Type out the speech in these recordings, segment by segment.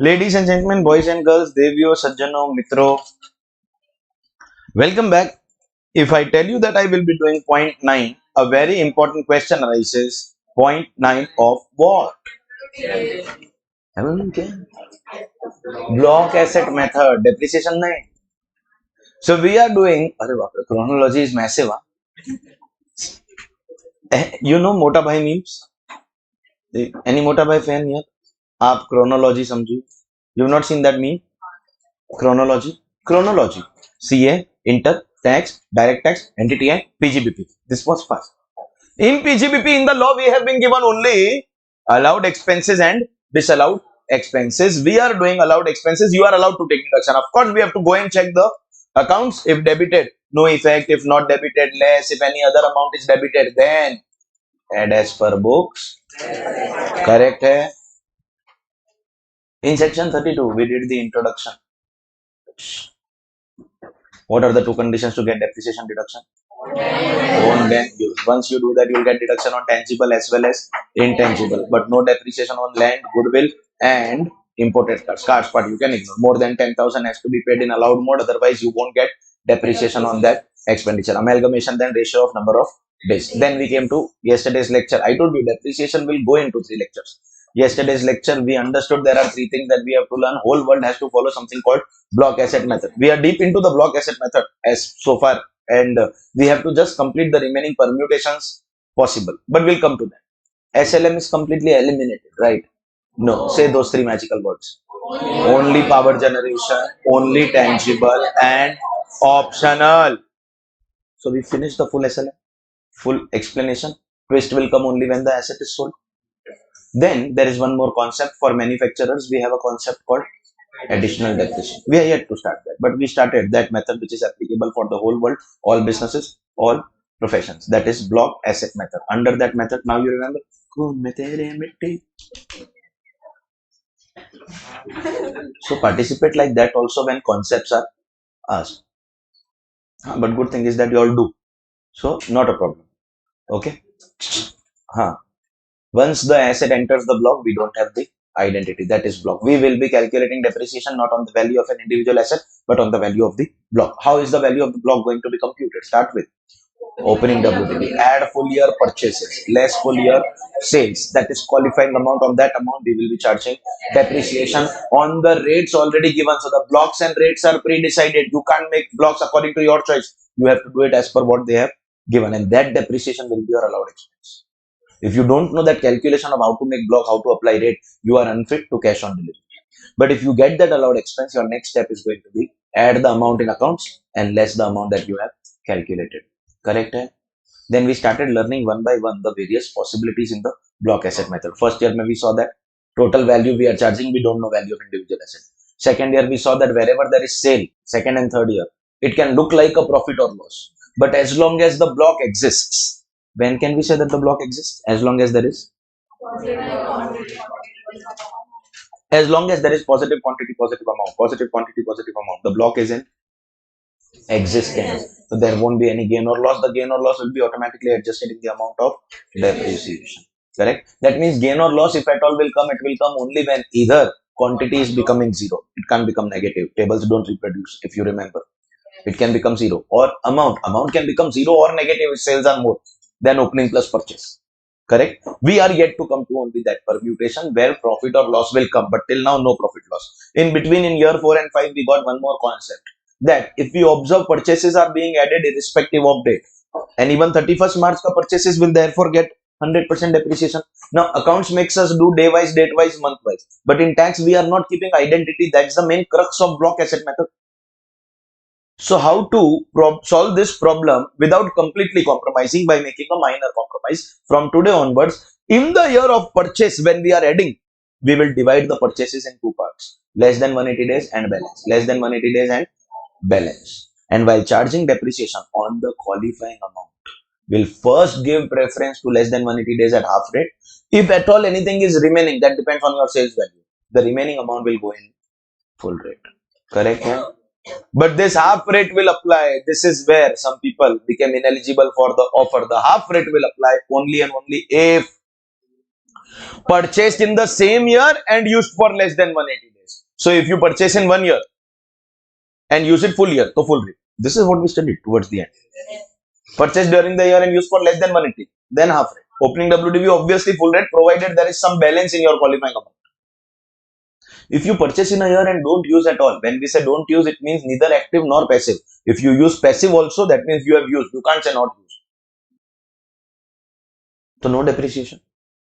Ladies and gentlemen, boys and girls, Devyo, Sajjano, Mitro, welcome back. If I tell you that I will be doing point 9, a very important question arises. Point 9 of what? Block asset method, depreciation 9. So we are doing, chronology is massive. Huh? You know Mota Bhai memes? Any Mota Bhai fan here? आप chronology समझिए. You have not seen that meme? Chronology. CA, inter, tax, direct tax, NTTI, PGBP. This was fast. In PGBP, in the law, we have been given only allowed expenses and disallowed expenses. We are doing allowed expenses. You are allowed to take deduction. Of course, we have to go and check the accounts. If debited, no effect. If not debited, less. If any other amount is debited, then add as per books. Correct hai? In section 32, we did the introduction. What are the two conditions to get depreciation deduction? Own, then use. Once you do that, you will get deduction on tangible as well as intangible, but no depreciation on land, goodwill, and imported cars. Cars part you can ignore. More than 10,000 has to be paid in allowed mode, otherwise you won't get depreciation on that expenditure. Amalgamation, then ratio of number of days. Then we came to yesterday's lecture. I told you depreciation will go into 3 lectures. Yesterday's lecture, we understood there are 3 things that we have to learn. Whole world has to follow something called block asset method. We are deep into the block asset method as so far, and we have to just complete the remaining permutations possible. But we'll come to that. SLM is completely eliminated, right? No. Say those 3 magical words. Only power generation, only tangible, and optional. So we finished the full SLM, full explanation. Twist will come only when the asset is sold. Then there is one more concept for manufacturers. We have a concept called additional depreciation. We are yet to start that, but we started that method which is applicable for the whole world, all businesses, all professions. That is block asset method. Under that method, now you remember. So participate like that also when concepts are asked. But good thing is that you all do. So not a problem. Okay. Once the asset enters the block, we don't have the identity. That is block. We will be calculating depreciation not on the value of an individual asset, but on the value of the block. How is the value of the block going to be computed? Start with opening WTD. Add full year purchases, less full year sales. That is qualifying amount. On that amount, we will be charging depreciation on the rates already given. So the blocks and rates are pre-decided. You can't make blocks according to your choice. You have to do it as per what they have given, and that depreciation will be your allowed expense. If you don't know that calculation of how to make block, how to apply rate, you are unfit to cash on delivery. But if you get that allowed expense, your next step is going to be add the amount in accounts and less the amount that you have calculated. Correct? Then we started learning one by one the various possibilities in the block asset method. First year, we saw that total value we are charging, we don't know value of individual asset. Second year, we saw that wherever there is sale, second and third year, it can look like a profit or loss. But as long as the block exists, when can we say that the block exists? As long as there is positive quantity, positive amount, positive quantity, positive amount, the block is in existence. So there won't be any gain or loss. The gain or loss will be automatically adjusted in the amount of depreciation. Correct? That means gain or loss, if at all will come, it will come only when either quantity is becoming 0. It can't become negative. Tables don't reproduce, if you remember. It can become 0. Or amount can become 0 or negative if sales are more than opening plus purchase. Correct? We are yet to come to only that permutation where profit or loss will come, but till now no profit loss. In between, in year 4 and 5, we got one more concept, that if we observe purchases are being added irrespective of date, and even 31st March ka purchases will therefore get 100% depreciation. Now accounts makes us do day wise, date wise, month wise, but in tax we are not keeping identity. That's the main crux of block asset method. So how to solve this problem without completely compromising by making a minor compromise? From today onwards, in the year of purchase, when we are adding, we will divide the purchases in 2 parts. Less than 180 days and balance. Less than 180 days and balance. And while charging depreciation on the qualifying amount, we'll first give preference to less than 180 days at half rate. If at all anything is remaining, that depends on your sales value. The remaining amount will go in full rate. Correct? Yeah? But this half rate will apply. This is where some people became ineligible for the offer. The half rate will apply only and only if purchased in the same year and used for less than 180 days. So if you purchase in 1 year and use it full year, so full rate. This is what we studied towards the end. Purchase during the year and use for less than 180, then half rate. Opening WDV obviously full rate, provided there is some balance in your qualifying amount. If you purchase in a year and don't use at all, when we say don't use, it means neither active nor passive. If you use passive also, that means you have used. You can't say not used. So no depreciation.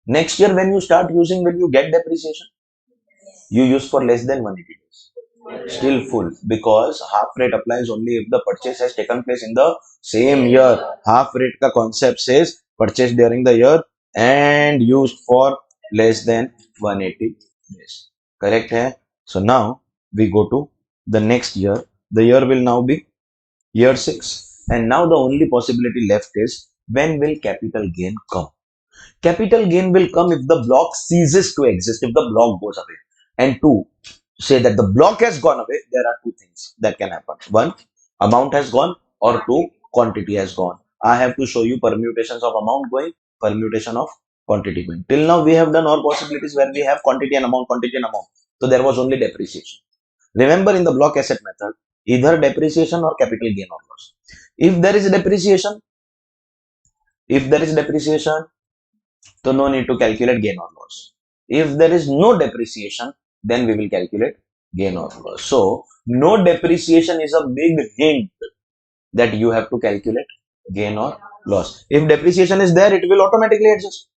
Next year when you start using, will you get depreciation? You use for less than 180 days. Still full, because half rate applies only if the purchase has taken place in the same year. Half rate ka concept says purchase during the year and used for less than 180 days. Correct hai? So now we go to the next year. The year will now be year 6, and now the only possibility left is when will capital gain come. Capital gain will come if the block ceases to exist, if the block goes away. And to say that the block has gone away, there are two things that can happen. One, amount has gone, or two, quantity has gone. I have to show you permutations of amount going, permutation of quantity going. Till now, we have done all possibilities where we have quantity and amount, quantity and amount. So there was only depreciation. Remember, in the block asset method, either depreciation or capital gain or loss. If there is depreciation, so no need to calculate gain or loss. If there is no depreciation, then we will calculate gain or loss. So no depreciation is a big hint that you have to calculate gain or loss. If depreciation is there, it will automatically adjust.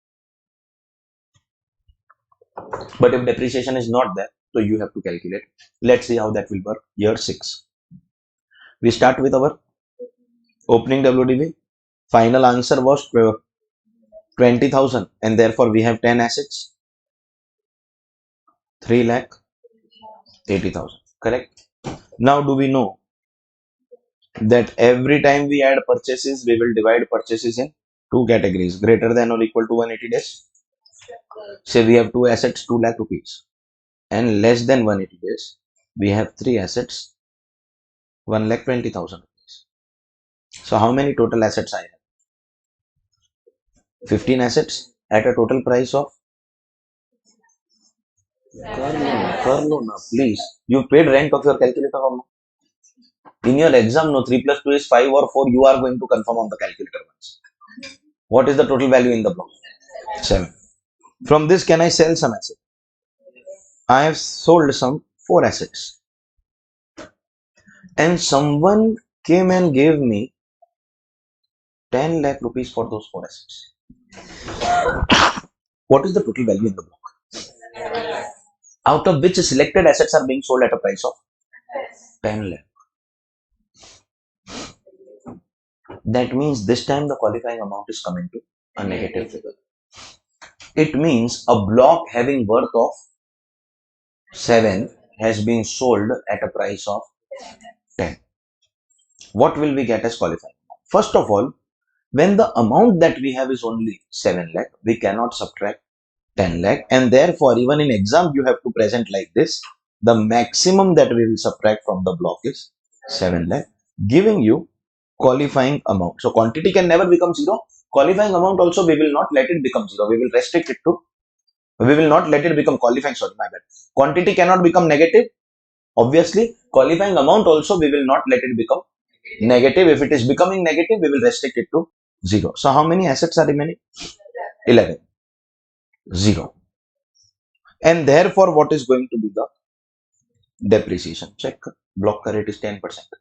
But if depreciation is not there, so you have to calculate. Let's see how that will work. Year 6. We start with our opening WDV. Final answer was 20,000, and therefore we have 10 assets. 3,80,000. Correct? Now, do we know that every time we add purchases, we will divide purchases in two categories: greater than or equal to 180 days. Say we have 2 assets, 2 lakh rupees, and less than 180 days, we have 3 assets, 1,20,000 rupees. So how many total assets I have? 15 assets at a total price of. Karlo, please. You paid rent of your calculator or no? In your exam, no, 3 plus 2 is 5 or 4. You are going to confirm on the calculator once. What is the total value in the block? 7. From this, can I sell some assets? I have sold some 4 assets. And someone came and gave me 10 lakh rupees for those 4 assets. What is the total value in the block? Out of which selected assets are being sold at a price of 10 lakh. That means this time the qualifying amount is coming to a negative figure. It means a block having worth of 7 has been sold at a price of 10. What will we get as qualifying amount? First of all, when the amount that we have is only 7 lakh, we cannot subtract 10 lakh, and therefore even in exam you have to present like this. The maximum that we will subtract from the block is 7 lakh, giving you qualifying amount. So quantity can never become 0. Qualifying amount also we will not let it become 0. We will restrict it to, we will not let it become qualifying, sorry, my bad. Quantity cannot become negative. Obviously, qualifying amount also we will not let it become negative. If it is becoming negative, we will restrict it to 0. So how many assets are remaining? 11. 0. And therefore, what is going to be the depreciation? Check. Block ka rate is 10%.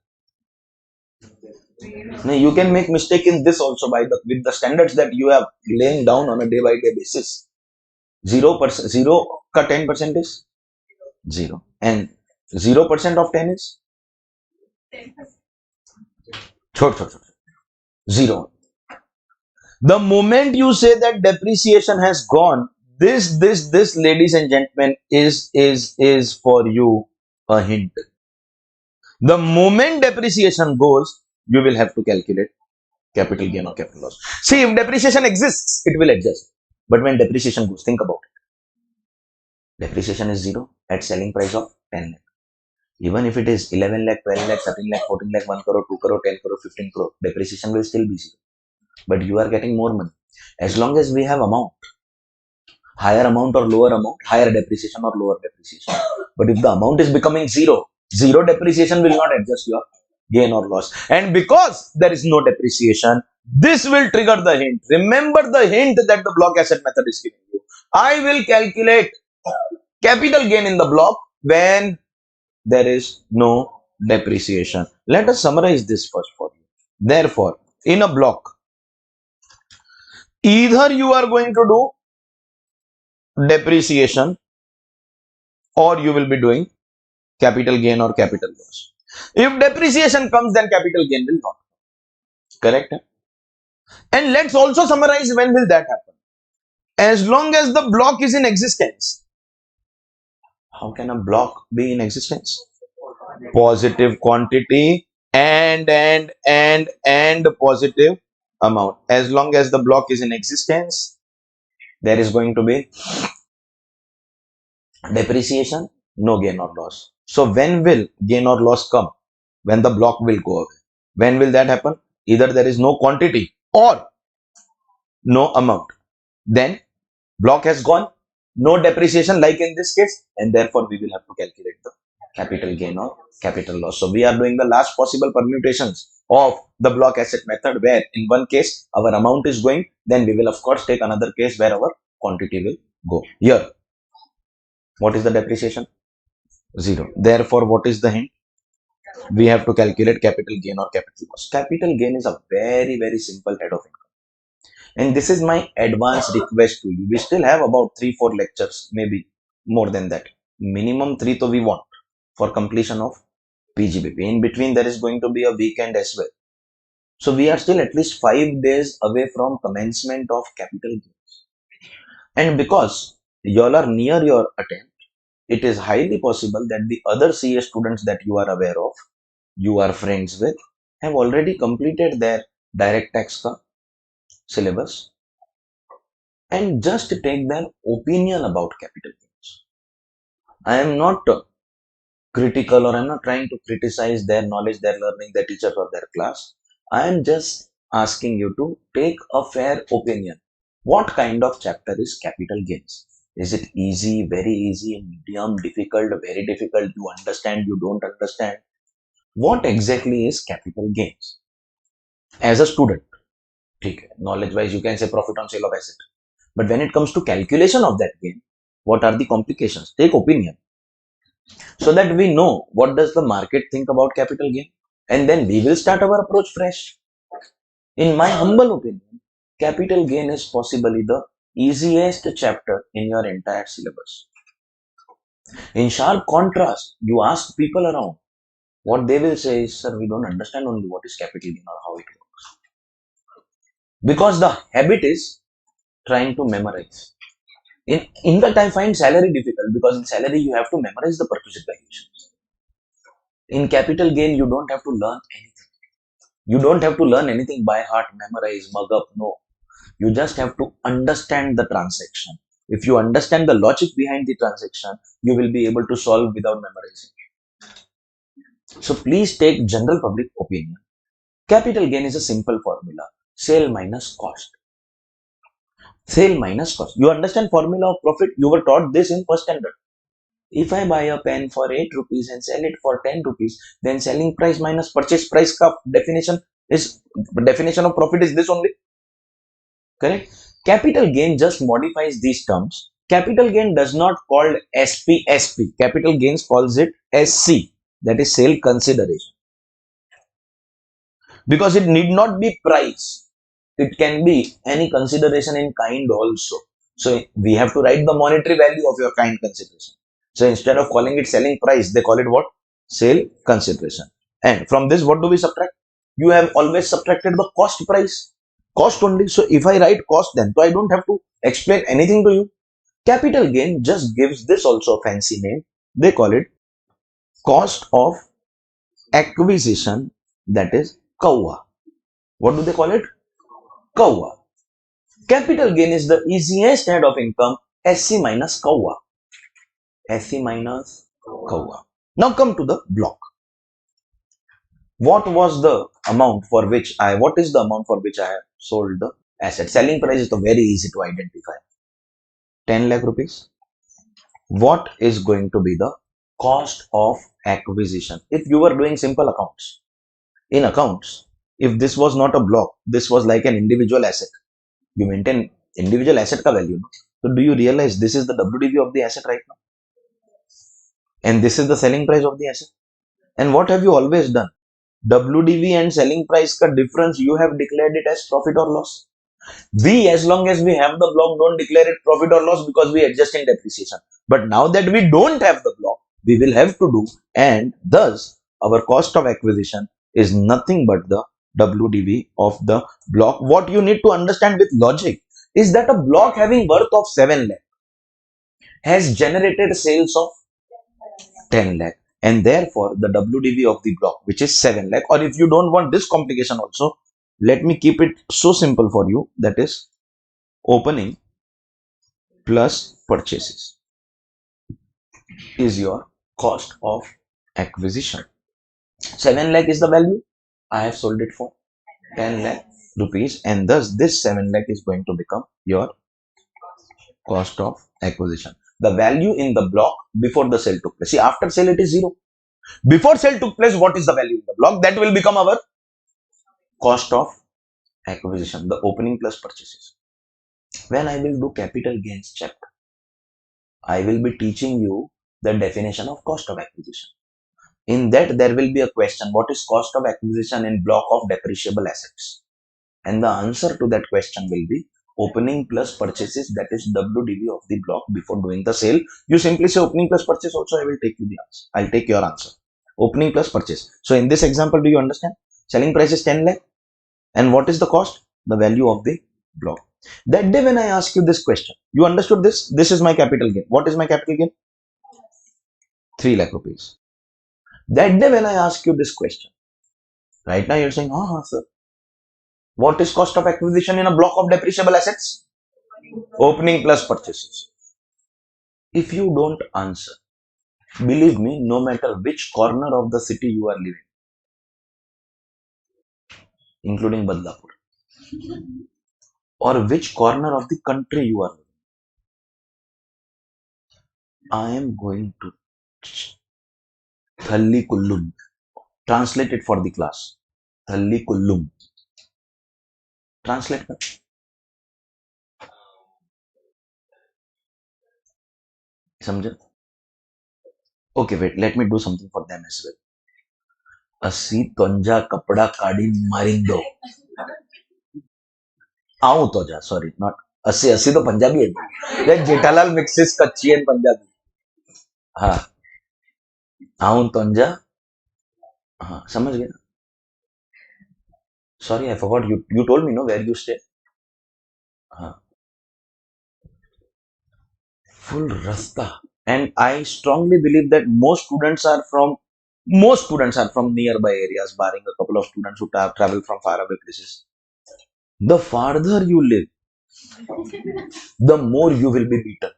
Now, you can make mistake in this also by the with the standards that you are laying down on a day by day basis. 0%, 0 ka 10% is 0, and 0% of 10 is 0. The moment you say that depreciation has gone, this ladies and gentlemen is for you a hint. The moment depreciation goes, you will have to calculate capital gain or capital loss. See, if depreciation exists, it will adjust. But when depreciation goes, think about it. Depreciation is 0 at selling price of 10 lakh. Even if it is 11 lakh, 12 lakh, 13 lakh, 14 lakh, 1 crore, 2 crore, 10 crore, 15 crore, depreciation will still be 0. But you are getting more money. As long as we have amount, higher amount or lower amount, higher depreciation or lower depreciation. But if the amount is becoming zero, zero depreciation will not adjust your gain or loss. And because there is no depreciation, this will trigger the hint. Remember the hint that the block asset method is giving you. I will calculate capital gain in the block when there is no depreciation. Let us summarize this first for you. Therefore, in a block, either you are going to do depreciation or you will be doing capital gain or capital loss. If depreciation comes, then capital gain will not. Correct? And let's also summarize when will that happen. As long as the block is in existence. How can a block be in existence? Positive quantity and positive amount. As long as the block is in existence, there is going to be depreciation, no gain or loss. So when will gain or loss come? When the block will go away. When will that happen? Either there is no quantity or no amount. Then block has gone, no depreciation like in this case, and therefore we will have to calculate the capital gain or capital loss. So we are doing the last possible permutations of the block asset method, where in one case our amount is going, then we will of course take another case where our quantity will go. Here, what is the depreciation? Zero. Therefore, what is the hint? We have to calculate capital gain or capital loss. Capital gain is a very, very simple head of income. And this is my advanced request to you. We still have about 3-4 lectures, maybe more than that. Minimum 3 to we want for completion of PGBP. In between, there is going to be a weekend as well. So we are still at least 5 days away from commencement of capital gains. And because you all are near your attempt, it is highly possible that the other CA students that you are aware of, you are friends with, have already completed their direct tax syllabus and just take their opinion about capital gains. I am not critical, or I am not trying to criticize their knowledge, their learning, their teachers or their class. I am just asking you to take a fair opinion. What kind of chapter is capital gains? Is it easy, very easy, medium, difficult, very difficult? You understand, you don't understand? What exactly is capital gains? As a student, knowledge wise, you can say profit on sale of asset. But when it comes to calculation of that gain, what are the complications? Take opinion, so that we know what does the market think about capital gain, and then we will start our approach fresh. In my humble opinion, capital gain is possibly the easiest chapter in your entire syllabus. In sharp contrast, you ask people around, what they will say is, sir, we don't understand only what is capital gain or how it works. Because the habit is trying to memorize. In fact, I find salary difficult, because in salary you have to memorize the perquisite valuations. In capital gain, you don't have to learn anything. You don't have to learn anything by heart, memorize, mug up. No. You just have to understand the transaction. If you understand the logic behind the transaction, you will be able to solve without memorizing. So please take general public opinion. Capital gain is a simple formula. Sale minus cost. Sale minus cost. You understand formula of profit? You were taught this in first standard. If I buy a pen for 8 rupees and sell it for 10 rupees, then selling price minus purchase price ka definition of profit is this only. Correct? Capital gain just modifies these terms. Capital gain does not call SPSP. Capital gains calls it SC. That is sale consideration. Because it need not be price. It can be any consideration in kind also. So we have to write the monetary value of your kind consideration. So instead of calling it selling price, they call it what? Sale consideration. And from this, what do we subtract? You have always subtracted the cost price. Cost only. So if I write cost, then so I don't have to explain anything to you. Capital gain just gives this also a fancy name. They call it cost of acquisition, that is COA. What do they call it? COA. Capital gain is the easiest head of income, SC minus COA. SC minus COA. Now come to the block. What is the amount for which I have sold the asset? Selling price is very easy to identify. 10 lakh rupees. What is going to be the cost of acquisition? If you were doing simple accounts, in accounts, if this was not a block, this was like an individual asset. You maintain individual asset ka value. No? So do you realize this is the WDV of the asset right now? And this is the selling price of the asset. And what have you always done? WDV and selling price ka difference, you have declared it as profit or loss. We, as long as we have the block, don't declare it profit or loss because we adjust in depreciation. But now that we don't have the block, we will have to do, and thus our cost of acquisition is nothing but the WDV of the block. What you need to understand with logic is that a block having worth of 7 lakh has generated sales of 10 lakh, and therefore the WDV of the block, which is 7 lakh, or if you don't want this complication also, let me keep it so simple for you, that is opening plus purchases is your cost of acquisition. 7 lakh is the value. I have sold it for 10 lakh rupees, and thus this 7 lakh is going to become your cost of acquisition. The value in the block before the sale took place. See, after sale it is 0. Before sale took place, what is the value in the block? That will become our cost of acquisition, the opening plus purchases. When I will do capital gains chapter, I will be teaching you the definition of cost of acquisition. In that, there will be a question, what is cost of acquisition in block of depreciable assets? And the answer to that question will be opening plus purchases, that is WDV of the block before doing the sale. You simply say opening plus purchase also, I will take you the answer. I'll take your answer. Opening plus purchase. So in this example, do you understand? Selling price is 10 lakh. And what is the cost? The value of the block. That day when I asked you this question, you understood this? This is my capital gain. What is my capital gain? 3 lakh rupees. That day when I asked you this question, right now you're saying, sir, what is cost of acquisition in a block of depreciable assets? Opening plus purchases. If you don't answer, believe me, no matter which corner of the city you are living, including Badlapur, or which corner of the country you are living, I am going to Thalli Kullum. Translate it for the class. Thalli Kullum. Translate. Samjha? Okay, wait. Let me do something for them as well. Assi tonja kapda kadi marindo. Aau toja. Sorry, not अस्सी अस्सी तो पंजाबी है. Jethalal mixes कच्ची and Punjabi. हाँ. आऊं तोंजा. हाँ, समझ गया. Sorry, I forgot. You told me, no, where you stay. हाँ. Full rasta. And I strongly believe that most students are from nearby areas, barring a couple of students who travel from faraway places. The farther you live, the more you will be beaten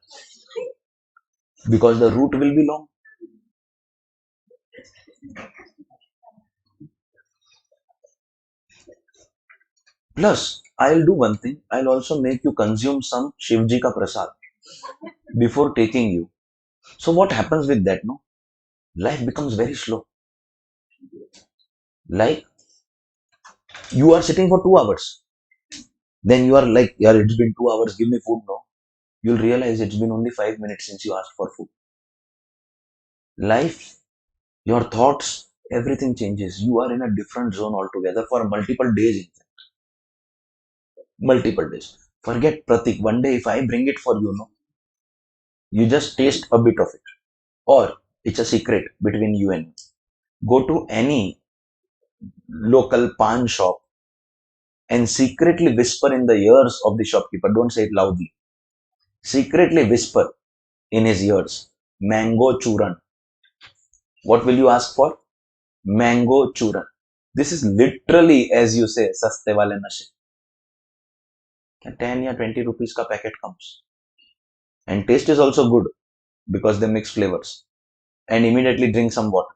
because the route will be long. Plus, I'll do one thing. I'll also make you consume some Shivji ka prasad before taking you. So what happens with that, no? Life becomes very slow. Like, you are sitting for 2 hours. Then you are like, yeah, it's been 2 hours, give me food, no? You'll realize it's been only 5 minutes since you asked for food. Life, your thoughts, everything changes. You are in a different zone altogether for multiple days, in fact. Multiple days. Forget Pratik. One day, if I bring it for you, no, you just taste a bit of it. Or it's a secret between you and me. Go to any local pan shop and secretly whisper in the ears of the shopkeeper. Don't say it loudly. Secretly whisper in his ears, mango churan. What will you ask for? Mango churan. This is literally, as you say, saste wale nashe. 10 or 20 rupees ka packet comes. And taste is also good because they mix flavors. And immediately drink some water.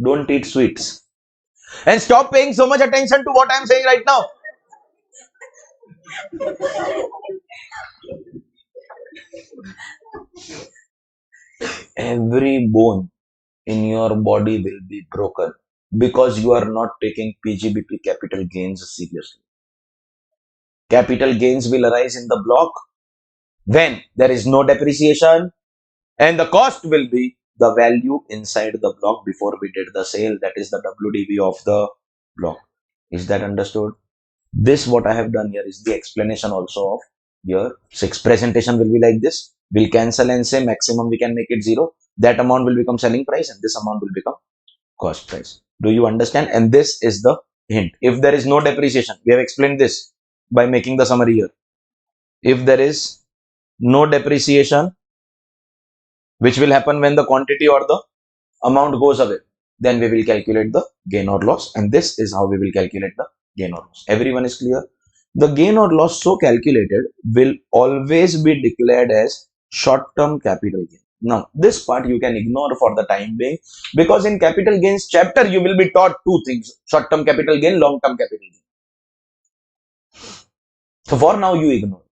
Don't eat sweets. And stop paying so much attention to what I am saying right now. Every bone in your body will be broken because you are not taking PGBP capital gains seriously. Capital gains will arise in the block when there is no depreciation, and the cost will be the value inside the block before we did the sale. That is the WDV of the block. Is that understood? This what I have done here is the explanation also of year 6. Presentation will be like this. We'll cancel and say maximum we can make it 0. That amount will become selling price and this amount will become cost price. Do you understand? And this is the hint. If there is no depreciation, we have explained this by making the summary here. If there is no depreciation, which will happen when the quantity or the amount goes away, then we will calculate the gain or loss, and this is how we will calculate the gain or loss. Everyone is clear? The gain or loss so calculated will always be declared as short-term capital gain. Now, this part you can ignore for the time being, because in capital gains chapter you will be taught two things: short-term capital gain, long-term capital gain. So for now you ignore.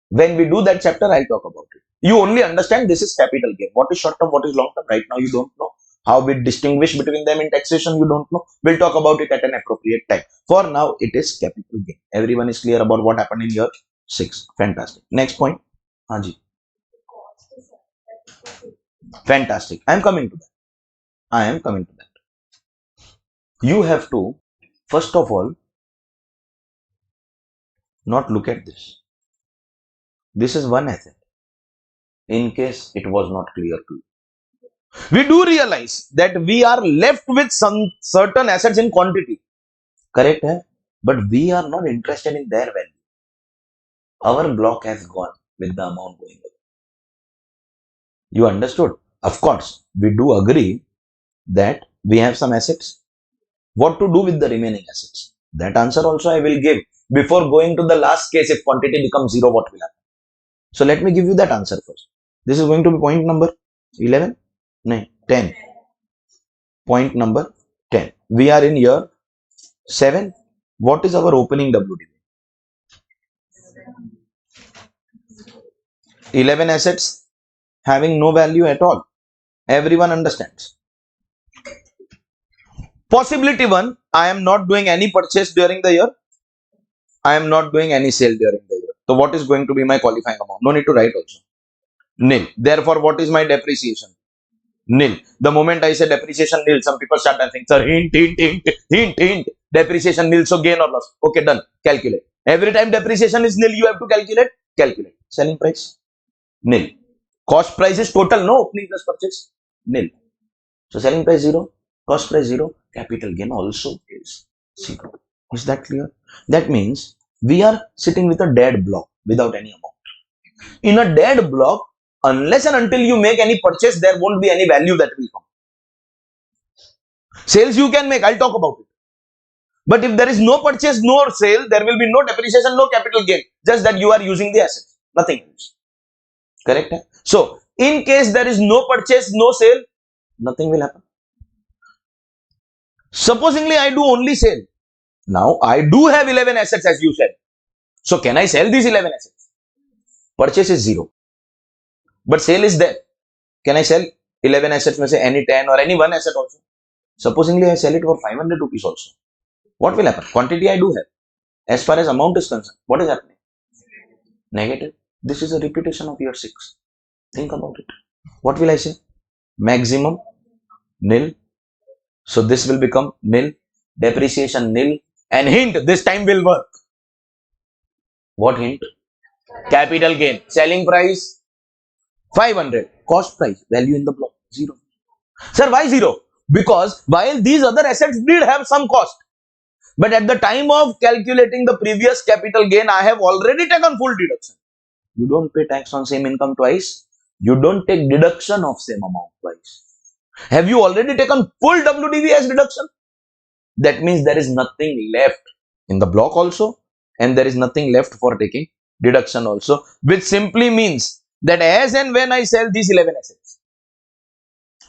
When we do that chapter, I'll talk about it. You only understand this is capital gain. What is short-term, what is long-term? Right now you don't know. How we distinguish between them in taxation, you don't know. We'll talk about it at an appropriate time. For now, it is capital gain. Everyone is clear about what happened in year 6. Fantastic. Next point. Haji. Fantastic. I am coming to that. You have to, first of all, not look at this. This is one asset. In case it was not clear to you. We do realize that we are left with some certain assets in quantity. Correct? Hai? But we are not interested in their value. Our block has gone with the amount going up. You understood? Of course, we do agree that we have some assets. What to do with the remaining assets? That answer also I will give. Before going to the last case, if quantity becomes 0, what will happen? So let me give you that answer first. This is going to be point number 11. No, 10. Point number 10. We are in year 7. What is our opening WDV? 11 assets having no value at all. Everyone understands. Possibility 1, I am not doing any purchase during the year. I am not doing any sale during the year. So what is going to be my qualifying amount? No need to write also. Nil. Therefore, what is my depreciation? Nil. The moment I say depreciation nil, some people start saying, sir, hint. Depreciation nil, so gain or loss. Okay, done. Calculate. Every time depreciation is nil, you have to calculate. Calculate. Selling price? Nil. Cost price is total, no opening plus purchase? Nil. So selling price 0, cost price 0, capital gain also is 0. Is that clear? That means we are sitting with a dead block without any amount. In a dead block, unless and until you make any purchase, there won't be any value that will come. Sales you can make, I'll talk about it. But if there is no purchase, no sale, there will be no depreciation, no capital gain. Just that you are using the asset, nothing else. Correct? So, in case there is no purchase, no sale, nothing will happen. Supposingly, I do only sale. Now, I do have 11 assets as you said. So, can I sell these 11 assets? Purchase is 0. But sale is there. Can I sell 11 assets, may say any 10 or any one asset also? Supposingly, I sell it for 500 rupees also. What will happen? Quantity I do have. As far as amount is concerned, what is happening? Negative. This is a repetition of year 6. Think about it. What will I say? Maximum nil. So this will become nil. Depreciation nil. And hint, this time will work. What hint? Capital gain. Selling price 500. Cost price. Value in the block 0. Sir, why 0? Because while these other assets did have some cost, but at the time of calculating the previous capital gain, I have already taken full deduction. You don't pay tax on same income twice. You don't take deduction of same amount twice. Have you already taken full WDV as deduction? That means there is nothing left in the block also, and there is nothing left for taking deduction also, which simply means that as and when I sell these 11 assets,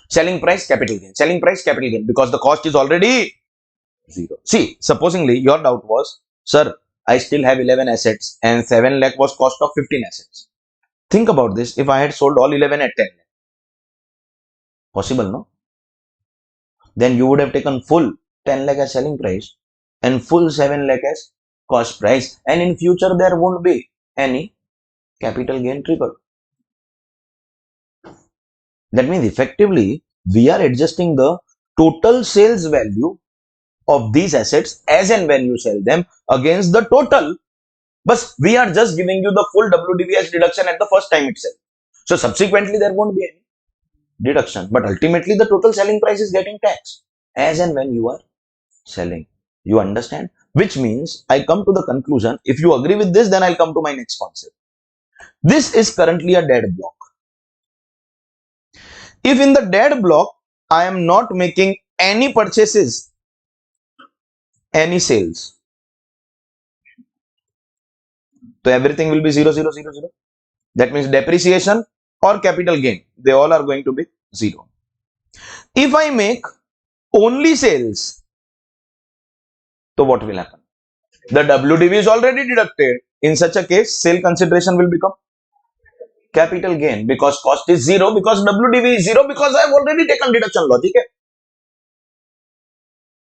selling price, capital gain, selling price, capital gain, because the cost is already 0. See, supposingly your doubt was, sir, I still have 11 assets and 7 lakh was cost of 15 assets. Think about this. If I had sold all 11 at 10, possible, no? Then you would have taken full 10 lakh as selling price and full 7 lakh as cost price. And in future, there won't be any capital gain trigger. That means effectively, we are adjusting the total sales value of these assets as and when you sell them against the total. But we are just giving you the full WDV deduction at the first time itself. So subsequently, there won't be any deduction. But ultimately, the total selling price is getting taxed as and when you are selling. You understand? Which means I come to the conclusion. If you agree with this, then I'll come to my next concept. This is currently a dead block. If in the dead block, I am not making any purchases, any sales, so everything will be 0, 0, 0, 0. That means depreciation or capital gain, they all are going to be 0. If I make only sales, so what will happen? The WDV is already deducted. In such a case, sale consideration will become capital gain because cost is 0, because WDV is 0, because I have already taken deduction logic,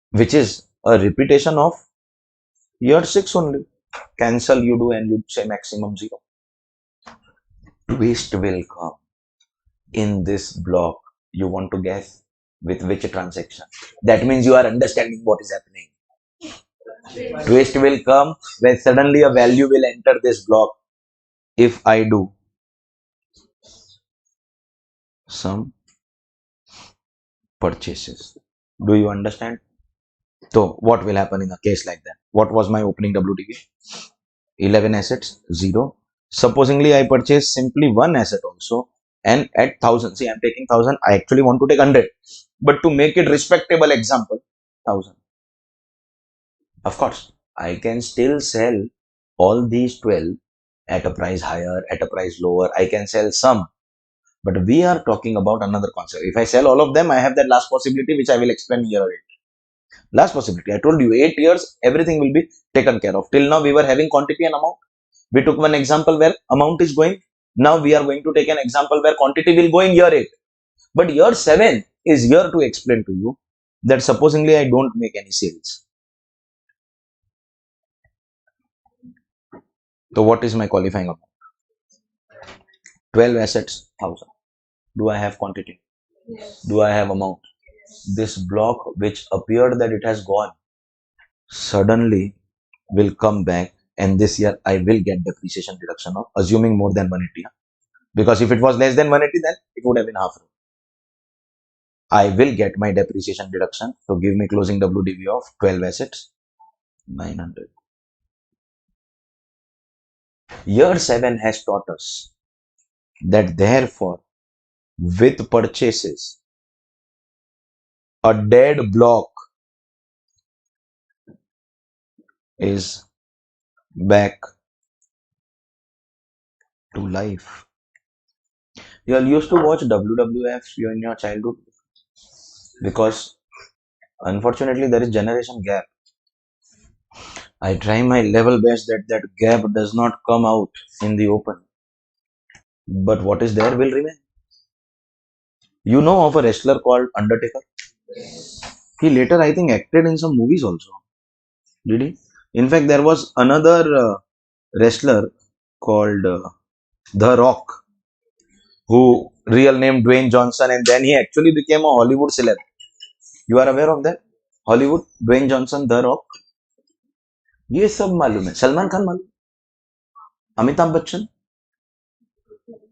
which is a repetition of year 6 only. Cancel you do and you say maximum 0. Twist will come in this block. You want to guess with which transaction? That means you are understanding what is happening. Twist will come when suddenly a value will enter this block. If I do some purchases, do you understand? So what will happen in a case like that? What was my opening WDV? 11 assets, 0. Supposingly I purchase simply one asset also, and at 1000, see, I'm taking 1000, I actually want to take 100, but to make it respectable example, 1000. Of course, I can still sell all these 12 at a price higher, at a price lower. I can sell some, but we are talking about another concept. If I sell all of them, I have that last possibility, which I will explain here. Last possibility, I told you 8 years, everything will be taken care of. Till now, we were having quantity and amount. We took one example where amount is going. Now we are going to take an example where quantity will go in year 8. But year 7 is here to explain to you that supposingly I don't make any sales. So what is my qualifying amount? 12 assets, 1000. Do I have quantity? Yes. Do I have amount? Yes. This block which appeared that it has gone suddenly will come back, and this year I will get depreciation deduction of assuming more than 180. Because if it was less than 180, then it would have been half. I will get my depreciation deduction. So give me closing WDV of 12 assets, 900. Year 7 has taught us that therefore, with purchases, a dead block is back to life. You all used to watch WWF in your childhood because unfortunately there is generation gap. I try my level best that that gap does not come out in the open. But what is there will remain. You know of a wrestler called Undertaker? He later, I think, acted in some movies also. Did he? In fact, there was another wrestler called The Rock, who real name Dwayne Johnson, and then he actually became a Hollywood celeb. You are aware of that? Hollywood, Dwayne Johnson, The Rock. ये सब मालूम है. सलमान खान मालूम. Amitabh Bachchan.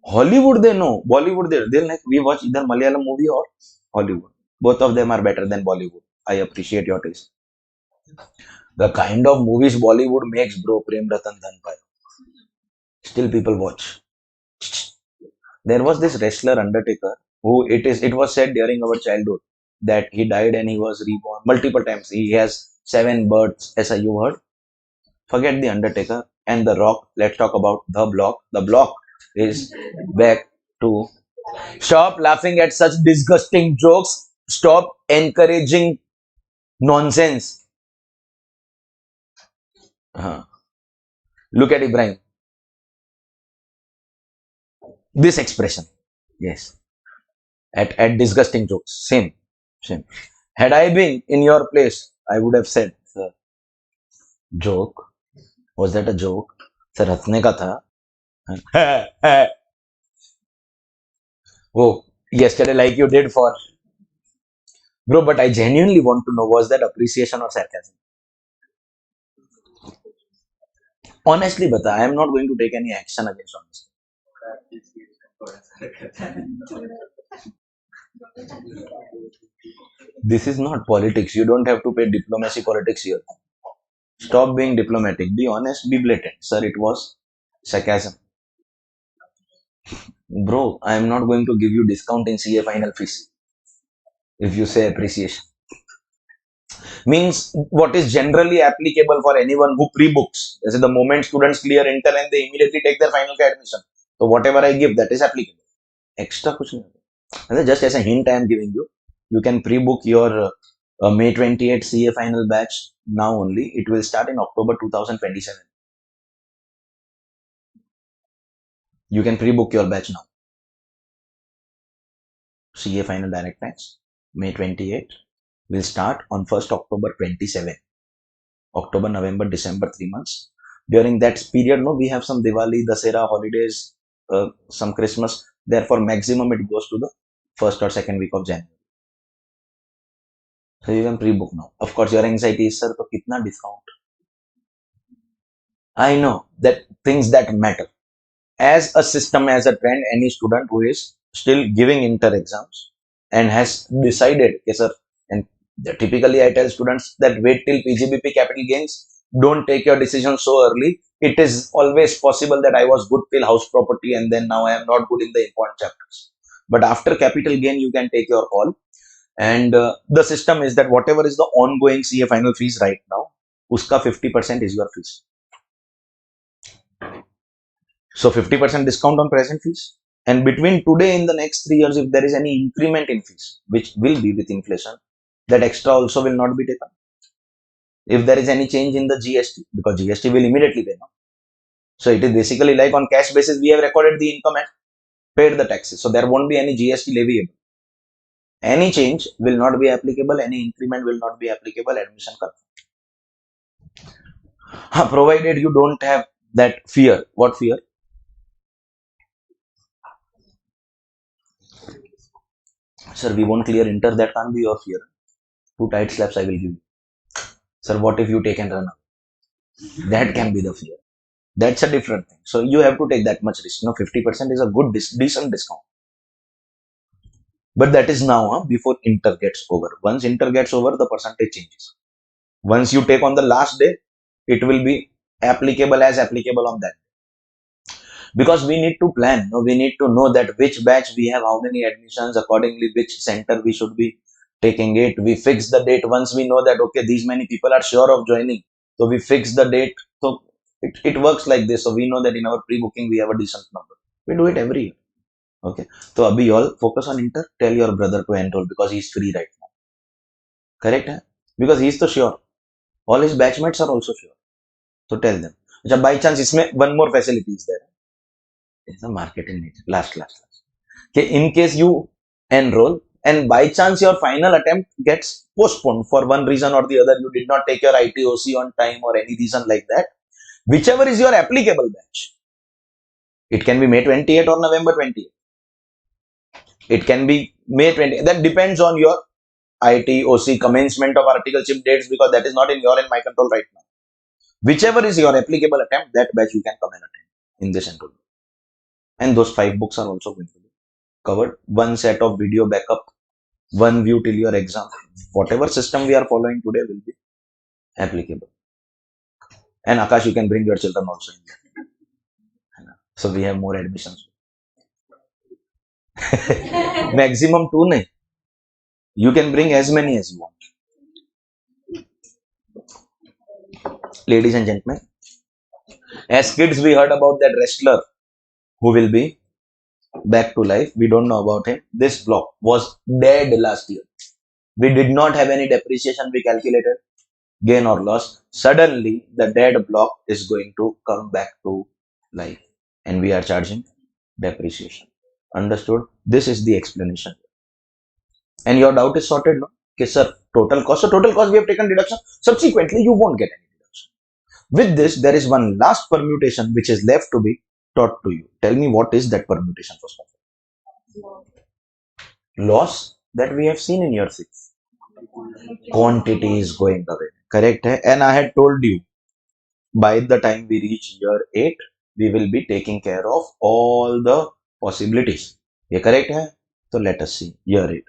Hollywood they know. Bollywood they'll like we watch either Malayalam movie or Hollywood. Both of them are better than Bollywood. I appreciate your taste. The kind of movies Bollywood makes, bro, Prem Ratan Dhan. Still people watch. There was this wrestler Undertaker who it was said during our childhood that he died and he was reborn multiple times. He has 7 births, as you heard. Forget the Undertaker and the Rock. Let's talk about the Block. The Block is back to. Stop laughing at such disgusting jokes. Stop encouraging nonsense. Look at Ibrahim. This expression. Yes. At disgusting jokes. Same. Same. Had I been in your place, I would have said, sir, joke? Was that a joke? Sir, हंसने का था. Oh, yesterday like you did for. Bro, but I genuinely want to know, was that appreciation or sarcasm? Honestly, but I am not going to take any action against honesty. This is not politics. You don't have to pay diplomacy politics here. Stop being diplomatic. Be honest, be blatant. Sir, it was sarcasm. Bro, I am not going to give you discount in CA final fees if you say appreciation. Means what is generally applicable for anyone who pre-books. This is the moment students clear inter and they immediately take their final admission. So whatever I give, that is applicable. Extra kuch nahi. Just as a hint I am giving you, you can pre-book your May 28 CA final batch now only. It will start in October 2027. You can pre-book your batch now. CA final direct tax, May 28 will start on 1st October 27. October, November, December, 3 months. During that period, no, we have some Diwali, Dasera, holidays, some Christmas. Therefore, maximum it goes to the first or second week of January. So you can pre-book now. Of course, your anxiety is, sir, to kitna discount? I know that things that matter. As a system, as a trend, any student who is still giving inter exams and has decided, yes, sir, and typically I tell students that wait till PGBP capital gains. Don't take your decision so early. It is always possible that I was good till house property and then now I am not good in the important chapters. But after capital gain, you can take your call. And the system is that whatever is the ongoing CA final fees right now, uska 50% is your fees. So 50% discount on present fees. And between today in the next 3 years, if there is any increment in fees, which will be with inflation, that extra also will not be taken. If there is any change in the GST, because GST will immediately pay now. So it is basically like on cash basis, we have recorded the income and paid the taxes. So there won't be any GST leviable. Any change will not be applicable. Any increment will not be applicable. Admission confirmed. Provided you don't have that fear. What fear? Sir, we won't clear inter. That can't be your fear. 2 tight slaps I will give you. Sir, what if you take and run away? That can be the fear. That's a different thing. So you have to take that much risk. 50% is a good, decent discount. But that is now before inter gets over. Once inter gets over, the percentage changes. Once you take on the last day, it will be applicable as applicable on that. Because we need to plan. We need to know that which batch we have, how many admissions, accordingly which center we should be taking it. We fix the date once we know that, okay, these many people are sure of joining. So we fix the date. So it works like this. So we know that in our pre-booking, we have a decent number. We do it every year. Okay. So Abhi, you all focus on inter. Tell your brother to enroll because he's free right now. Correct? Hai? Because he's so sure. All his batchmates are also sure. So tell them. By chance, isme one more facility is there. It's a market in nature. Last. Okay, in case you enroll and by chance your final attempt gets postponed for one reason or the other, you did not take your ITOC on time or any reason like that, whichever is your applicable batch, it can be May 28 or November 28. It can be May 20. That depends on your ITOC commencement of articleship dates because that is not in your and my control right now. Whichever is your applicable attempt, that batch you can come and attend in this enrollment. And those 5 books are also going to be covered. One set of video backup, one view till your exam. Whatever system we are following today will be applicable. And Akash, you can bring your children also in there. So we have more admissions. Maximum 2 nahi. You can bring as many as you want. Ladies and gentlemen, as kids we heard about that wrestler who will be back to life. We don't know about him. This block was dead last year. We did not have any depreciation we calculated, gain or loss. Suddenly, the dead block is going to come back to life. And we are charging depreciation. Understood? This is the explanation. And your doubt is sorted, no? Okay, sir, total cost. So total cost we have taken deduction. Subsequently, you won't get any deduction. With this, there is one last permutation which is left to be taught to you. Tell me what is that permutation first of all. Loss that we have seen in year 6. Quantity is going away. Correct? Hai? And I had told you, by the time we reach year 8, we will be taking care of all the possibilities. Ye correct hai? So let us see. Year 8.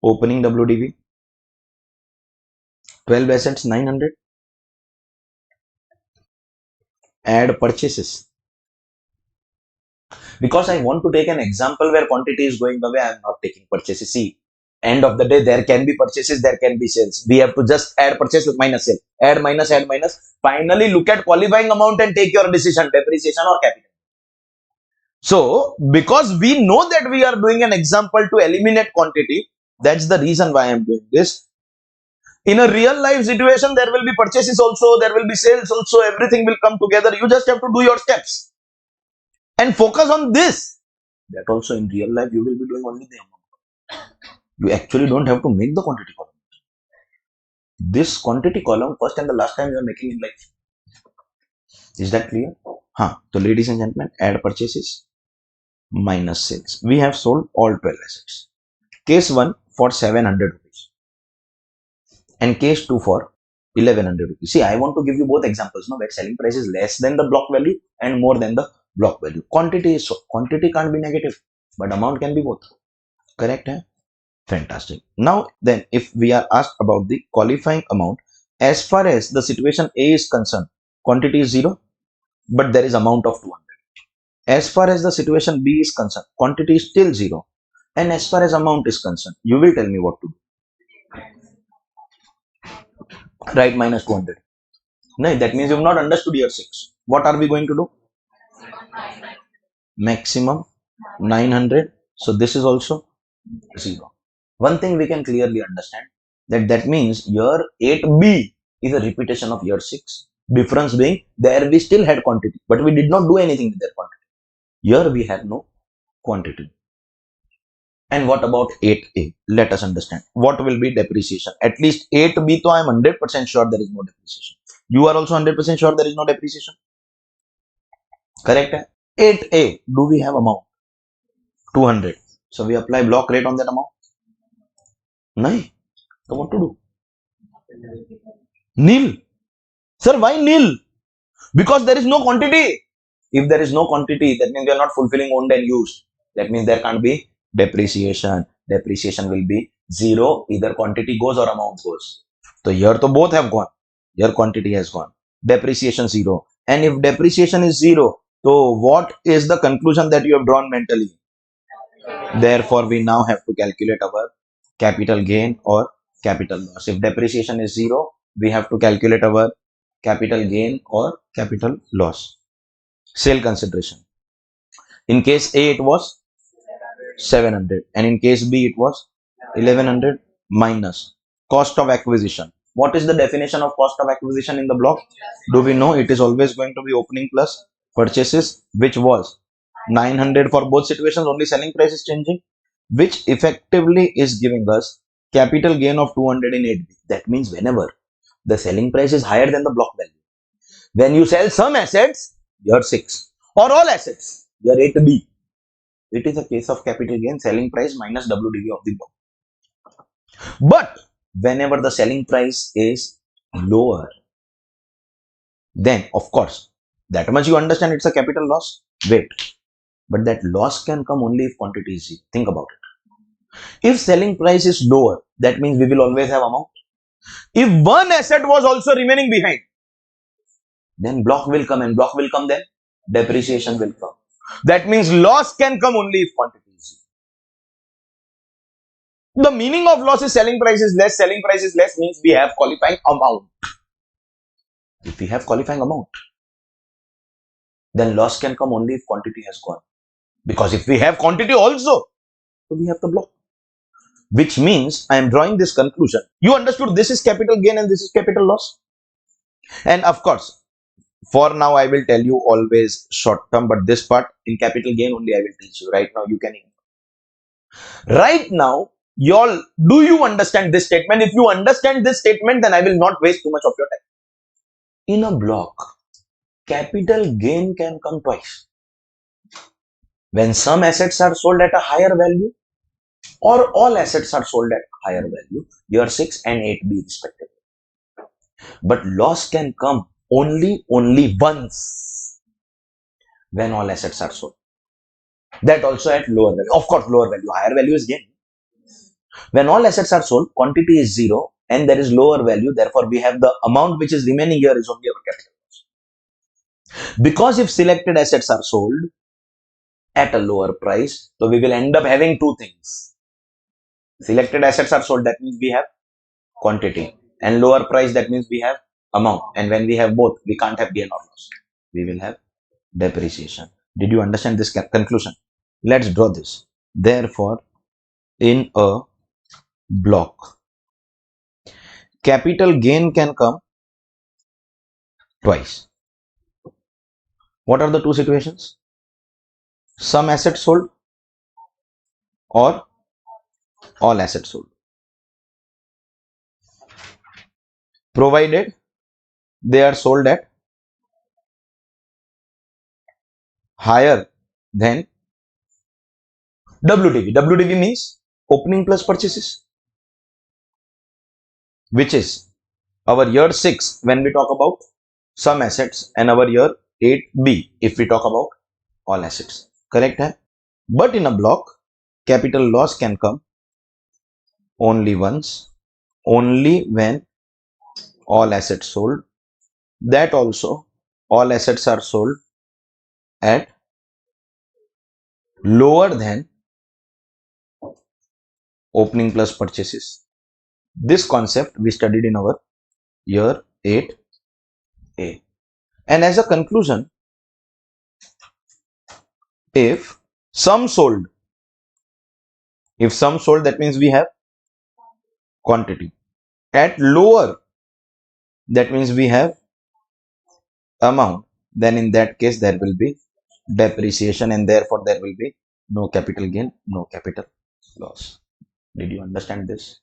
Opening WDV. 12 assets 900. Add purchases. Because I want to take an example where quantity is going away, I am not taking purchases. See, end of the day, there can be purchases, there can be sales. We have to just add purchase minus sale. Add minus, add minus. Finally, look at qualifying amount and take your decision, depreciation or capital. So, because we know that we are doing an example to eliminate quantity, that's the reason why I am doing this. In a real life situation, there will be purchases also, there will be sales also, everything will come together. You just have to do your steps and focus on this. That also in real life, you will be doing only the amount. You actually don't have to make the quantity column. This quantity column, first and the last time you are making in life. Is that clear? So ladies and gentlemen, add purchases minus sales. We have sold all 12 assets. Case 1 for 700 rupees and case 2 for 1100 rupees. See, I want to give you both examples, no, where selling price is less than the block value and more than the block value. Quantity is so. Quantity can't be negative, but amount can be both. Correct? Hai? Fantastic. Now then, if we are asked about the qualifying amount, as far as the situation A is concerned, quantity is 0, but there is amount of 200. As far as the situation B is concerned, quantity is still 0. And as far as amount is concerned, you will tell me what to do. Right, minus 200. No, that means you have not understood year 6. What are we going to do? Maximum 900. So this is also 0. One thing we can clearly understand, that means year 8B is a repetition of year 6. Difference being, there we still had quantity, but we did not do anything with that quantity. Here we have no quantity. And what about 8A? Let us understand. What will be depreciation? At least 8B, so I am 100% sure there is no depreciation. You are also 100% sure there is no depreciation. Correct? 8A, do we have amount? 200. So we apply block rate on that amount? No. So what to do? Nil. Sir, why nil? Because there is no quantity. If there is no quantity, that means we are not fulfilling owned and used. That means there can't be depreciation. Depreciation will be 0. Either quantity goes or amount goes. So here to both have gone. Here quantity has gone. Depreciation 0. And if depreciation is 0, so what is the conclusion that you have drawn mentally? Therefore, we now have to calculate our capital gain or capital loss. If depreciation is 0, we have to calculate our capital gain or capital loss. Sale consideration. In case A, it was 700 and in case B, it was 1100 minus cost of acquisition. What is the definition of cost of acquisition in the block? Do we know it is always going to be opening plus purchases, which was 900 for both situations, only selling price is changing, which effectively is giving us capital gain of 200 in 8B. That means whenever the selling price is higher than the block value, when you sell some assets, year 6 or all assets, year 8B, it is a case of capital gain, selling price minus WDV of the block. But whenever the selling price is lower, then of course, that much you understand it's a capital loss. Wait, but that loss can come only if quantity is 0. Think about it. If selling price is lower, that means we will always have amount. If one asset was also remaining behind, then block will come, and block will come, then depreciation will come. That means loss can come only if quantity is 0. The meaning of loss is selling price is less. Selling price is less means we have qualifying amount. If we have qualifying amount, then loss can come only if quantity has gone. Because if we have quantity also, so we have the block. Which means I am drawing this conclusion. You understood this is capital gain and this is capital loss. And of course, For now, I will tell you always short term, but this part in capital gain only I will teach you. Right now, you can. Right now, y'all, do you understand this statement? If you understand this statement, then I will not waste too much of your time. In a block, capital gain can come twice. When some assets are sold at a higher value, or all assets are sold at higher value, year 6 and 8B respectively. But loss can come only once when all assets are sold. That also at lower value. Of course, lower value. Higher value is gain. When all assets are sold, quantity is zero and there is lower value. Therefore, we have the amount which is remaining here is only our capital loss. Because if selected assets are sold at a lower price, so we will end up having two things. Selected assets are sold, that means we have quantity, and lower price, that means we have amount. And when we have both, we can't have gain or loss. We will have depreciation. Did you understand this conclusion? Let's draw this. Therefore, in a block, capital gain can come twice. What are the two situations? Some assets sold or all assets sold. Provided they are sold at higher than WDV. WDV means opening plus purchases, which is our year 6 when we talk about some assets and our year 8B if we talk about all assets. Correct? Hai? But in a block, capital loss can come only once, only when all assets sold. That also, all assets are sold at lower than opening plus purchases. This concept we studied in our year 8A. And as a conclusion, if some sold, that means we have quantity. At lower, that means we have amount. Then in that case, there will be depreciation and therefore there will be no capital gain, no capital loss. Did you understand this?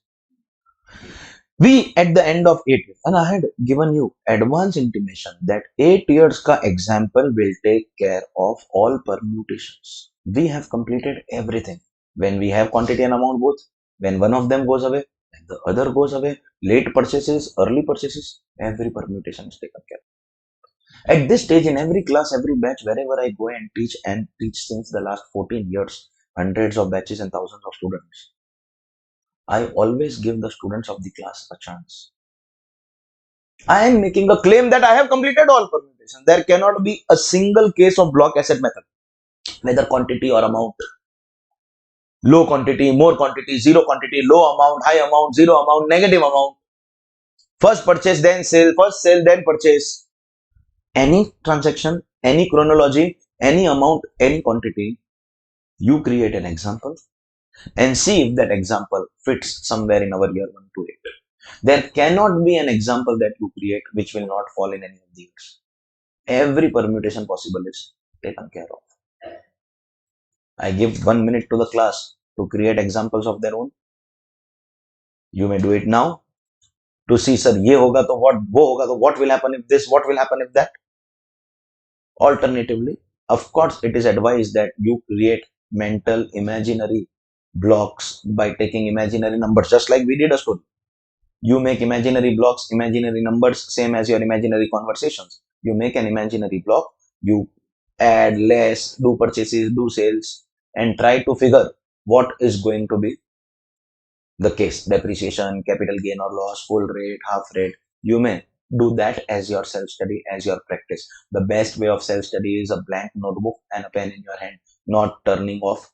We at the end of 8 years, and I had given you advance intimation that 8 years ka example will take care of all permutations. We have completed everything. When we have quantity and amount both, when one of them goes away, and the other goes away, late purchases, early purchases, every permutation is taken care of. At this stage, in every class, every batch, wherever I go and teach since the last 14 years, hundreds of batches and thousands of students, I always give the students of the class a chance. I am making a claim that I have completed all permutations. There cannot be a single case of block asset method, whether quantity or amount. Low quantity, more quantity, zero quantity, low amount, high amount, zero amount, negative amount. First purchase, then sale, first sale, then purchase. Any transaction, any chronology, any amount, any quantity, you create an example and see if that example fits somewhere in our year 1 to 8. There cannot be an example that you create which will not fall in any of these. Every permutation possible is taken care of. I give 1 minute to the class to create examples of their own. You may do it now to see, sir, ye hoga to what, wo hoga to what will happen if this, what will happen if that. Alternatively, of course, it is advised that you create mental imaginary blocks by taking imaginary numbers, just like we did a story. You make imaginary blocks, imaginary numbers, same as your imaginary conversations. You make an imaginary block, you add less, do purchases, do sales, and try to figure what is going to be the case. Depreciation, capital gain or loss, full rate, half rate. You may do that as your self-study, as your practice. The best way of self-study is a blank notebook and a pen in your hand, not turning off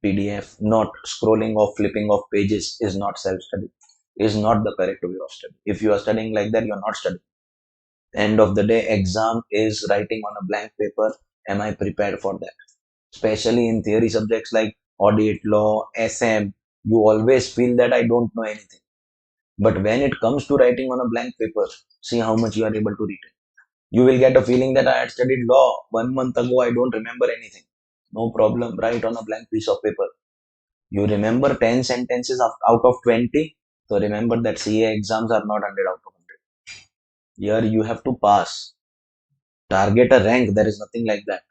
PDF, not scrolling off, flipping off pages is not self-study, is not the correct way of study. If you are studying like that, you are not studying. End of the day, exam is writing on a blank paper. Am I prepared for that? Especially in theory subjects like audit, law, SM, you always feel that I don't know anything. But when it comes to writing on a blank paper, see how much you are able to retain. You will get a feeling that I had studied law 1 month ago. I don't remember anything. No problem. Write on a blank piece of paper. You remember 10 sentences out of 20. So remember that CA exams are not 100 out of 100. Here you have to pass. Target a rank. There is nothing like that.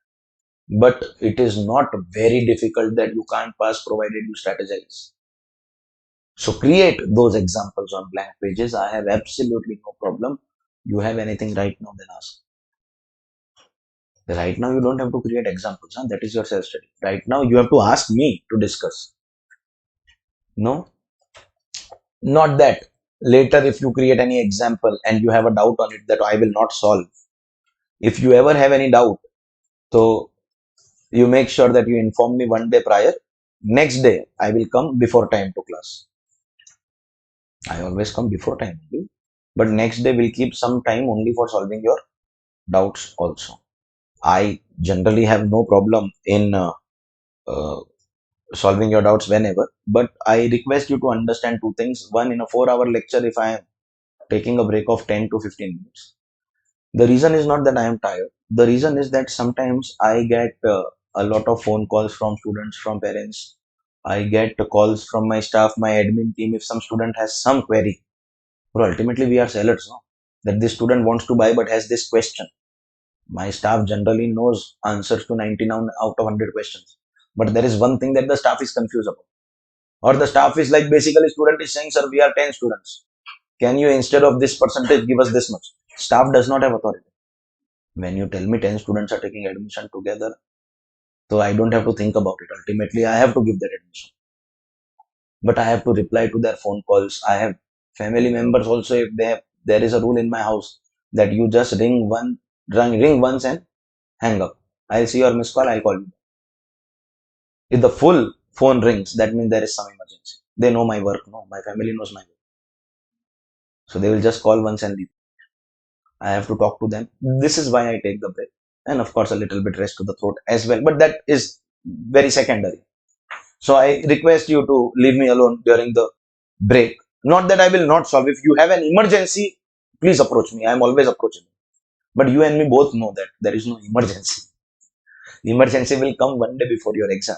But it is not very difficult that you can't pass provided you strategize. So create those examples on blank pages. I have absolutely no problem. You have anything right now, then ask. Right now, you don't have to create examples. Huh? That is your self-study. Right now, you have to ask me to discuss. No, not that. Later, if you create any example and you have a doubt on it that I will not solve. If you ever have any doubt, so you make sure that you inform me 1 day prior. Next day, I will come before time to class. I always come before time. But next day, we'll keep some time only for solving your doubts also. I generally have no problem in uh, solving your doubts whenever, but I request you to understand two things. One, in a 4-hour lecture, if I am taking a break of 10 to 15 minutes, the reason is not that I am tired. The reason is that sometimes I get a lot of phone calls from students, from parents. I get calls from my staff, my admin team. If some student has some query, but ultimately we are sellers, no? That this student wants to buy but has this question. My staff generally knows answers to 99 out of 100 questions. But there is one thing that the staff is confused about. Or the staff is like, basically student is saying, sir, we are 10 students. Can you, instead of this percentage, give us this much? Staff does not have authority. When you tell me 10 students are taking admission together, so I don't have to think about it. Ultimately, I have to give that admission. But I have to reply to their phone calls. I have family members also. If they have, there is a rule in my house that you just ring once and hang up. I'll see your missed call, I'll call you. If the full phone rings, that means there is some emergency. They know my work, no, my family knows my work. So they will just call once and leave. I have to talk to them. This is why I take the break. And of course, a little bit rest to the throat as well. But that is very secondary. So I request you to leave me alone during the break. Not that I will not solve. If you have an emergency, please approach me. I am always approachable. But you and me both know that there is no emergency. The emergency will come 1 day before your exam.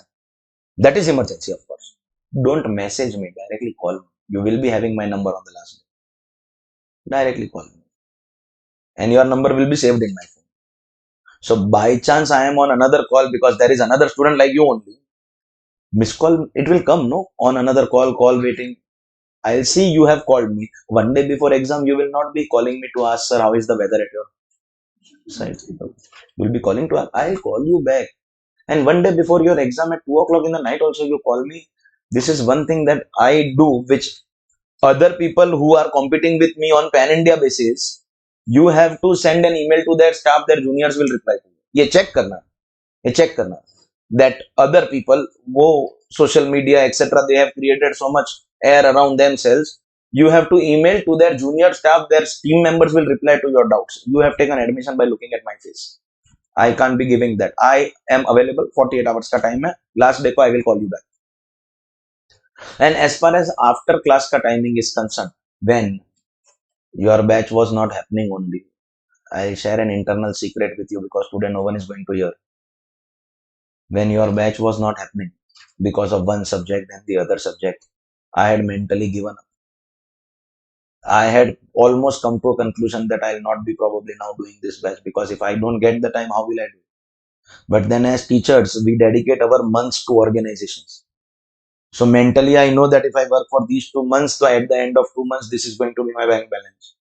That is emergency, of course. Don't message me. Directly call me. You will be having my number on the last day. Directly call me. And your number will be saved in my phone. So by chance I am on another call because there is another student like you only. Miss call, it will come, no? On another call waiting. I'll see you have called me. 1 day before exam, you will not be calling me to ask, sir, how is the weather at your side? You'll be calling to ask, I'll call you back. And 1 day before your exam at 2 o'clock in the night also you call me. This is one thing that I do, which other people who are competing with me on pan-India basis, you have to send an email to their staff, their juniors will reply to you. ये check करना. That other people, वो social media, etc., they have created so much air around themselves. You have to email to their junior staff, their team members will reply to your doubts. You have taken admission by looking at my face. I can't be giving that. I am available 48 hours ka time hai. Last day ko I will call you back. And as far as after class ka timing is concerned, when your batch was not happening only, I'll share an internal secret with you because today no one is going to hear. When your batch was not happening because of one subject and the other subject, I had mentally given up. I had almost come to a conclusion that I'll not be probably now doing this batch because if I don't get the time, how will I do? But then as teachers, we dedicate our months to organizations. So mentally, I know that if I work for these 2 months, so at the end of 2 months, this is going to be my bank balance,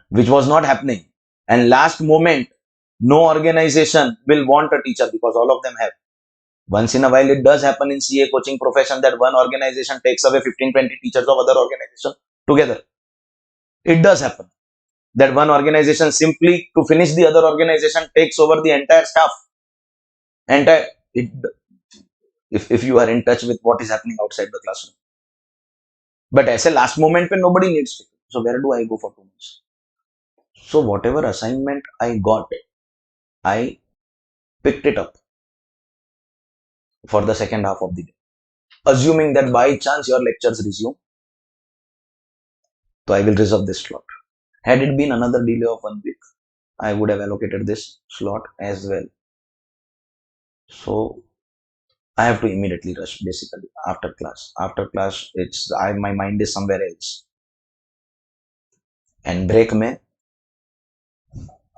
which was not happening. And last moment, no organization will want a teacher because all of them have. Once in a while, it does happen in CA coaching profession that one organization takes away 15-20 teachers of other organization together. It does happen that one organization simply to finish the other organization takes over the entire staff. If you are in touch with what is happening outside the classroom. But as a last moment, when nobody needs to. So where do I go for 2 months? So whatever assignment I got, I picked it up for the second half of the day. Assuming that by chance your lectures resume, so I will reserve this slot. Had it been another delay of 1 week, I would have allocated this slot as well. So I have to immediately rush basically after class. After class, my mind is somewhere else. And break mein,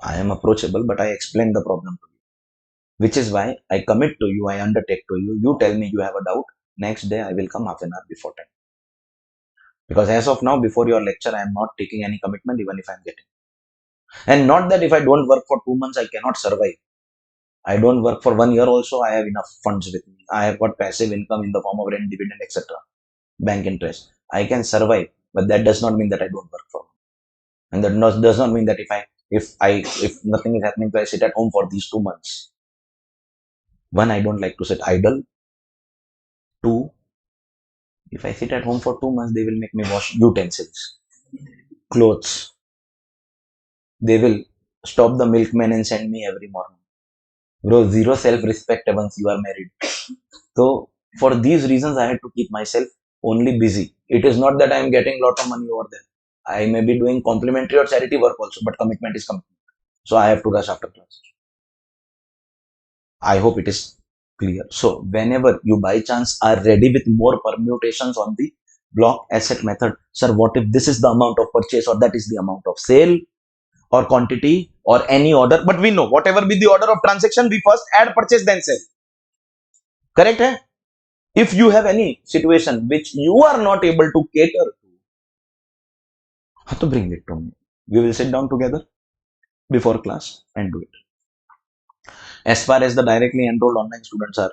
I am approachable, but I explain the problem to you. Which is why I commit to you, I undertake to you. You tell me you have a doubt. Next day, I will come half an hour before time. Because as of now, before your lecture, I am not taking any commitment, even if I am getting. And not that if I don't work for 2 months, I cannot survive. I don't work for 1 year also, I have enough funds with me. I have got passive income in the form of rent, dividend, etc. Bank interest. I can survive, but that does not mean that I don't work for. And that does not mean that if nothing is happening, so I sit at home for these 2 months. One, I don't like to sit idle. Two, if I sit at home for 2 months, they will make me wash utensils, clothes. They will stop the milkman and send me every morning. Bro, zero self-respect once you are married. So for these reasons, I had to keep myself only busy. It is not that I am getting a lot of money over there. I may be doing complimentary or charity work also, but commitment is commitment. So I have to rush after class. I hope it is clear. So whenever you by chance are ready with more permutations on the block asset method, sir, what if this is the amount of purchase or that is the amount of sale or quantity or any order? But we know whatever be the order of transaction, we first add purchase then sell. Correct? Eh? If you have any situation which you are not able to cater to, bring it to me. We will sit down together before class and do it. As far as the directly enrolled online students are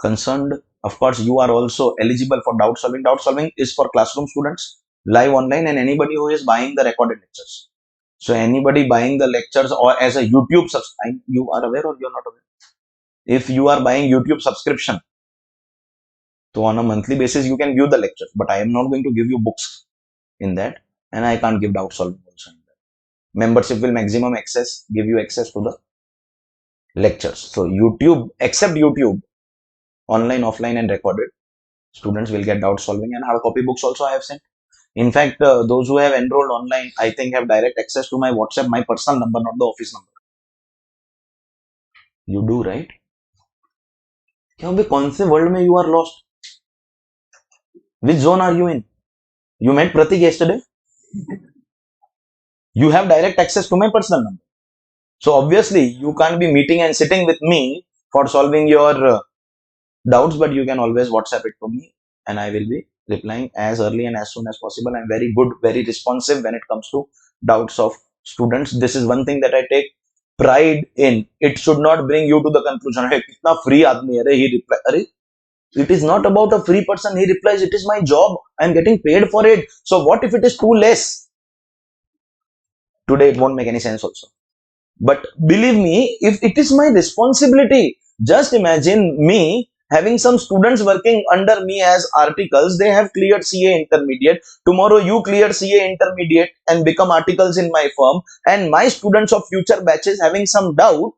concerned, of course, you are also eligible for doubt solving. Doubt solving is for classroom students, live online, and anybody who is buying the recorded lectures. So anybody buying the lectures or as a YouTube subscribe, you are aware or you are not aware? If you are buying YouTube subscription, so on a monthly basis, you can view the lectures, but I am not going to give you books in that, and I can't give doubt solving also in that. Membership will maximum give you access to the lectures. So YouTube, except YouTube, online, offline, and recorded, students will get doubt solving, and hard copy books also I have sent. In fact, those who have enrolled online, I think have direct access to my WhatsApp, my personal number, not the office number. You do, right? क्या भाई कौन से world में you are lost? Which zone are you in? You met Pratik yesterday. You have direct access to my personal number. So obviously you can't be meeting and sitting with me for solving your doubts, but you can always WhatsApp it to me and I will be replying as early and as soon as possible. I'm very good, very responsive when it comes to doubts of students. This is one thing that I take pride in. It should not bring you to the conclusion, hey, kitna free aadmi hai, he reply, Arey, it is not about a free person. He replies, it is my job. I'm getting paid for it. So what if it is too less? Today it won't make any sense also. But believe me, if it is my responsibility, just imagine me having some students working under me as articles. They have cleared CA intermediate. Tomorrow you clear CA intermediate and become articles in my firm. And my students of future batches having some doubt.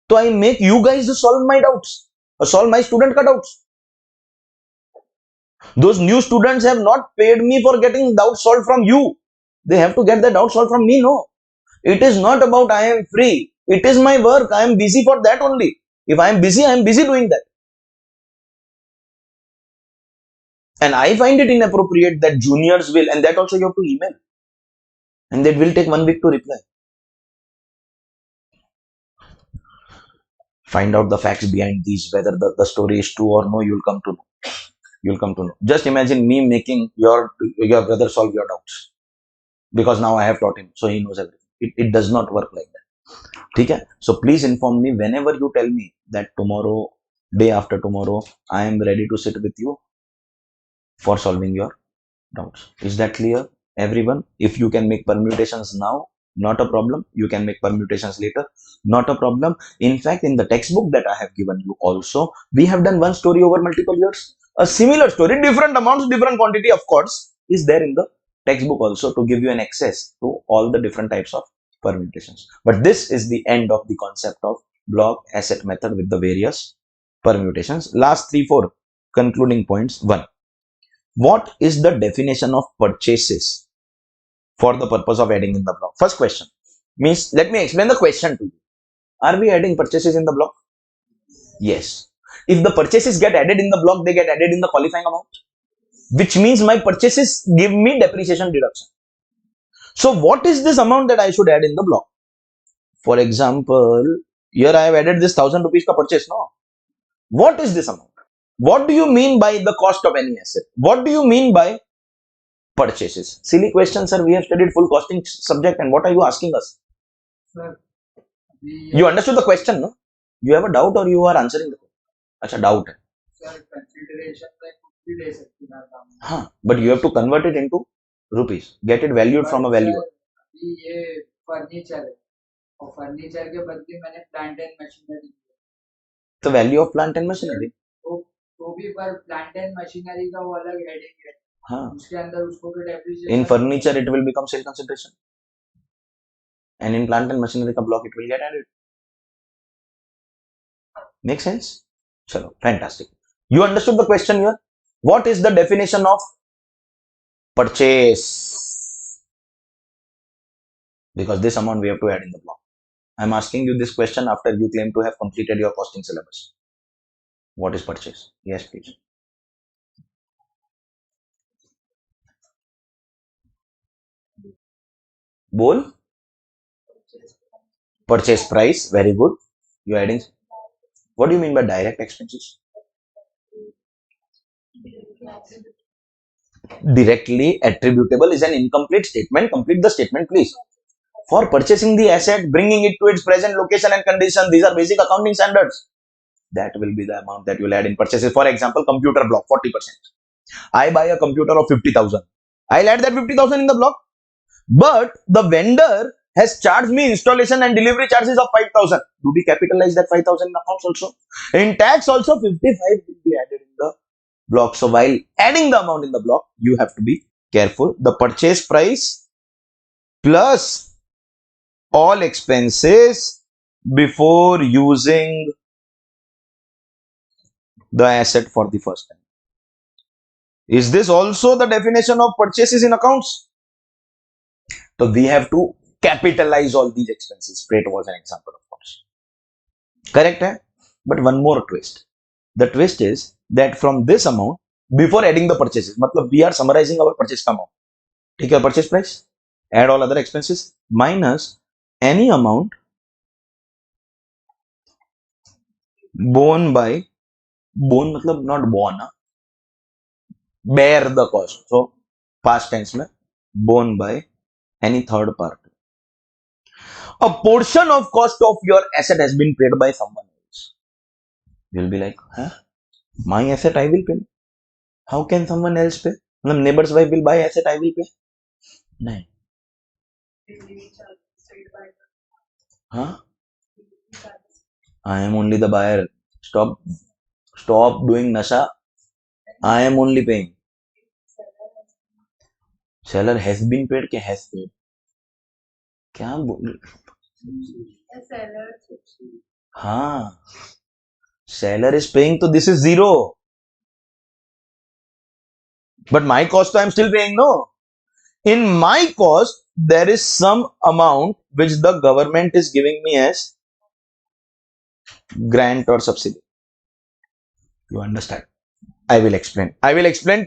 So I make you guys solve my doubts. Solve my student doubts. Those new students have not paid me for getting doubts solved from you. They have to get the doubts solved from me. No. It is not about I am free. It is my work. I am busy for that only. If I am busy doing that. And I find it inappropriate that juniors will, and that also you have to email. And that will take 1 week to reply. Find out the facts behind these, whether the story is true or no, you'll come to know. You'll come to know. Just imagine me making your brother solve your doubts. Because now I have taught him, so he knows everything. It does not work like that. Okay? So please inform me whenever you tell me that tomorrow, day after tomorrow, I am ready to sit with you for solving your doubts. Is that clear, everyone? If you can make permutations now, not a problem. You can make permutations later, not a problem. In fact, in the textbook that I have given you also, we have done one story over multiple years. A similar story, different amounts, different quantity, of course, is there in the textbook also to give you an access to all the different types of permutations. But this is the end of the concept of block asset method with the various permutations. Last 3-4 concluding points. 1. What is the definition of purchases? for the purpose of adding in the block. First question means, let me explain the question to you. Are we adding purchases in the block? Yes. If the purchases get added in the block, they get added in the qualifying amount, which means my purchases give me depreciation deduction. So what is this amount that I should add in the block? For example, here I have added this 1000 rupees ka purchase. No. What is this amount? What do you mean by the cost of any asset? What do you mean by purchases? Silly question, sir. We have studied full costing subject, and what are you asking us? Sir, You understood the question, no? You have a doubt or you are answering the question? Acha, doubt. sir, consideration like 50 days But you have to convert it into rupees. Get it valued from a value. अभी ये furniture है और furniture के बदले मैंने plant and machinery The value of plant and machinery. तो भी पर प्लांट एंड मशीनरी का वो अलग हेडिंग है हाँ. उसके अंदर उसको भी depreciation In furniture it will become sale consideration, and in plant and machinery ka block it will get added. Make sense? Chalo, fantastic. You understood the question here? What is the definition of purchase? Because this amount we have to add in the block. I am asking you this question after you claim to have completed your costing syllabus. What is purchase? Yes, please. Bol? Purchase price. Very good. You are adding. What do you mean by direct expenses? Directly attributable is an incomplete statement. Complete the statement, please. For purchasing the asset, bringing it to its present location and condition, these are basic accounting standards. That will be the amount that you will add in purchases. For example, computer block 40%. I buy a computer of 50,000. I'll add that 50,000 in the block. But the vendor has charged me installation and delivery charges of 5,000. Do we capitalize that 5,000 in accounts also? In tax also 55 will be added in the block. So while adding the amount in the block, you have to be careful. The purchase price plus all expenses before using the asset for the first time. Is this also the definition of purchases in accounts? So we have to capitalize all these expenses. Freight was an example, of course. Correct? Eh? But one more twist. The twist is that from this amount, before adding the purchases, we are summarizing our purchase amount. Take your purchase price, add all other expenses, minus any amount borne by, borne not borne, bear the cost. So past tense mein, borne by any third party. A portion of cost of your asset has been paid by someone else. You'll be like, huh? My asset I will pay. How can someone else pay? Neighbor's wife will buy asset, I will pay. No. Huh? I am only the buyer. Stop doing nasha. I am only paying. Seller has been paid ke has paid? क्या बोल? हाँ. Seller is paying, so this is zero. But my cost I am still paying, no? In my cost, there is some amount which the government is giving me as grant or subsidy. You understand? I will explain.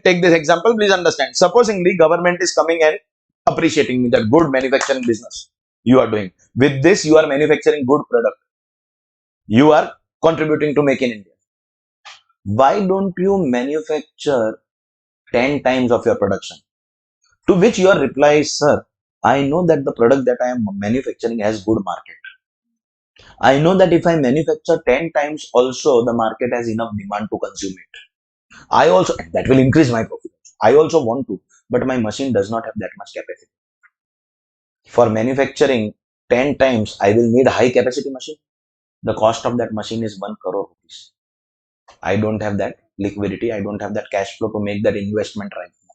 Take this example. Please understand. Supposingly, government is coming and appreciating me that good manufacturing business you are doing. With this, you are manufacturing good product. You are contributing to Make in India. Why don't you manufacture 10 times of your production? To which your reply is, sir, I know that the product that I am manufacturing has good market. I know that if I manufacture 10 times also, the market has enough demand to consume it. I also, that will increase my profit. I also want to, but my machine does not have that much capacity. For manufacturing 10 times, I will need a high capacity machine. The cost of that machine is 1 crore rupees. I don't have that liquidity. I don't have that cash flow to make that investment right now.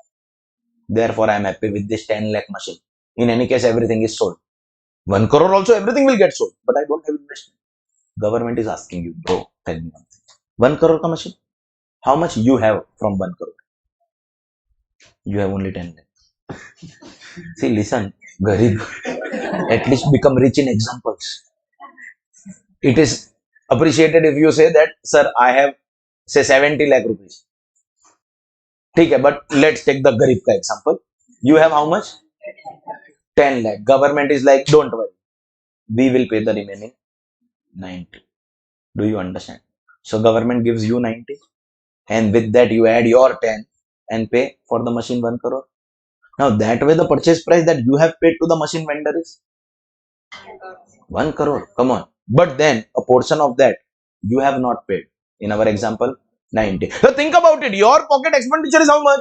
Therefore, I am happy with this 10 lakh machine. In any case, everything is sold. 1 crore also, everything will get sold. But I don't have investment. Government is asking you, bro, tell me one thing. 1 crore ka machine? How much you have from 1 crore? You have only 10 lakh. See, listen, Garib, at least become rich in examples. It is appreciated if you say that, sir, I have say 70 lakh rupees. ठीक है, but let's take the Garib ka example. You have how much? 10 lakh. Government is like, don't worry, we will pay the remaining 90. Do you understand? So government gives you 90, and with that you add your 10 and pay for the machine 1 crore. Now that way the purchase price that you have paid to the machine vendor is 1 crore. Come on. But then a portion of that you have not paid. In our example, 90. So think about it. Your pocket expenditure is how much?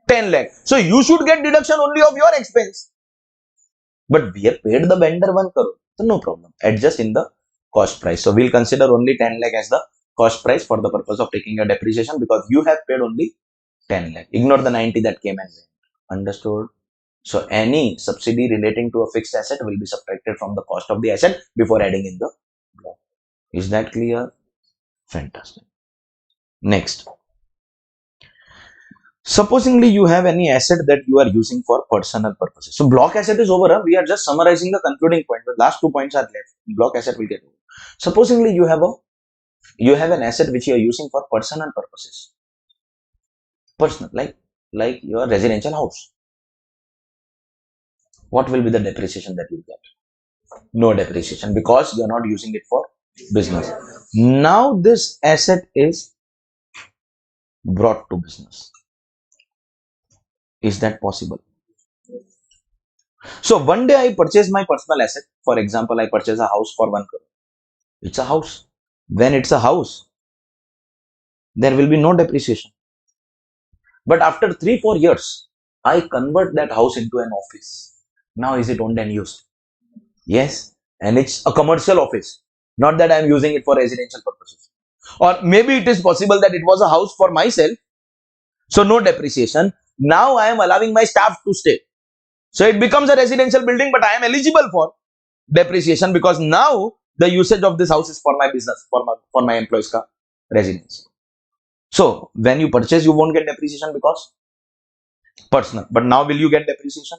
10 lakh. So you should get deduction only of your expense. But we have paid the vendor 1 crore. So no problem. Adjust in the cost price. So we'll consider only 10 lakh as the cost price for the purpose of taking a depreciation, because you have paid only 10 lakh. Ignore the 90 that came and went. Understood? So any subsidy relating to a fixed asset will be subtracted from the cost of the asset before adding in the block. Is that clear? Fantastic. Next. Supposingly you have any asset that you are using for personal purposes. So block asset is over. We are just summarizing the concluding point. The last 2 points are left. Block asset will get over. Supposingly you have an asset which you are using for personal purposes. Personal, like your residential house. What will be the depreciation that you get? No depreciation, because you are not using it for business. Now this asset is brought to business. Is that possible? So one day I purchase my personal asset. For example, I purchase a house for 1 crore. It's a house. When it's a house, there will be no depreciation. But after 3-4 years, I convert that house into an office. Now is it owned and used? Yes. And it's a commercial office. Not that I am using it for residential purposes. Or maybe it is possible that it was a house for myself. So no depreciation. Now I am allowing my staff to stay. So it becomes a residential building, but I am eligible for depreciation because now the usage of this house is for my business, for my employees' ka residence. So when you purchase, you won't get depreciation because personal. But now will you get depreciation?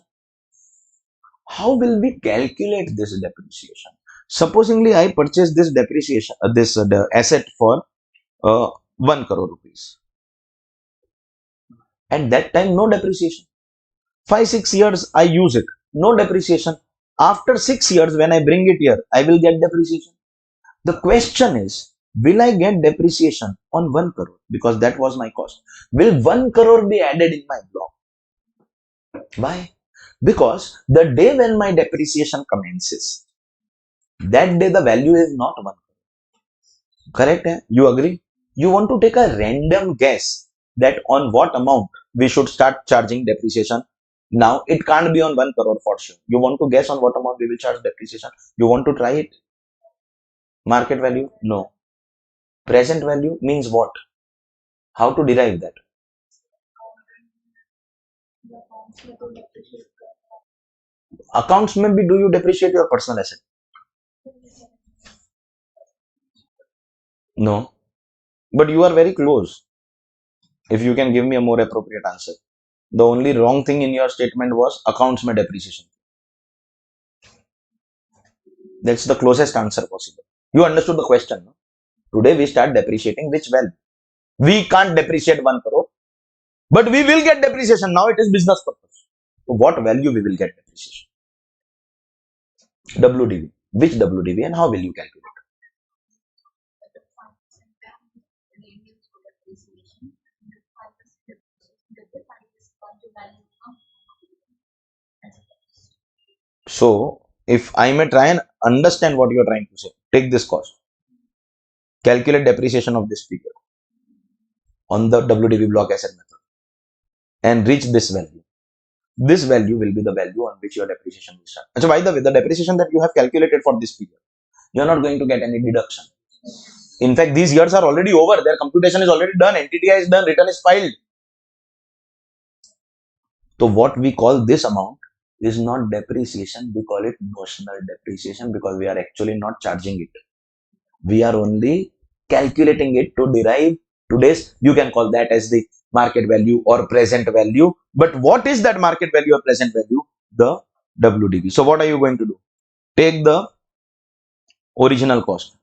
How will we calculate this depreciation? Supposingly I purchase this depreciation, the asset for 1 crore rupees. At that time, no depreciation. 5-6 years I use it, no depreciation. After 6 years, when I bring it here, I will get depreciation. The question is, will I get depreciation on 1 crore? Because that was my cost. Will 1 crore be added in my block? Why? Because the day when my depreciation commences, that day the value is not 1 crore. Correct? You agree? You want to take a random guess that on what amount we should start charging depreciation. Now, it can't be on 1 crore for sure. You want to guess on what amount we will charge depreciation? You want to try it? Market value? No. Present value means what? How to derive that? Accounts maybe do you depreciate your personal asset? No. But you are very close. If you can give me a more appropriate answer. The only wrong thing in your statement was accounts may depreciation. That's the closest answer possible. You understood the question. No? Today we start depreciating which value? We can't depreciate 1 crore. But we will get depreciation. Now it is business purpose. So what value we will get depreciation? WDV. Which WDV and how will you calculate? So if I may try and understand what you are trying to say, take this cost. Calculate depreciation of this figure on the WDV block asset method and reach this value. This value will be the value on which your depreciation will start. So by the way, the depreciation that you have calculated for this figure, you are not going to get any deduction. In fact, these years are already over. Their computation is already done. NTTI is done. Return is filed. So what we call this amount is not depreciation. We call it notional depreciation because we are actually not charging it. We are only calculating it to derive today's, you can call that as the market value or present value. But what is that market value or present value? The WDV. So what are you going to do? Take the original cost,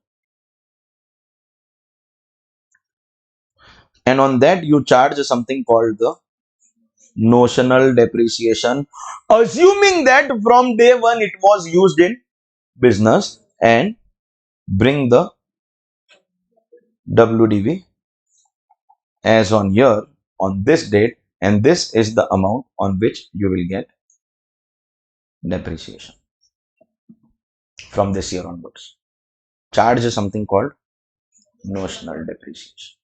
and on that you charge something called the notional depreciation, assuming that from day one it was used in business, and bring the WDV as on year on this date, and this is the amount on which you will get depreciation from this year onwards. Charge something called notional depreciation.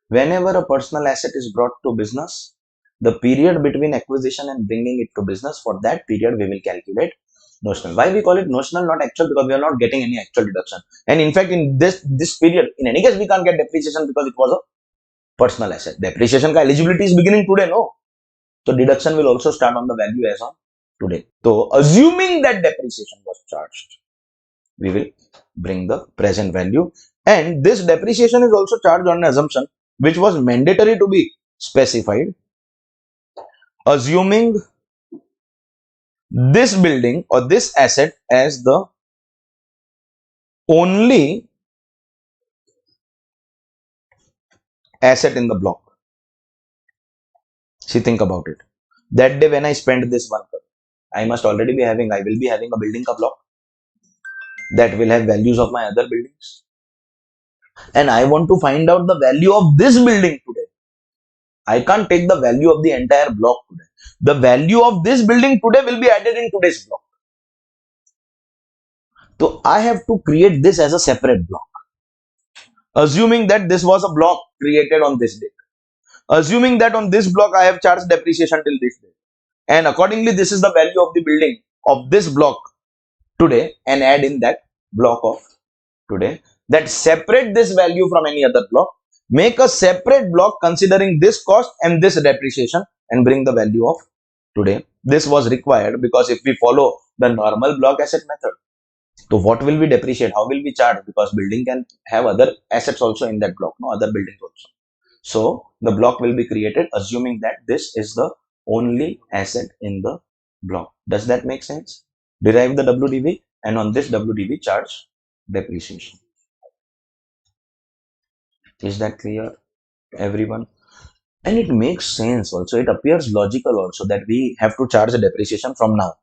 Whenever a personal asset is brought to business, the period between acquisition and bringing it to business, for that period we will calculate notional. Why we call it notional, not actual? Because we are not getting any actual deduction. And in fact, in this period, in any case, we can't get depreciation because it was a personal asset. Depreciation ka eligibility is beginning today, no? So deduction will also start on the value as on today. So assuming that depreciation was charged, we will bring the present value, and this depreciation is also charged on an assumption which was mandatory to be specified. Assuming this building or this asset as the only asset in the block. See, think about it. That day when I spent this 1 crore, I will be having a building ka block that will have values of my other buildings, and I want to find out the value of this building today. I can't take the value of the entire block today. The value of this building today will be added in today's block. So I have to create this as a separate block. Assuming that this was a block created on this date. Assuming that on this block I have charged depreciation till this date. And accordingly, this is the value of the building of this block today, and add in that block of today. That separate this value from any other block. Make a separate block considering this cost and this depreciation, and bring the value of today. This was required because if we follow the normal block asset method, so what will we depreciate? How will we charge? Because building can have other assets also in that block, no other buildings also. So the block will be created assuming that this is the only asset in the block. Does that make sense? Derive the WDV, and on this WDV charge depreciation. Is that clear, everyone? And it makes sense also. It appears logical also that we have to charge a depreciation from now,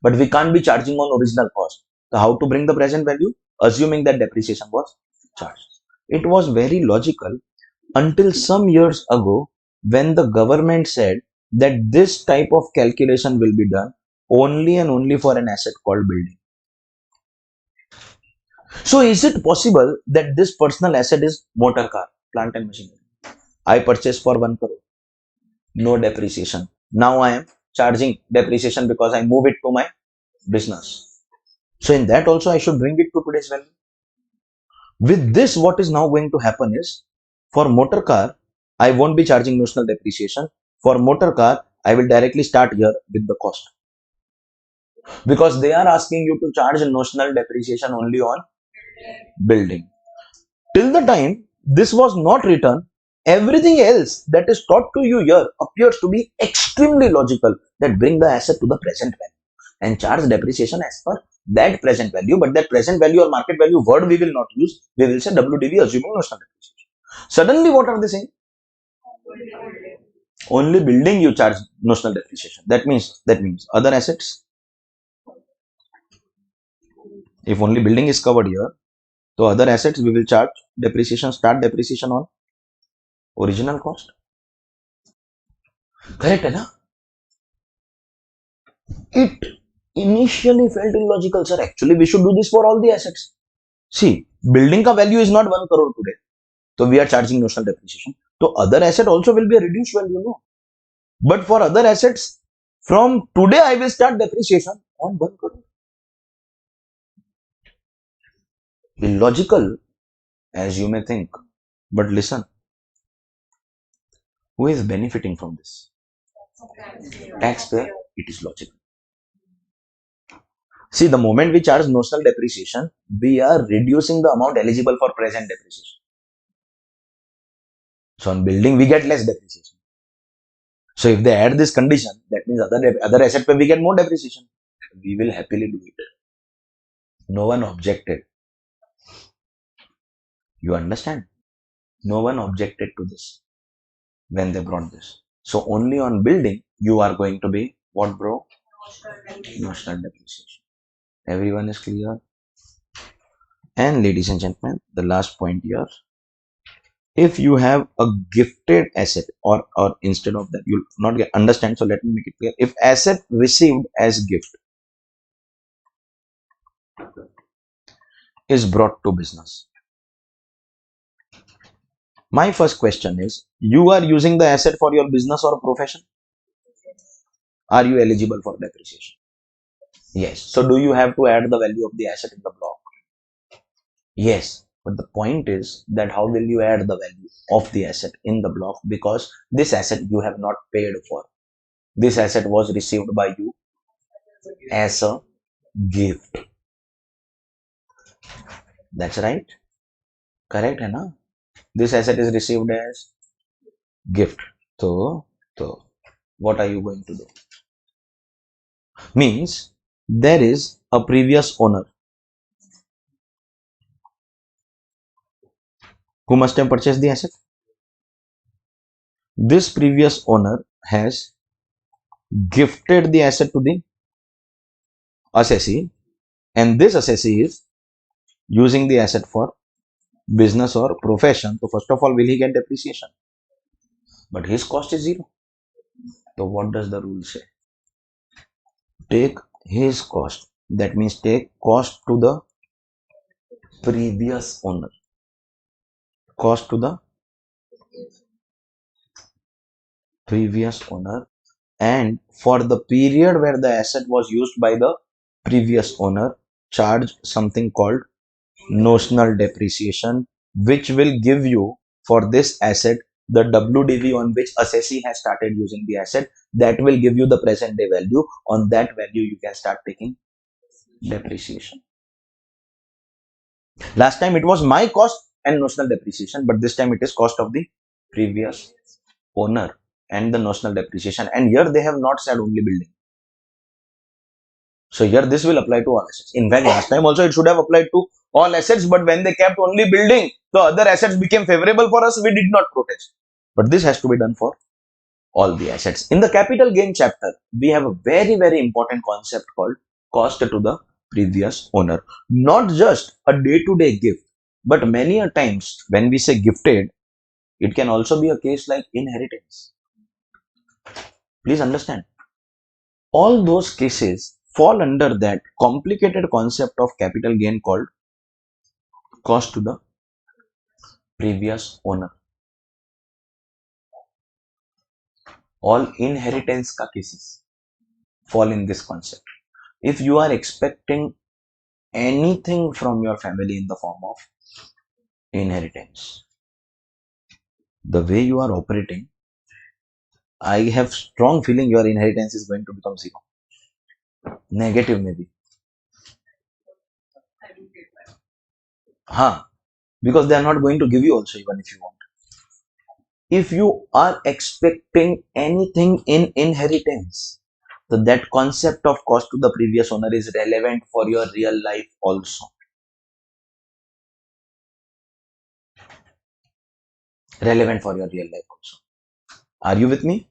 but we can't be charging on original cost. So how to bring the present value? Assuming that depreciation was charged. It was very logical until some years ago when the government said that this type of calculation will be done only and only for an asset called building. So is it possible that this personal asset is motor car, plant and machinery? I purchased for 1 crore, no depreciation. Now I am charging depreciation because I move it to my business. So in that also I should bring it to today's value. With this, what is now going to happen is, for motor car, I won't be charging notional depreciation. For motor car, I will directly start here with the cost. Because they are asking you to charge notional depreciation only on building. Till the time this was not written, everything else that is taught to you here appears to be extremely logical, that bring the asset to the present value and charge depreciation as per that present value. But that present value or market value word we will not use. We will say WDV assuming notional depreciation. Suddenly what are they saying? Only building you charge notional depreciation. That means other assets. If only building is covered here, so other assets we will charge depreciation, start depreciation on original cost. Correct, na? It initially felt illogical, sir. Actually, we should do this for all the assets. See, building ka value is not 1 crore today, so we are charging notional depreciation. So other asset also will be a reduced value, no? But for other assets, from today I will start depreciation on 1 crore. Illogical, as you may think, but listen, who is benefiting from this? Taxpayer. It is logical. See, the moment we charge notional depreciation, we are reducing the amount eligible for present depreciation. So on building, we get less depreciation. So if they add this condition, that means other asset pe we get more depreciation. We will happily do it. No one objected. You understand? No one objected to this when they brought this. So only on building you are going to be what, bro? Notional depreciation. Everyone is clear? And ladies and gentlemen, the last point here. If you have a gifted asset, or instead of that, you'll not get understand. So let me make it clear. If asset received as gift is brought to business, my first question is, you are using the asset for your business or profession? Are you eligible for depreciation? Yes. So do you have to add the value of the asset in the block? Yes. But the point is that how will you add the value of the asset in the block? Because this asset you have not paid for. This asset was received by you as a gift. That's right. Correct, है ना? This asset is received as gift. So what are you going to do? Means there is a previous owner who must have purchased the asset. This previous owner has gifted the asset to the assessee, and this assessee is using the asset for business or profession. So first of all, will he get depreciation? But his cost is zero. So what does the rule say? Take his cost. That means take cost to the previous owner. Cost to the previous owner, and for the period where the asset was used by the previous owner, charge something called notional depreciation, which will give you for this asset the WDV on which assessee has started using the asset. That will give you the present day value. On that value you can start taking depreciation. Last time it was my cost and notional depreciation, but this time it is cost of the previous owner and the notional depreciation. And here they have not said only building. So here this will apply to all assets. In fact, last time also it should have applied to all assets, but when they kept only building, the other assets became favorable for us. We did not protest. But this has to be done for all the assets. In the capital gain chapter, we have a very, very important concept called cost to the previous owner. Not just a day-to-day gift, but many a times when we say gifted, it can also be a case like inheritance. Please understand. All those cases fall under that complicated concept of capital gain called cost to the previous owner. All inheritance ka cases fall in this concept. If you are expecting anything from your family in the form of inheritance, the way you are operating, I have strong feeling your inheritance is going to become zero. Negative maybe. Because they are not going to give you also even if you want. If you are expecting anything in inheritance, so that concept of cost to the previous owner is relevant for your real life also. Relevant for your real life also. Are you with me?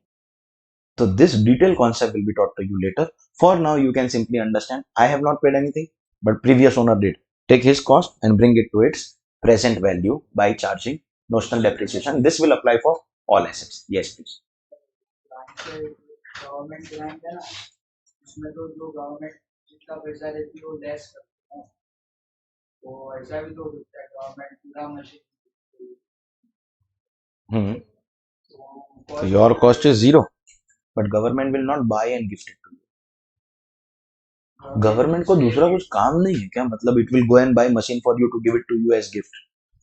So this detailed concept will be taught to you later. For now, you can simply understand, I have not paid anything, but previous owner did. Take his cost and bring it to its present value by charging notional depreciation. This will apply for all assets. Yes, please. Government grant है ना, उसमें तो जो government जितना पैसा देती है वो लेस करती है, तो ऐसा भी तो होता है गवर्नमेंट पूरा machine, So your cost is zero, but government will not buy and gift it to you. Government को दूसरा कुछ काम नहीं है क्या? मतलब it will go and buy machine for you to give it to you as gift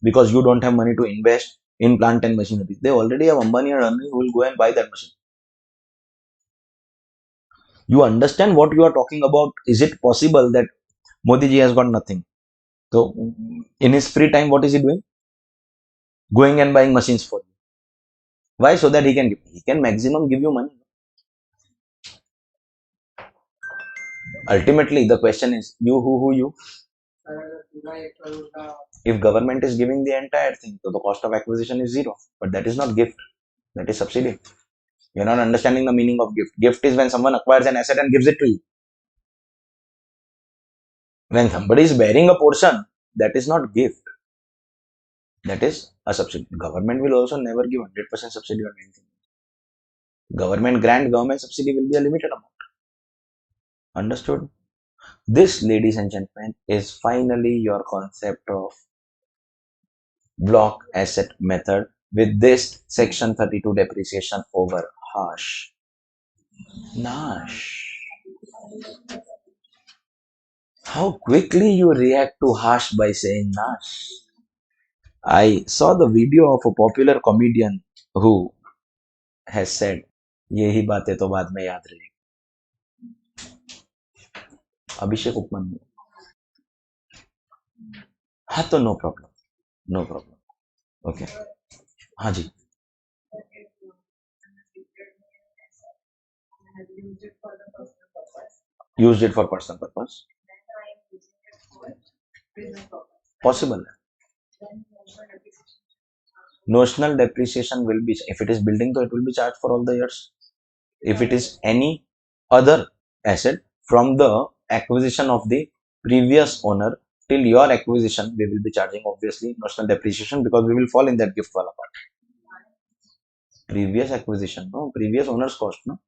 because you don't have money to invest in plant and machinery. They already have Ambani and Adani who will go and buy that machine. You understand what you are talking about? Is it possible that Modi ji has got nothing? So in his free time, what is he doing? Going and buying machines for you. Why? So that he can maximum give you money. Ultimately, the question is you who you. If government is giving the entire thing, so the cost of acquisition is zero. But that is not gift. That is subsidy. You're not understanding the meaning of gift. Gift is when someone acquires an asset and gives it to you. When somebody is bearing a portion, that is not gift. That is a subsidy. Government will also never give 100% subsidy on anything. Government grant, government subsidy will be a limited amount. Understood? This, ladies and gentlemen, is finally your concept of block asset method with this section 32 depreciation over harsh. Nash. How quickly you react to harsh by saying Nash. I saw the video of a popular comedian who has said, यही बातें तो बाद में याद रहेगी. अभिषेक उपमन्यु. हाँ तो no problem. Okay. हाँ जी. Used it for personal purpose. Possible. Notional depreciation will be, if it is building, so it will be charged for all the years. If it is any other asset from the acquisition of the previous owner till your acquisition, we will be charging obviously notional depreciation because we will fall in that gift wala part. Previous acquisition, no, previous owner's cost, no.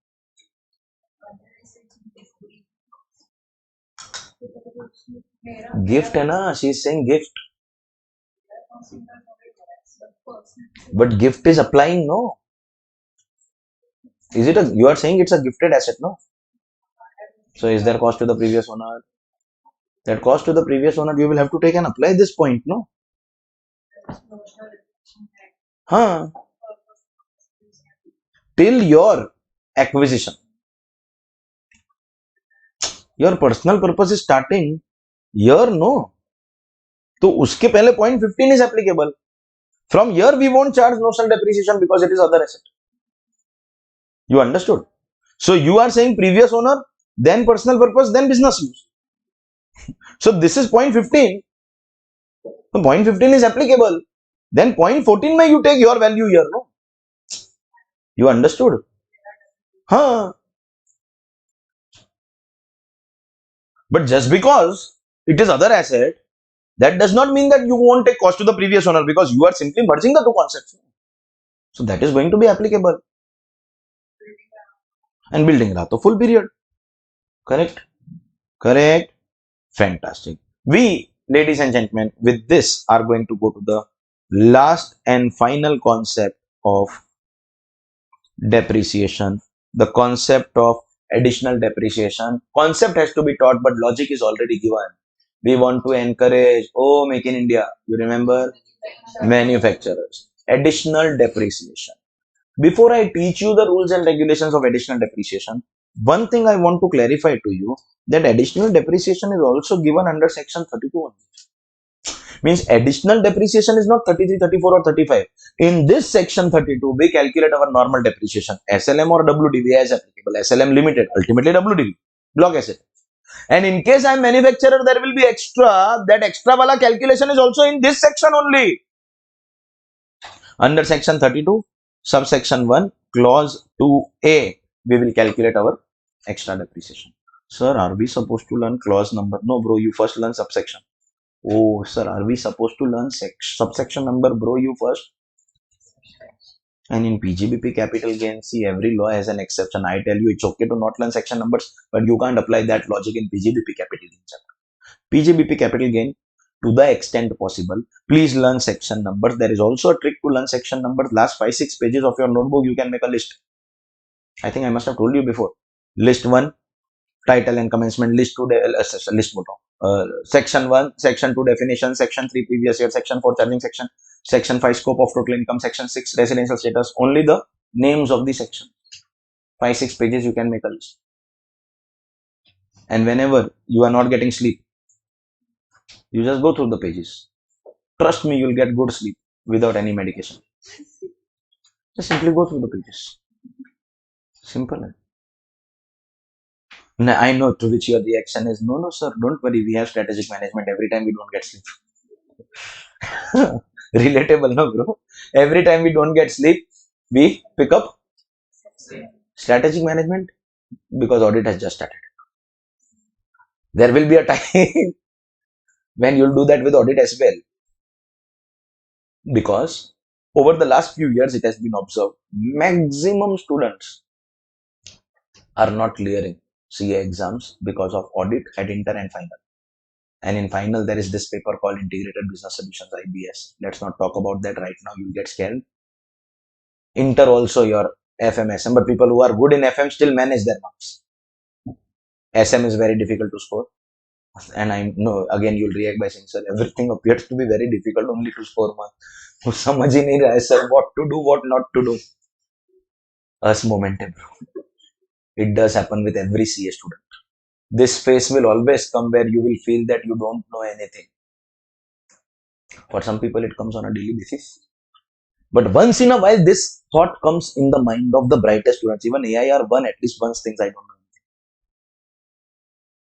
Gift है ना, she is saying gift. But gift is applying, no. Is it a, you are saying it's a gifted asset, no? So is there cost to the previous owner? That cost to the previous owner you will have to take and apply this point, no? Huh? Till your acquisition. Your personal purpose is starting here, no? तो उसके पहले point 15 is applicable. From here we won't charge notional depreciation because it is other asset. You understood? So you are saying previous owner, then personal purpose, then business use. So this is point 15. So point 15 is applicable. Then point 14 may you take your value here, no? You understood? Huh? But just because it is other asset, that does not mean that you won't take cost to the previous owner because you are simply merging the two concepts. So that is going to be applicable. And building rato full period. Correct? Correct. Fantastic. We, ladies and gentlemen, with this are going to go to the last and final concept of depreciation. The concept of additional depreciation. Concept has to be taught, but logic is already given. We want to encourage, oh, make in India. You remember? Manufacturers. Additional depreciation. Before I teach you the rules and regulations of additional depreciation, one thing I want to clarify to you that additional depreciation is also given under section 32 only. Means additional depreciation is not 33, 34 or 35. In this section 32, we calculate our normal depreciation. SLM or WDV as applicable. SLM limited, ultimately WDV, block asset. And in case I am manufacturer, there will be extra. That extra wala calculation is also in this section only. Under section 32, subsection 1, clause 2a, we will calculate our extra depreciation. Sir, are we supposed to learn clause number? No, bro, you first learn subsection. Oh, sir, are we supposed to learn subsection number? Bro, you first. And in PGBP capital gain, see, every law has an exception. I tell you, it's okay to not learn section numbers, but you can't apply that logic in PGBP capital gain chapter. PGBP capital gain, to the extent possible, please learn section numbers. There is also a trick to learn section numbers. Last 5-6 pages of your notebook, you can make a list. I think I must have told you before. List 1, title and commencement. List 2, list section 1, section 2 definition, section 3 previous year, section 4 charging section, section 5 scope of total income, section 6 residential status. Only the names of the section. 5-6 pages you can make a list. And whenever you are not getting sleep, you just go through the pages. Trust me, you'll get good sleep without any medication. Just simply go through the pages. Simple. Now, I know to which your reaction is, no, no, sir, don't worry. We have strategic management every time we don't get sleep. Relatable, no, bro? Every time we don't get sleep, we pick up strategic management because audit has just started. There will be a time when you'll do that with audit as well. Because over the last few years, it has been observed maximum students are not clearing CA exams because of audit at inter and final. And in final, there is this paper called Integrated Business Solutions, IBS. Let's not talk about that right now. You'll get scared. Inter also your FM, SM, but people who are good in FM still manage their marks. SM is very difficult to score. And I know, again, you'll react by saying, sir, everything appears to be very difficult only to score marks. समझ ही नहीं रहा है, sir, what to do, what not to do. Us momentum. It does happen with every CA student. This phase will always come where you will feel that you don't know anything. For some people, it comes on a daily basis. But once in a while, this thought comes in the mind of the brightest students. Even AIR 1 at least once thinks I don't know anything.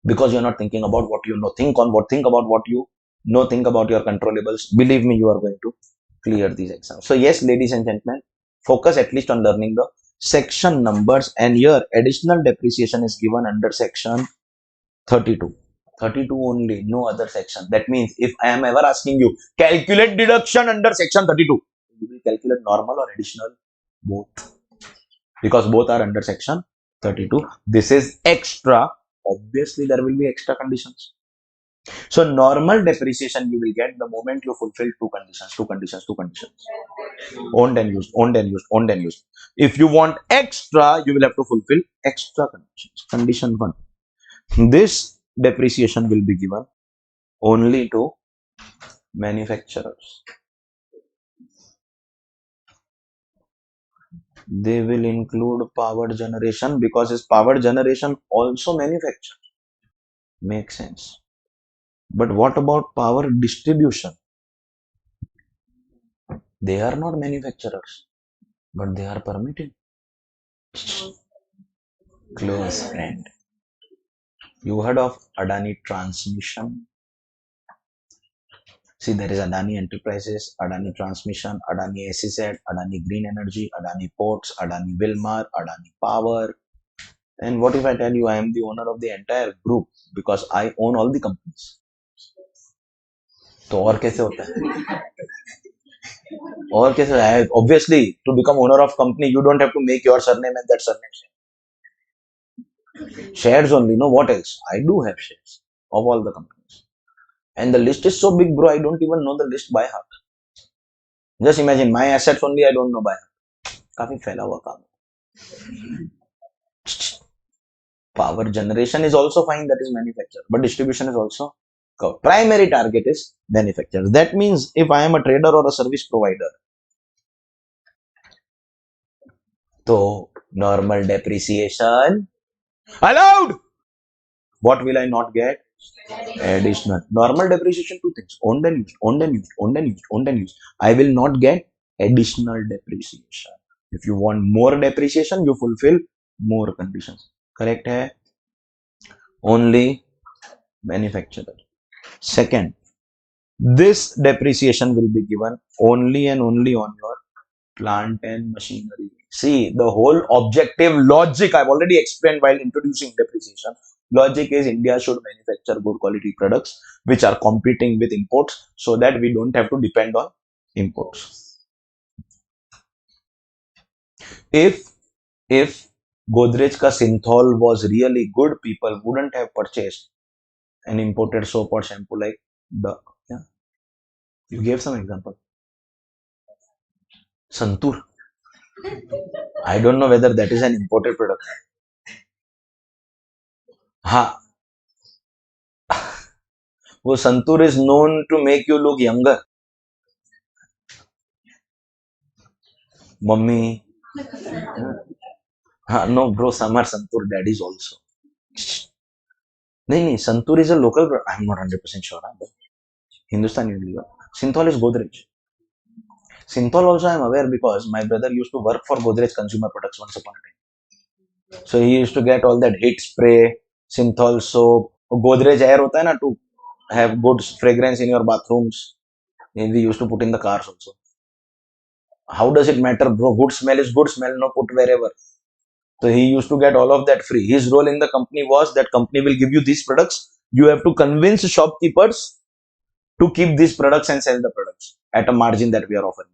Because you're not thinking about what you know. Think about what you know, think about your controllables. Believe me, you are going to clear these exams. So yes, ladies and gentlemen, focus at least on learning the section numbers, and here additional depreciation is given under section 32. 32 only, no other section. That means if I am ever asking you, calculate deduction under section 32, you will calculate normal or additional, both. Because both are under section 32. This is extra. Obviously, there will be extra conditions. So normal depreciation you will get the moment you fulfill two conditions. Owned and used. If you want extra, you will have to fulfill extra conditions. Condition 1. This depreciation will be given only to manufacturers. They will include power generation because is power generation also manufactured? Makes sense. But what about power distribution? They are not manufacturers, but they are permitted. Close friend. You heard of Adani Transmission? See, there is Adani Enterprises, Adani Transmission, Adani SEZ, Adani Green Energy, Adani Ports, Adani Wilmar, Adani Power. And what if I tell you I am the owner of the entire group because I own all the companies? तो और कैसे होता है? और कैसे है? Obviously, to become owner of company, you don't have to make your surname and that surname same. Shares only, no, what else? I do have shares of all the companies. And the list is so big, bro, I don't even know the list by heart. Just imagine, my assets only I don't know by heart. काफी फैला हुआ काम है. Power generation is also fine, that is manufactured, but distribution is also covered. Primary target is manufacturers. That means if I am a trader or a service provider, so normal depreciation allowed. What will I not get? Additional. Normal depreciation, two things: owned and used. I will not get additional depreciation. If you want more depreciation, you fulfill more conditions. Correct hai? Only manufacturer. Second, this depreciation will be given only and only on your plant and machinery. See, the whole objective logic I've already explained while introducing depreciation. Logic is India should manufacture good quality products which are competing with imports so that we don't have to depend on imports. If Godrej ka Synthol was really good, people wouldn't have purchased an imported soap or shampoo like the, yeah. You gave some example. Santur. I don't know whether that is an imported product. हाँ, वो santoor is known to make you look younger. Mummy. हाँ, no bro, some are santoor daddies also. नहीं, santoor is a local product. I'm not 100% sure. But Hindustani Unilever. Synthol is Godrej. Synthol also I am aware because my brother used to work for Godrej Consumer Products once upon a time. So he used to get all that hit spray, Synthol soap, Godrej air hota hai na to have good fragrance in your bathrooms. And we used to put in the cars also. How does it matter, bro? Good smell is good smell, no put wherever. So he used to get all of that free. His role in the company was that company will give you these products. You have to convince shopkeepers to keep these products and sell the products at a margin that we are offering.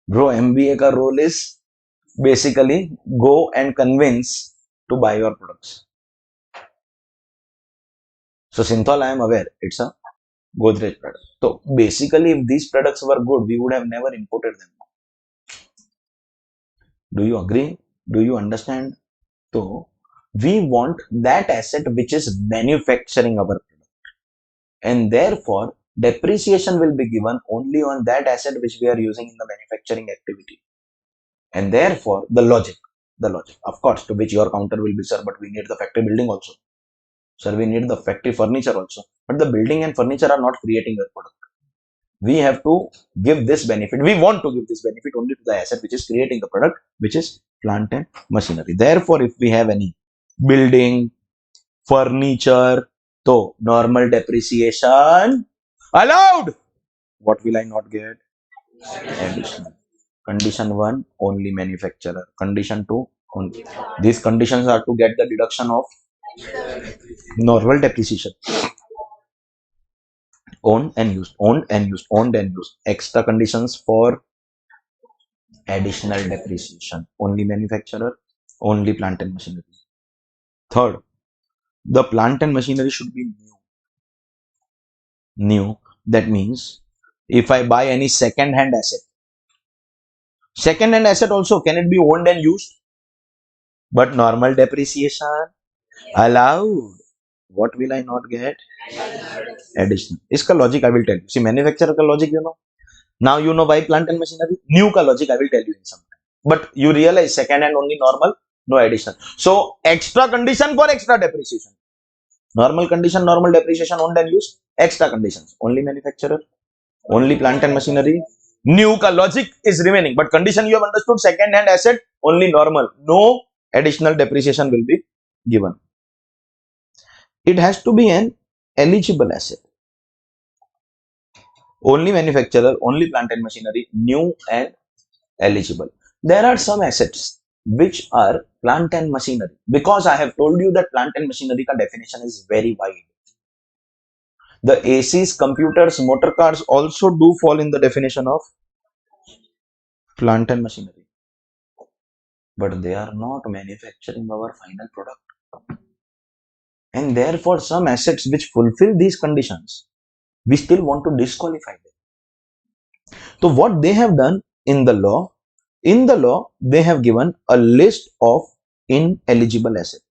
Bro, MBA ka role is basically go and convince to buy your products. So Synthol, I am aware, it's a Godrej product. So basically, if these products were good, we would have never imported them. Do you agree? Do you understand? So we want that asset which is manufacturing our product, and therefore depreciation will be given only on that asset which we are using in the manufacturing activity. And therefore the logic, of course, to which your counter will be, sir, but we need the factory building also. Sir, we need the factory furniture also. But the building and furniture are not creating the product. We have to give this benefit. We want to give this benefit only to the asset which is creating the product, which is plant and machinery. Therefore, if we have any building, furniture, so normal depreciation allowed. What will I not get? Additional. Condition 1, only manufacturer. Condition 2, only. These conditions are to get the deduction of normal depreciation. Owned and used, owned and used, owned and used. Extra conditions for additional depreciation. Only manufacturer, only plant and machinery. Third, the plant and machinery should be new. New. That means if I buy any second-hand asset, second-hand asset also, can it be owned and used? But normal depreciation allowed. What will I not get? Additional. इसका logic I will tell you. See, manufacturer का logic you know. Now you know why plant and machinery. New का logic I will tell you in some time. But you realize second hand only normal, no additional. So extra condition for extra depreciation. Normal condition, normal depreciation, owned and used. Extra conditions. Only manufacturer, only plant and machinery. New ka logic is remaining, but condition you have understood, second hand asset only normal, no additional depreciation will be given. It has to be an eligible asset. Only manufacturer, only plant and machinery, new and eligible. There are some assets which are plant and machinery, because I have told you that plant and machinery ka definition is very wide. The ACs, computers, motor cars also do fall in the definition of plant and machinery, but they are not manufacturing our final product. And therefore, some assets which fulfill these conditions, we still want to disqualify them. So, what they have done in the law, they have given a list of ineligible assets.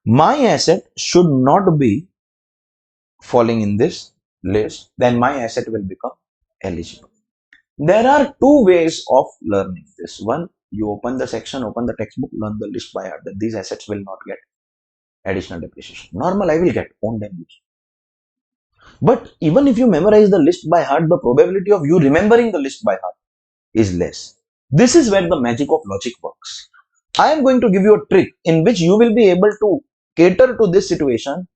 My asset should not be falling in this list, then my asset will become eligible. There are two ways of learning this. One, you open the section, open the textbook, learn the list by heart that these assets will not get additional depreciation. Normal, I will get owned and used. But even if you memorize the list by heart, the probability of you remembering the list by heart is less. This is where the magic of logic works. I am going to give you a trick in which you will be able to cater to this situation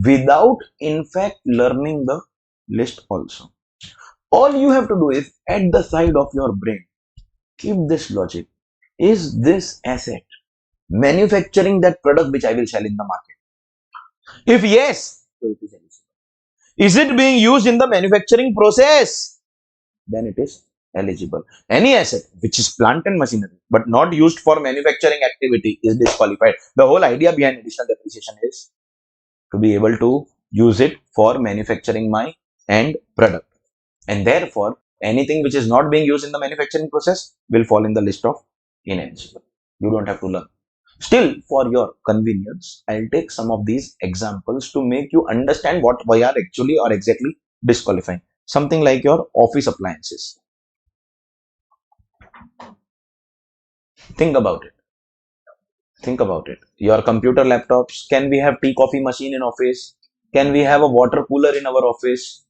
without in fact learning the list also. All you have to do is at the side of your brain, keep this logic. Is this asset manufacturing that product which I will sell in the market? If yes, so it is eligible. Is it being used in the manufacturing process? Then it is eligible. Any asset which is plant and machinery but not used for manufacturing activity is disqualified. The whole idea behind additional depreciation is to be able to use it for manufacturing my end product. And therefore, anything which is not being used in the manufacturing process will fall in the list of ineligible. You don't have to learn. Still, for your convenience, I'll take some of these examples to make you understand what we are actually or exactly disqualifying. Something like your office appliances. Think about it. Think about it. Your computer laptops, can we have tea coffee machine in office? Can we have a water cooler in our office?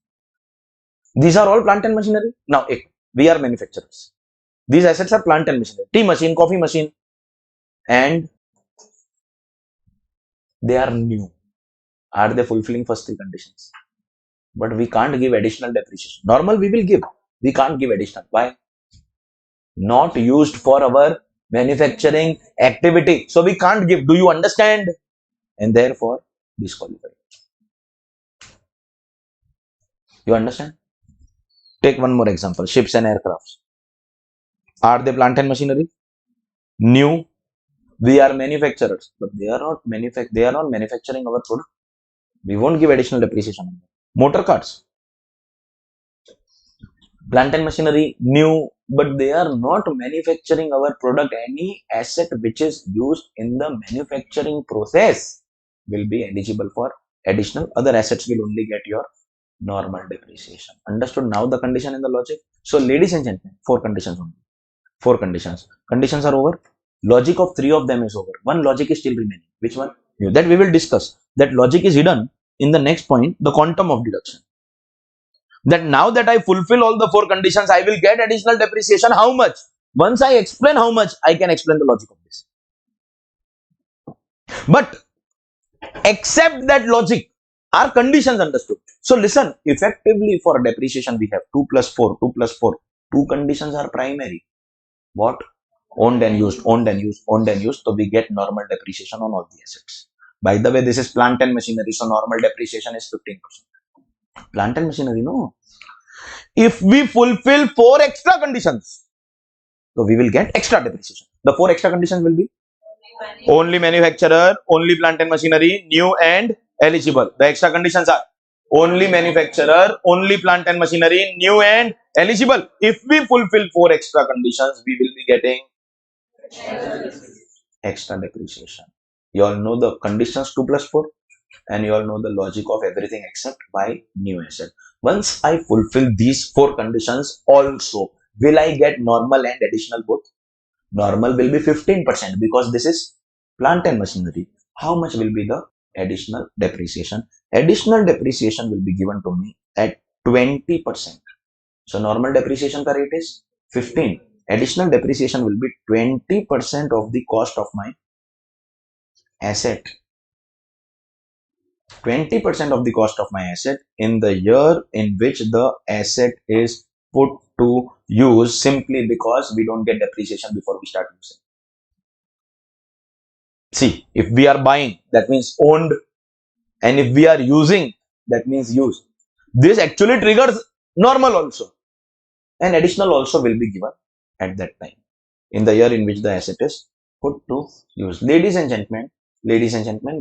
These are all plant and machinery. Now, we are manufacturers. These assets are plant and machinery. Tea machine, coffee machine, and they are new. Are they fulfilling first three conditions? But we can't give additional depreciation. Normal we will give. We can't give additional. Why? Not used for our manufacturing activity. So we can't give. Do you understand? And therefore disqualified. You understand? Take one more example. Ships and aircrafts. Are they plant and machinery? New. We are manufacturers, but they are not manufacturing our product. We won't give additional depreciation on them. Motor cars. Plant and machinery, new, but they are not manufacturing our product. Any asset which is used in the manufacturing process will be eligible for additional. Other assets will only get your normal depreciation. Understood now the condition and the logic? So, ladies and gentlemen, four conditions only. Four conditions. Conditions are over. Logic of three of them is over. One logic is still remaining. Which one? That we will discuss. That logic is hidden in the next point, the quantum of deduction. That now that I fulfill all the four conditions, I will get additional depreciation. How much? Once I explain how much, I can explain the logic of this. But except that logic, are conditions understood? So listen, effectively for depreciation, we have 2 plus 4, 2 plus 4. Two conditions are primary. What? Owned and used, owned and used, owned and used. So we get normal depreciation on all the assets. By the way, this is plant and machinery. So normal depreciation is 15%. Plant and machinery, no. If we fulfill 4 extra conditions, so we will get extra depreciation. The 4 extra conditions will be only manufacturer, only plant and machinery, new and eligible. The extra conditions are only manufacturer, only plant and machinery, new and eligible. If we fulfill 4 extra conditions, we will be getting extra depreciation. You all know the conditions 2 plus 4 and you all know the logic of everything except by new asset. Once I fulfill these 4 conditions also, will I get normal and additional both? Normal will be 15% because this is plant and machinery. How much will be the additional depreciation? Additional depreciation will be given to me at 20%. So normal depreciation ka rate is 15. Additional depreciation will be 20% of the cost of my asset. 20% of the cost of my asset in the year in which the asset is put to use, simply because we don't get depreciation before we start using. See, if we are buying, that means owned, and if we are using, that means used. This actually triggers normal also, and additional also will be given at that time in the year in which the asset is put to use. Ladies and gentlemen,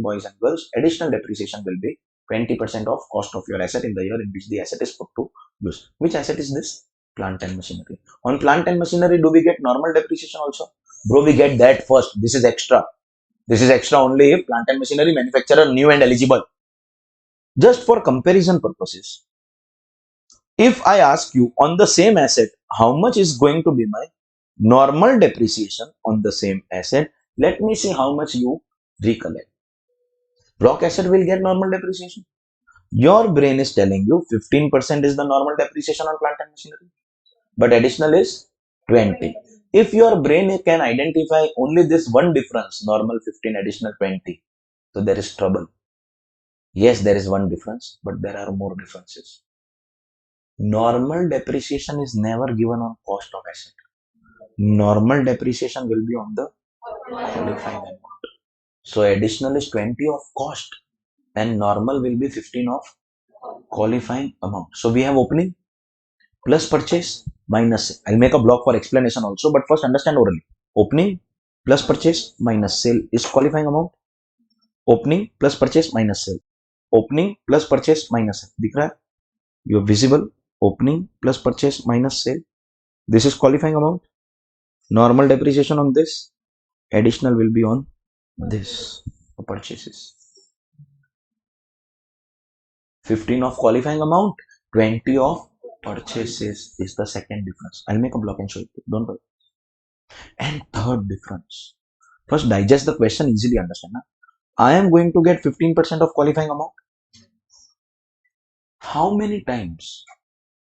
boys and girls, additional depreciation will be 20% of cost of your asset in the year in which the asset is put to use. Which asset is this? Plant and machinery. On plant and machinery, do we get normal depreciation also? Bro, we get that first. This is extra. This is extra only if plant and machinery manufacturer new and eligible. Just for comparison purposes, if I ask you on the same asset, how much is going to be my normal depreciation on the same asset, let me see how much you recollect. Rock asset will get normal depreciation. Your brain is telling you 15% is the normal depreciation on plant and machinery, but additional is 20. If your brain can identify only this one difference, normal 15, additional 20, so there is trouble. Yes, there is one difference, but there are more differences. Normal depreciation is never given on cost of asset. Normal depreciation will be on the qualifying amount. So additional is 20 of cost and normal will be 15 of qualifying amount. So we have opening plus purchase minus sale. I'll make a block for explanation also, but first understand orally. Opening plus purchase minus sale is qualifying amount. Opening plus purchase minus sale. Opening plus purchase minus sale. दिख रहा है? You are visible. Opening plus purchase minus sale. This is qualifying amount. Normal depreciation on this. Additional will be on this purchases. 15 of qualifying amount, 20 of purchases is the second difference. I'll make a block and show it. Don't worry. And third difference. First, digest the question, easily understand. Na? I am going to get 15% of qualifying amount. How many times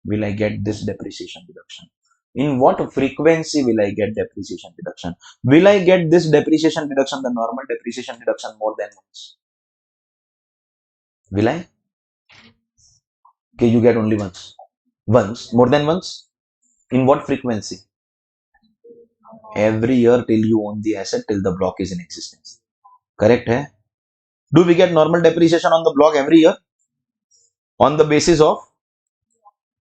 will I get this depreciation deduction? In what frequency will I get depreciation deduction? Will I get this depreciation deduction, the normal depreciation deduction, more than once? Will I? Okay, you get only once. Once? More than once? In what frequency? Every year till you own the asset, till the block is in existence. Correct? Hai? Do we get normal depreciation on the block every year? On the basis of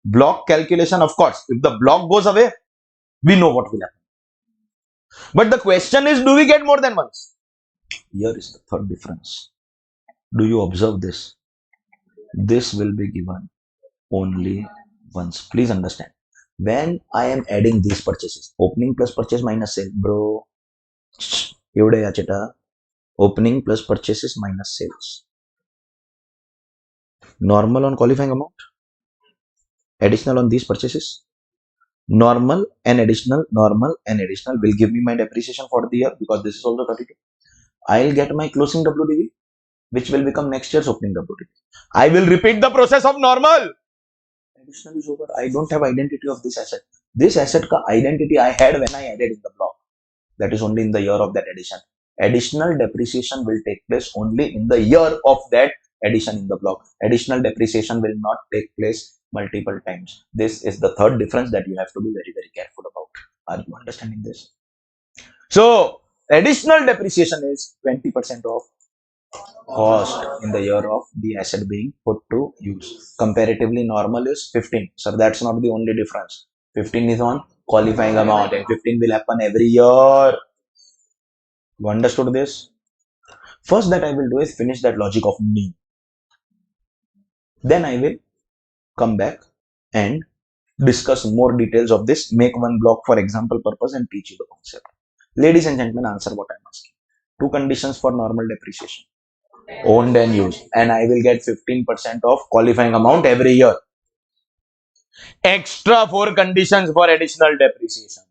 block calculation, of course. If the block goes away, we know what will happen. But the question is, do we get more than once? Here is the third difference. Do you observe this? This will be given only once. Please understand. When I am adding these purchases, opening plus purchase minus sale, bro. Opening plus purchases minus sales. Normal on qualifying amount. Additional on these purchases. Normal and additional will give me my depreciation for the year, because this is also 32. I'll get my closing WDV, which will become next year's opening WDV. I will repeat the process of normal. Additional is over. I don't have identity of this asset. This asset ka identity I had when I added in the block. That is only in the year of that addition. Additional depreciation will take place only in the year of that addition in the block. Additional depreciation will not take place multiple times. This is the third difference that you have to be very, very careful about. Are you understanding this? So, additional depreciation is 20% of cost in the year of the asset being put to use. Comparatively, normal is 15. So, that's not the only difference. 15 is on qualifying amount, and 15 will happen every year. You understood this? First that I will do is finish that logic of me. Then I will come back and discuss more details of this, make one block for example purpose and teach you the concept. Ladies and gentlemen, answer what I am asking. Two conditions for normal depreciation. Owned and used. And I will get 15% of qualifying amount every year. Extra 4 conditions for additional depreciation.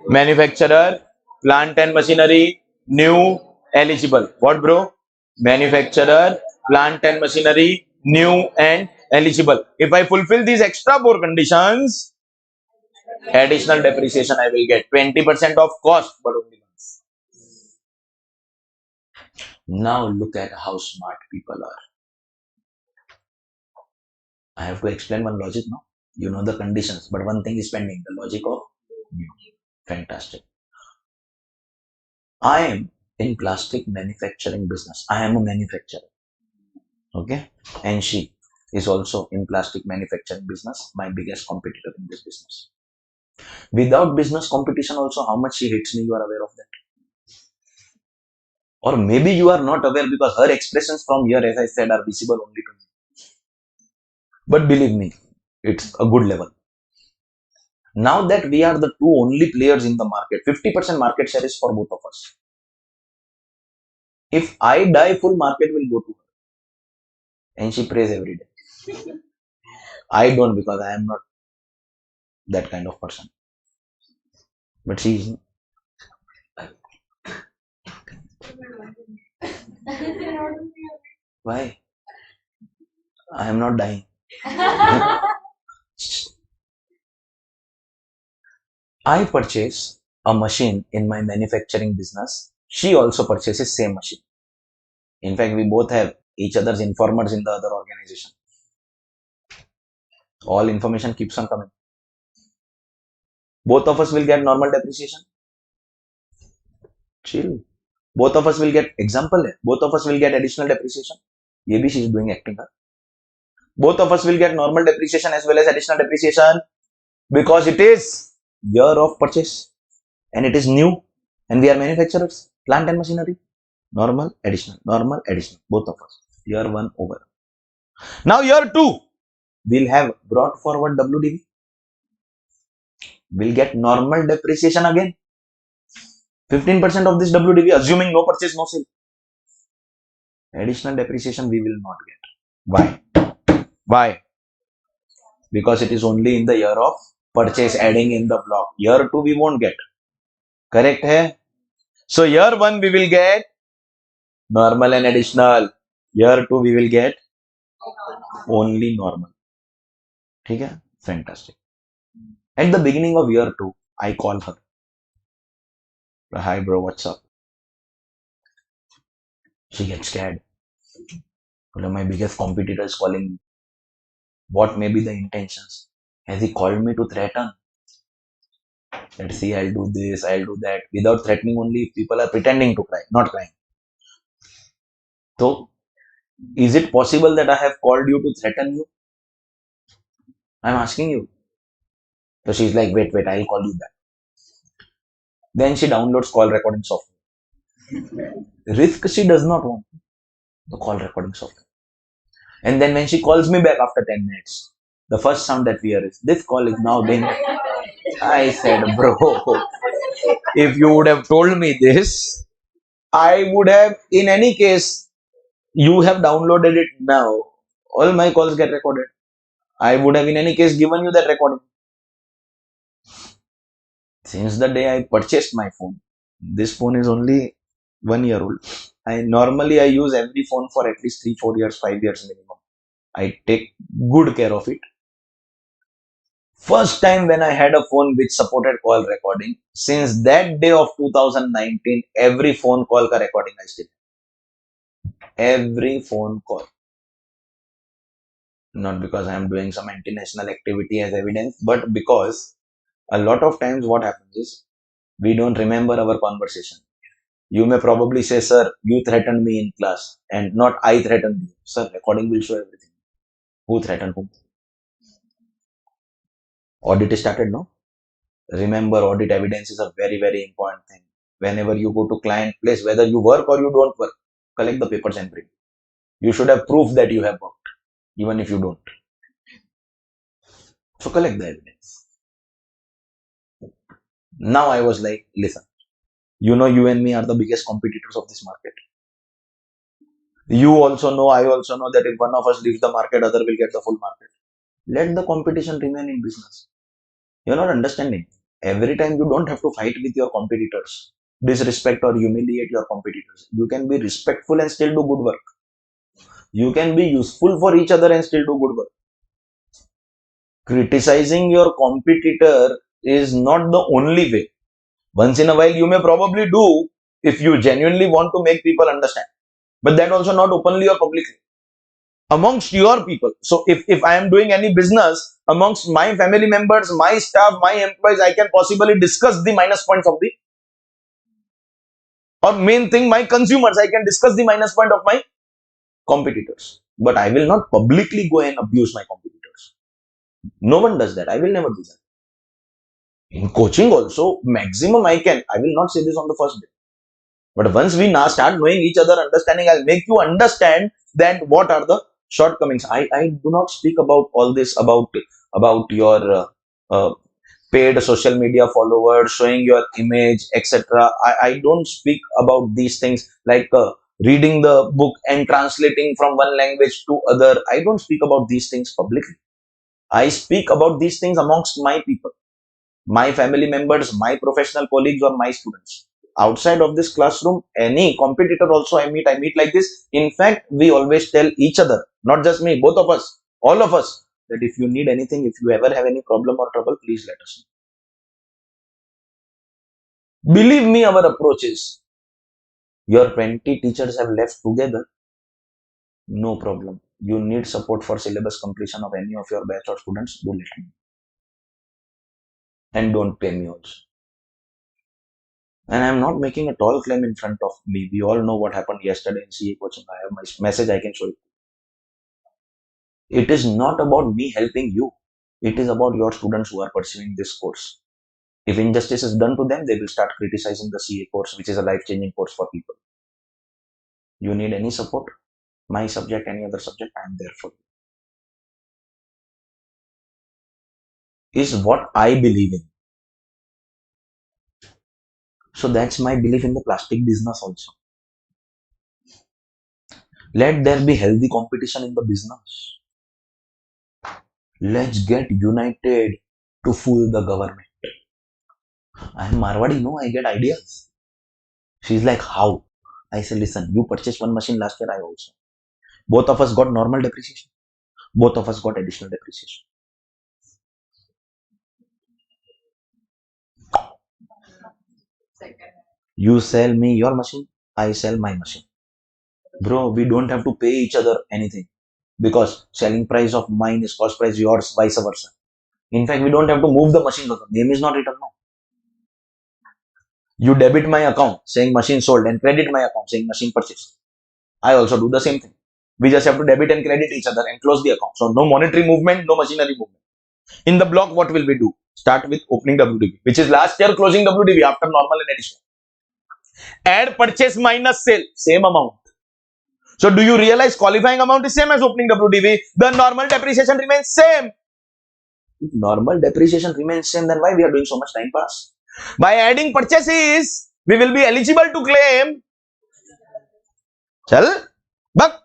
Manufacturer, plant and machinery, new, eligible. What, bro? Manufacturer, plant and machinery, new and eligible. If I fulfill these extra 4 conditions, additional depreciation I will get 20% of cost, but only once. Now look at how smart people are. I have to explain one logic now. You know the conditions, but one thing is pending, the logic of new. Fantastic. I am in plastic manufacturing business. I am a manufacturer. Okay. And she is also in plastic manufacturing business, my biggest competitor in this business. Without business competition also, how much she hates me, you are aware of that. Or maybe you are not aware because her expressions from here, as I said, are visible only to me. But believe me, it's a good level. Now that we are the two only players in the market, 50% market share is for both of us. If I die, full market will go to her. And she prays every day. I don't, because I am not that kind of person. But she is. Why? I am not dying. I purchase a machine in my manufacturing business. She also purchases same machine. In fact, we both have each other's informers in the other organization. All information keeps on coming. Both of us will get normal depreciation. Chill. Both of us will get, example hai, both of us will get additional depreciation. Ye bhi she is doing acting. Both of us will get normal depreciation as well as additional depreciation, because it is year of purchase and it is new and we are manufacturers, plant and machinery. Normal, additional, both of us. Year 1 over. Now year 2, we'll have brought forward WDV. We'll get normal depreciation again. 15% of this WDV, assuming no purchase, no sale. Additional depreciation we will not get. Why? Because it is only in the year of purchase, adding in the block. Year 2 we won't get. Correct hai? So year 1 we will get normal and additional. Year 2 we will get only normal. Okay? Fantastic. At the beginning of year 2, I call her. Hi bro, what's up? She gets scared. One of my biggest competitors calling me. What may be the intentions? Has he called me to threaten? That see, I'll do this, I'll do that. Without threatening, only people are pretending to cry, not crying. So, is it possible that I have called you to threaten you? I'm asking you. So she's like, wait, I'll call you back. Then she downloads call recording software. Risk she does not want the call recording software. And then when she calls me back after 10 minutes, the first sound that we hear is, this call is now being. I said, bro, if you would have told me this, I would have, in any case, you have downloaded it now. All my calls get recorded. I would have, in any case, given you that recording. Since the day I purchased my phone, this phone is only 1 year old. I use every phone for at least 3, 4 years, 5 years minimum. I take good care of it. First time when I had a phone which supported call recording, since that day of 2019, every phone call ka recording I still have. Every phone call. Not because I am doing some anti-national activity as evidence, but because a lot of times what happens is we don't remember our conversation. You may probably say, sir, you threatened me in class and not I threatened you. Sir, recording will show everything. Who threatened whom? Audit is started, no? Remember, audit evidence is a very, very important thing. Whenever you go to client place, whether you work or you don't work, collect the papers and bring. You should have proof that you have worked, even if you don't. So collect the evidence. Now I was like, listen, you and me are the biggest competitors of this market. You also know, I also know that if one of us leaves the market, other will get the full market. Let the competition remain in business. You're not understanding. Every time you don't have to fight with your competitors, disrespect or humiliate your competitors. You can be respectful and still do good work. You can be useful for each other and still do good work. Criticizing your competitor is not the only way. Once in a while, you may probably do if you genuinely want to make people understand. But that also not openly or publicly. Amongst your people. So if I am doing any business amongst my family members, my staff, my employees, I can possibly discuss the minus points of the, or main thing, my consumers, I can discuss the minus point of my competitors. But I will not publicly go and abuse my competitors. No one does that. I will never do that. In coaching also, maximum I can. I will not say this on the first day. But once we now start knowing each other, understanding, I'll make you understand that what are the shortcomings. I do not speak about all this about your paid social media followers, showing your image, etc. I don't speak about these things like reading the book and translating from one language to other. I don't speak about these things publicly. I speak about these things amongst my people, my family members, my professional colleagues, or my students. Outside of this classroom, any competitor also I meet like this. In fact, we always tell each other, not just me, both of us, all of us, that if you need anything, if you ever have any problem or trouble, please let us know. Believe me, our approach is, your 20 teachers have left together, no problem. You need support for syllabus completion of any of your batch or students, do let me know. And don't pay me also. And I'm not making a tall claim in front of me. We all know what happened yesterday in CA coaching. I have my message I can show you. It is not about me helping you. It is about your students who are pursuing this course. If injustice is done to them, they will start criticizing the CA course, which is a life-changing course for people. You need any support, my subject, any other subject, I am there for you. Is what I believe in. So that's my belief in the plastic business also. Let there be healthy competition in the business. Let's get united to fool the government. I am Marwadi, no, I get ideas. She's like, how? I said, listen, you purchased one machine last year, I also. Both of us got normal depreciation. Both of us got additional depreciation. You sell me your machine, I sell my machine. Bro, we don't have to pay each other anything because selling price of mine is cost price yours, vice versa. In fact, we don't have to move the machine because the name is not written now. You debit my account saying machine sold and credit my account saying machine purchased. I also do the same thing. We just have to debit and credit each other and close the account. So no monetary movement, no machinery movement. In the block, what will we do? Start with opening WDV, which is last year closing WDV after normal and additional. Add purchase minus sale, same amount. So do you realize qualifying amount is same as opening WDV? The normal depreciation remains same. If normal depreciation remains same, then why we are doing so much time pass? By adding purchases, we will be eligible to claim. Chal? But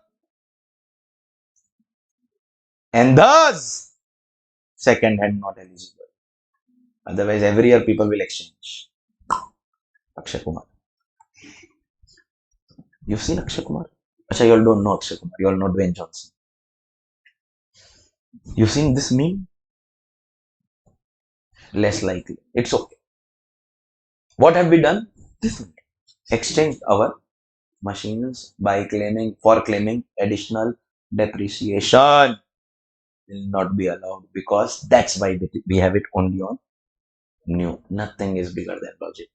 and thus second hand not eligible. Otherwise, every year people will exchange. Akshay Kumar. You've seen Akshay Kumar? Akshay, you all don't know Akshay Kumar. You all know Dwayne Johnson. You've seen this meme? Less likely. It's okay. What have we done? This exchange our machines by claiming additional depreciation. Will not be allowed because that's why we have it only on new. Nothing is bigger than logic.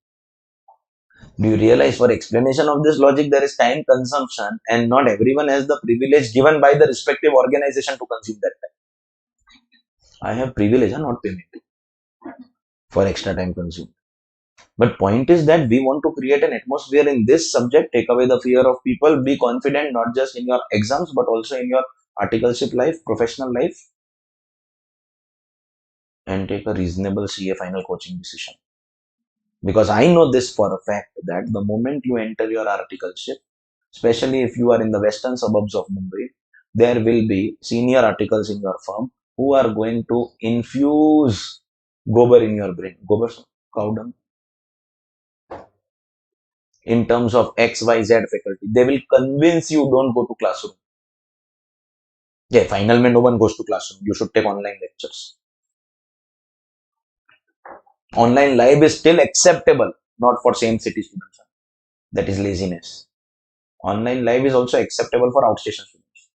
Do you realize for explanation of this logic there is time consumption and not everyone has the privilege given by the respective organization to consume that time. I have privilege and not payment for extra time consumed. But point is that we want to create an atmosphere in this subject, take away the fear of people, be confident not just in your exams but also in your articleship life, professional life, and take a reasonable CA final coaching decision. Because I know this for a fact that the moment you enter your articleship, especially if you are in the western suburbs of Mumbai, there will be senior articles in your firm who are going to infuse gobar in your brain. Gobar, cow dung. In terms of XYZ faculty, they will convince you don't go to classroom. Yeah, final mein no one goes to classroom. You should take online lectures. Online live is still acceptable, not for same city students. That is laziness. Online live is also acceptable for outstation students.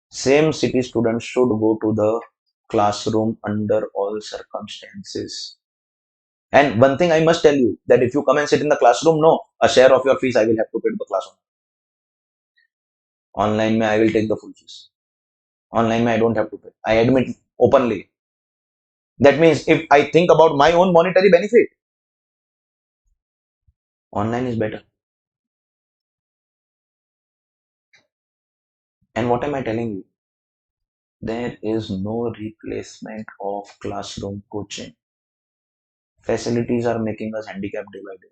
Same city students should go to the classroom under all circumstances. And one thing I must tell you, that if you come and sit in the classroom, no, a share of your fees I will have to pay to the classroom. Online mein I will take the full fees. Online mein I don't have to pay. I admit openly. That means if I think about my own monetary benefit, online is better. And what am I telling you? There is no replacement of classroom coaching. Facilities are making us handicapped day by day.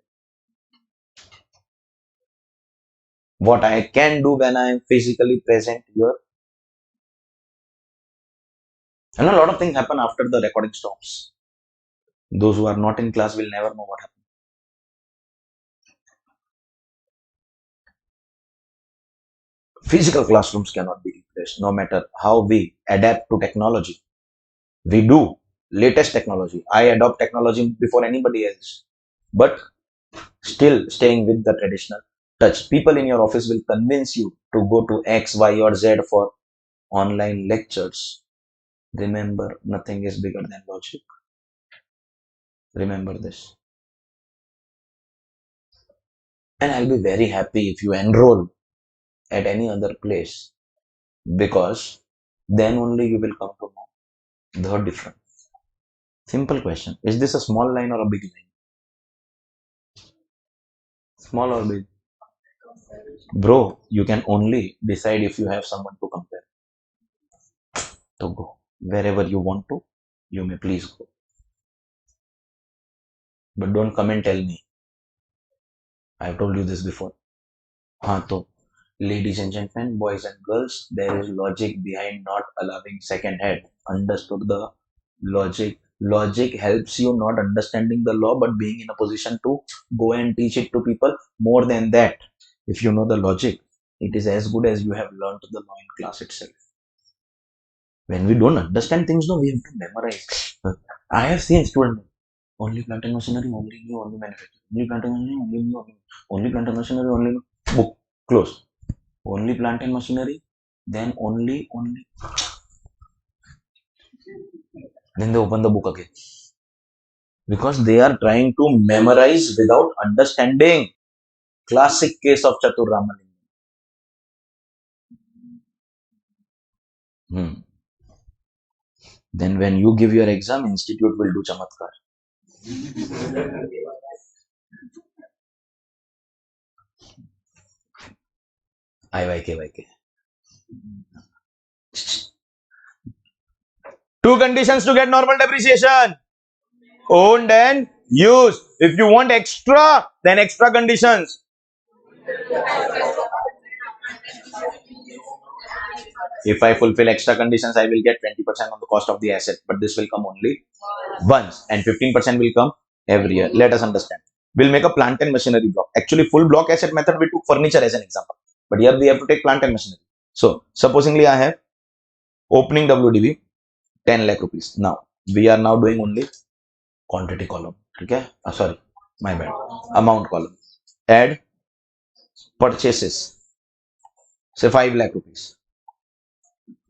What I can do when I am physically present here, and a lot of things happen after the recording stops. Those who are not in class will never know what happened. Physical classrooms cannot be replaced, no matter how we adapt to technology. We do latest technology. I adopt technology before anybody else, but still staying with the traditional touch. People in your office will convince you to go to X, Y, or Z for online lectures. Remember, nothing is bigger than logic. Remember this. And I'll be very happy if you enroll at any other place because then only you will come to know the difference. Simple question. Is this a small line or a big line? Small or big? Bro, you can only decide if you have someone to compare. So go. Wherever you want to, you may please go. But don't come and tell me. I've told you this before. So, ladies and gentlemen, boys and girls, there is logic behind not allowing second hand. Understood the logic Logic helps you not understanding the law, but being in a position to go and teach it to people. More than that, if you know the logic, it is as good as you have learned the law in class itself. When we don't understand things, no, we have to memorize. I have seen students only plant and machinery, only new, only manufacturing, only plant and machinery, only new, only plant and machinery, only new. Book close. Only plant and machinery, then only. Then they open the book again because they are trying to memorize without understanding. Classic case of Chatur Ramalingam. Then when you give your exam, institute will do chamatkar. IYK. Two conditions to get normal depreciation. Owned and used. If you want extra, then extra conditions. If I fulfill extra conditions, I will get 20% on the cost of the asset, but this will come only once and 15% will come every year. Let us understand. We'll make a plant and machinery block. Actually, full block asset method, we took furniture as an example, but here we have to take plant and machinery. So, supposingly I have opening WDV 10 lakh rupees. Now, we are now doing only quantity column. Okay? Sorry, my bad. Amount column. Add purchases. Say 5 lakh rupees.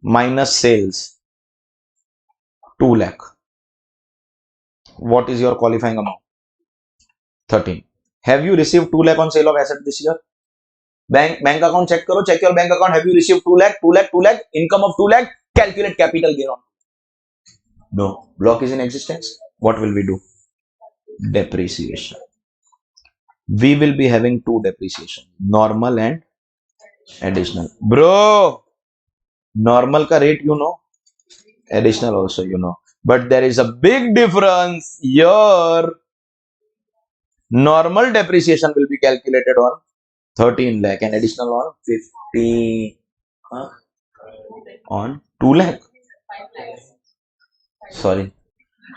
Minus sales 2 lakh. What is your qualifying amount? 13. Have you received 2 lakh on sale of asset this year? Bank account check karo. Check your bank account. Have you received 2 lakh? 2 lakh, 2 lakh. Income of 2 lakh. Calculate capital gain on. No. Block is in existence. What will we do? Depreciation. We will be having two depreciation. Normal and additional. Bro, normal ka rate you know. Additional also you know. But there is a big difference here. Normal depreciation will be calculated on 13 lakh and additional on 50 on 2 lakh. Sorry,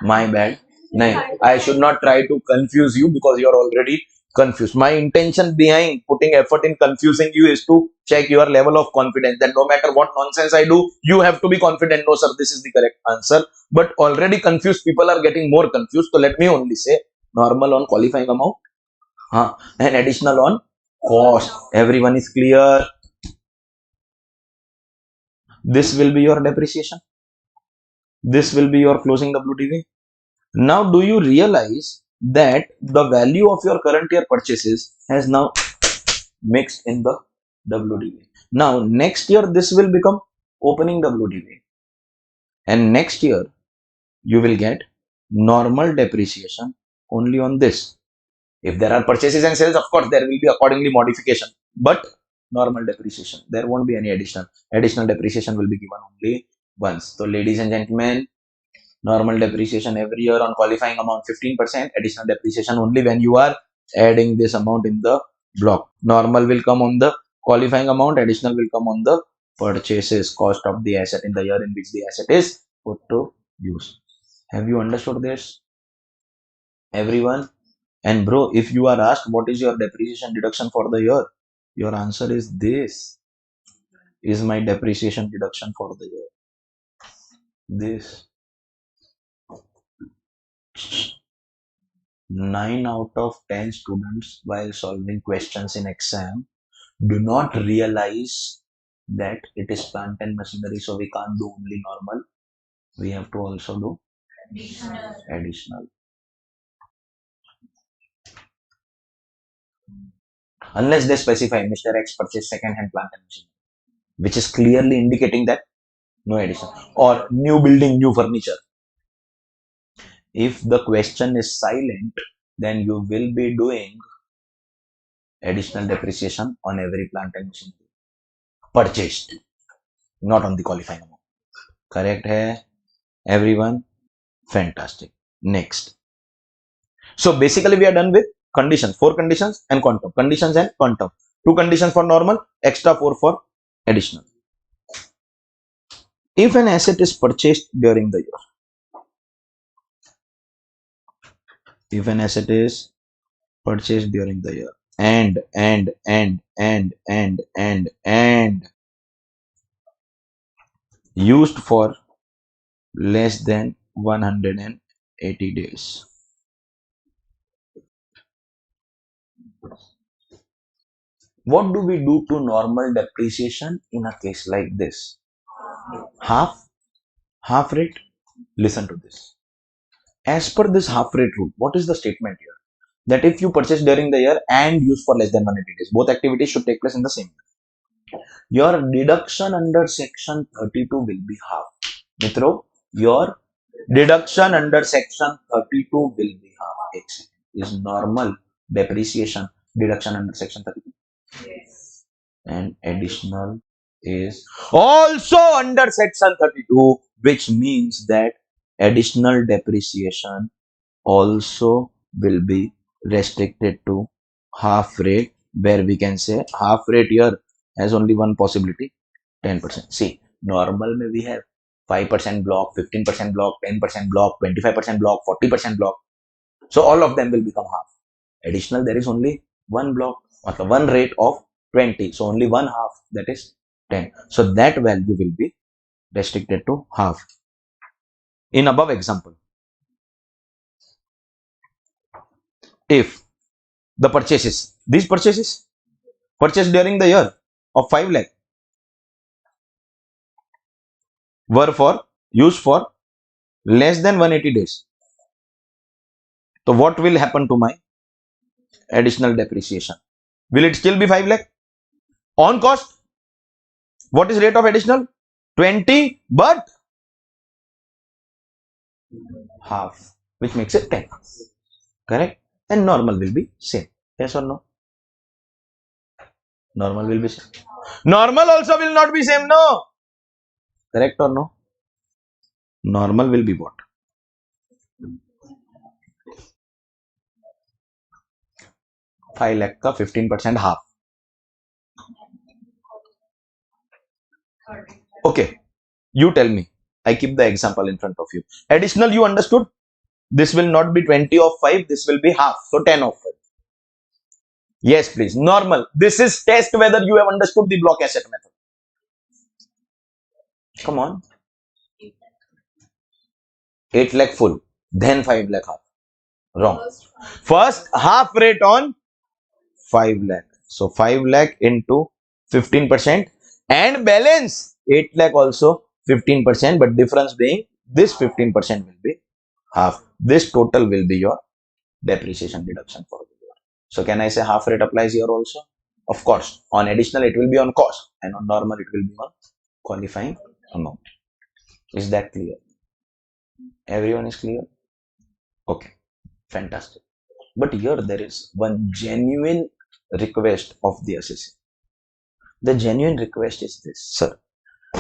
my bad. No, I should not try to confuse you because you are already confused. My intention behind putting effort in confusing you is to check your level of confidence that no matter what nonsense I do, you have to be confident. No, sir, this is the correct answer. But already confused people are getting more confused. So let me only say normal on qualifying amount and additional on cost. Everyone is clear. This will be your depreciation. This will be your closing WDV. Now, do you realize that the value of your current year purchases has now mixed in the WDV? Now, next year, this will become opening WDV. And next year, you will get normal depreciation only on this. If there are purchases and sales, of course, there will be accordingly modification. But normal depreciation, there won't be any additional. Additional depreciation will be given only once. So, ladies and gentlemen, normal depreciation every year on qualifying amount 15%, additional depreciation only when you are adding this amount in the block. Normal will come on the qualifying amount, additional will come on the purchases cost of the asset in the year in which the asset is put to use. Have you understood this, everyone? And bro, if you are asked what is your depreciation deduction for the year, your answer is this is my depreciation deduction for the year. This 9 out of 10 students while solving questions in exam do not realize that it is plant and machinery, so we can't do only normal, we have to also do additional. Unless they specify Mr. X purchase second hand plant and machinery, which is clearly indicating that no addition, or new building, new furniture. If the question is silent, then you will be doing additional depreciation on every plant and machinery purchased, not on the qualifying amount. Correct hai, everyone? Fantastic. Next. So basically we are done with conditions, 4 conditions and quantum. Conditions and quantum. 2 conditions for normal, extra 4 for additional. If an asset is purchased during the year, if an asset is purchased during the year and used for less than 180 days. What do we do to normal depreciation in a case like this? Half rate. Listen to this. As per this half rate rule, what is the statement here? That if you purchase during the year and use for less than 180 days, both activities should take place in the same year. Your deduction under section 32 will be half. Mitro, your deduction under section 32 will be half. Is normal depreciation deduction under section 32? Yes. And additional is also under section 32, which means that additional depreciation also will be restricted to half rate, where we can say half rate here has only one possibility, 10%. See, normal may we have 5% block, 15% block, 10% block, 25% block, 40% block. So all of them will become half. Additional, there is only one block, one rate of 20. So only one half, that is 10. So that value will be restricted to half. In above example, if the these purchases purchased during the year of 5 lakh were for used for less than 180 days. So what will happen to my additional depreciation? Will it still be 5 lakh? On cost, what is rate of additional? 20, but half, which makes it 10. Correct? And normal will be same. Yes or no? Normal will be same. Normal also will not be same, no? Correct or no? Normal will be what? 5 lakh ka 15% half. Okay, you tell me. I keep the example in front of you. Additional, you understood? This will not be 20 of 5. This will be half. So 10 of 5. Yes, please. Normal. This is test whether you have understood the block asset method. Come on. 8 lakh full. Then 5 lakh half. Wrong. First half rate on 5 lakh. So 5 lakh into 15% and balance 8 lakh also 15%, but difference being this 15% will be half. This total will be your depreciation deduction for the year. So can I say half rate applies here also? Of course. On additional it will be on cost, and on normal it will be on qualifying amount. Is that clear? Everyone is clear? Okay, fantastic. But here there is one genuine request of the assessor. The genuine request is this, sir.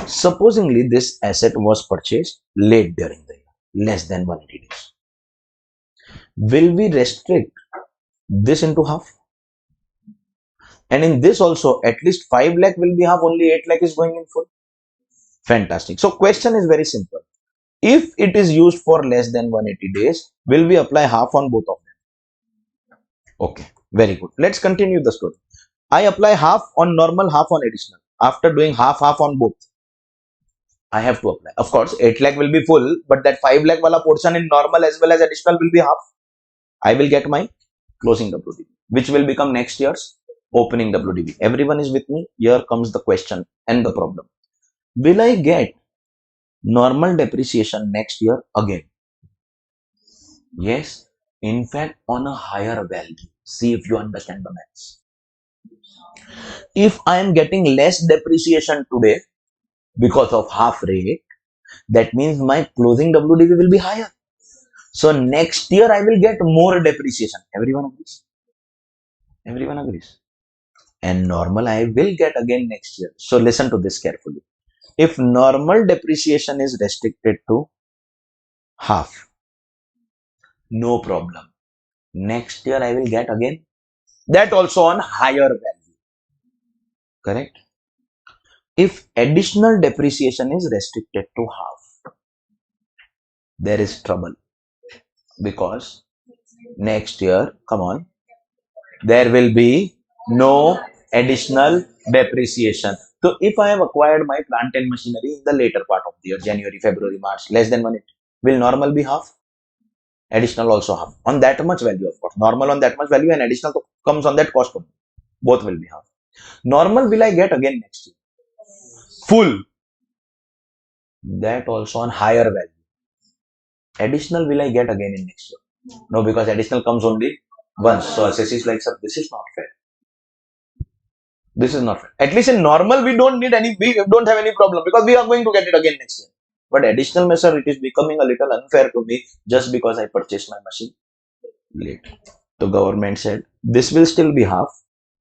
Supposingly this asset was purchased late during the year, less than 180 days. Will we restrict this into half? And in this also, at least 5 lakh will be half, only 8 lakh is going in full. Fantastic. So question is very simple. If it is used for less than 180 days, will we apply half on both of them? Okay, very good. Let's continue the story. I apply half on normal, half on additional. After doing half on both, I have to apply. Of course, 8 lakh will be full, but that 5 lakh wala portion in normal as well as additional will be half. I will get my closing WDV, which will become next year's opening WDV. Everyone is with me? Here comes the question and the problem. Will I get normal depreciation next year again? Yes. In fact, on a higher value. See if you understand the maths. If I am getting less depreciation today because of half rate, that means my closing WDV will be higher. So next year I will get more depreciation. Everyone agrees? Everyone agrees. And normal I will get again next year. So listen to this carefully. If normal depreciation is restricted to half, no problem. Next year I will get again that also on higher value. Correct? If additional depreciation is restricted to half, there is trouble, because next year, come on, there will be no additional depreciation. So if I have acquired my plant and machinery in the later part of the year, January, February, March, less than 180, will normal be half? Additional also half. On that much value, of course. Normal on that much value and additional comes on that cost. Both will be half. Normal will I get again next year? Full. That also on higher value. Additional will I get again in next year? No, because additional comes only once. So assessee is like, sir, this is not fair. This is not fair. At least in normal, we don't need any, we don't have any problem because we are going to get it again next year. But additional measure, it is becoming a little unfair to me just because I purchased my machine late. The government said this will still be half,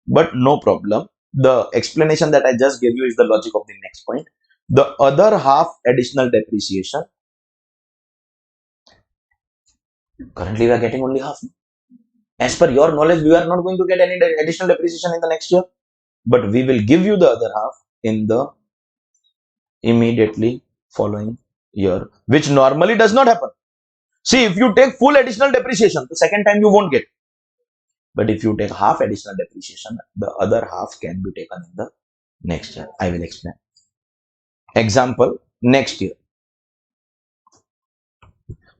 but no problem. The explanation that I just gave you is the logic of the next point. The other half additional depreciation, currently we are getting only half. As per your knowledge, we are not going to get any additional depreciation in the next year, but we will give you the other half in the immediately following year, which normally does not happen. See, if you take full additional depreciation, the second time you won't get. But if you take half additional depreciation, the other half can be taken in the next year. I will explain. Example, next year.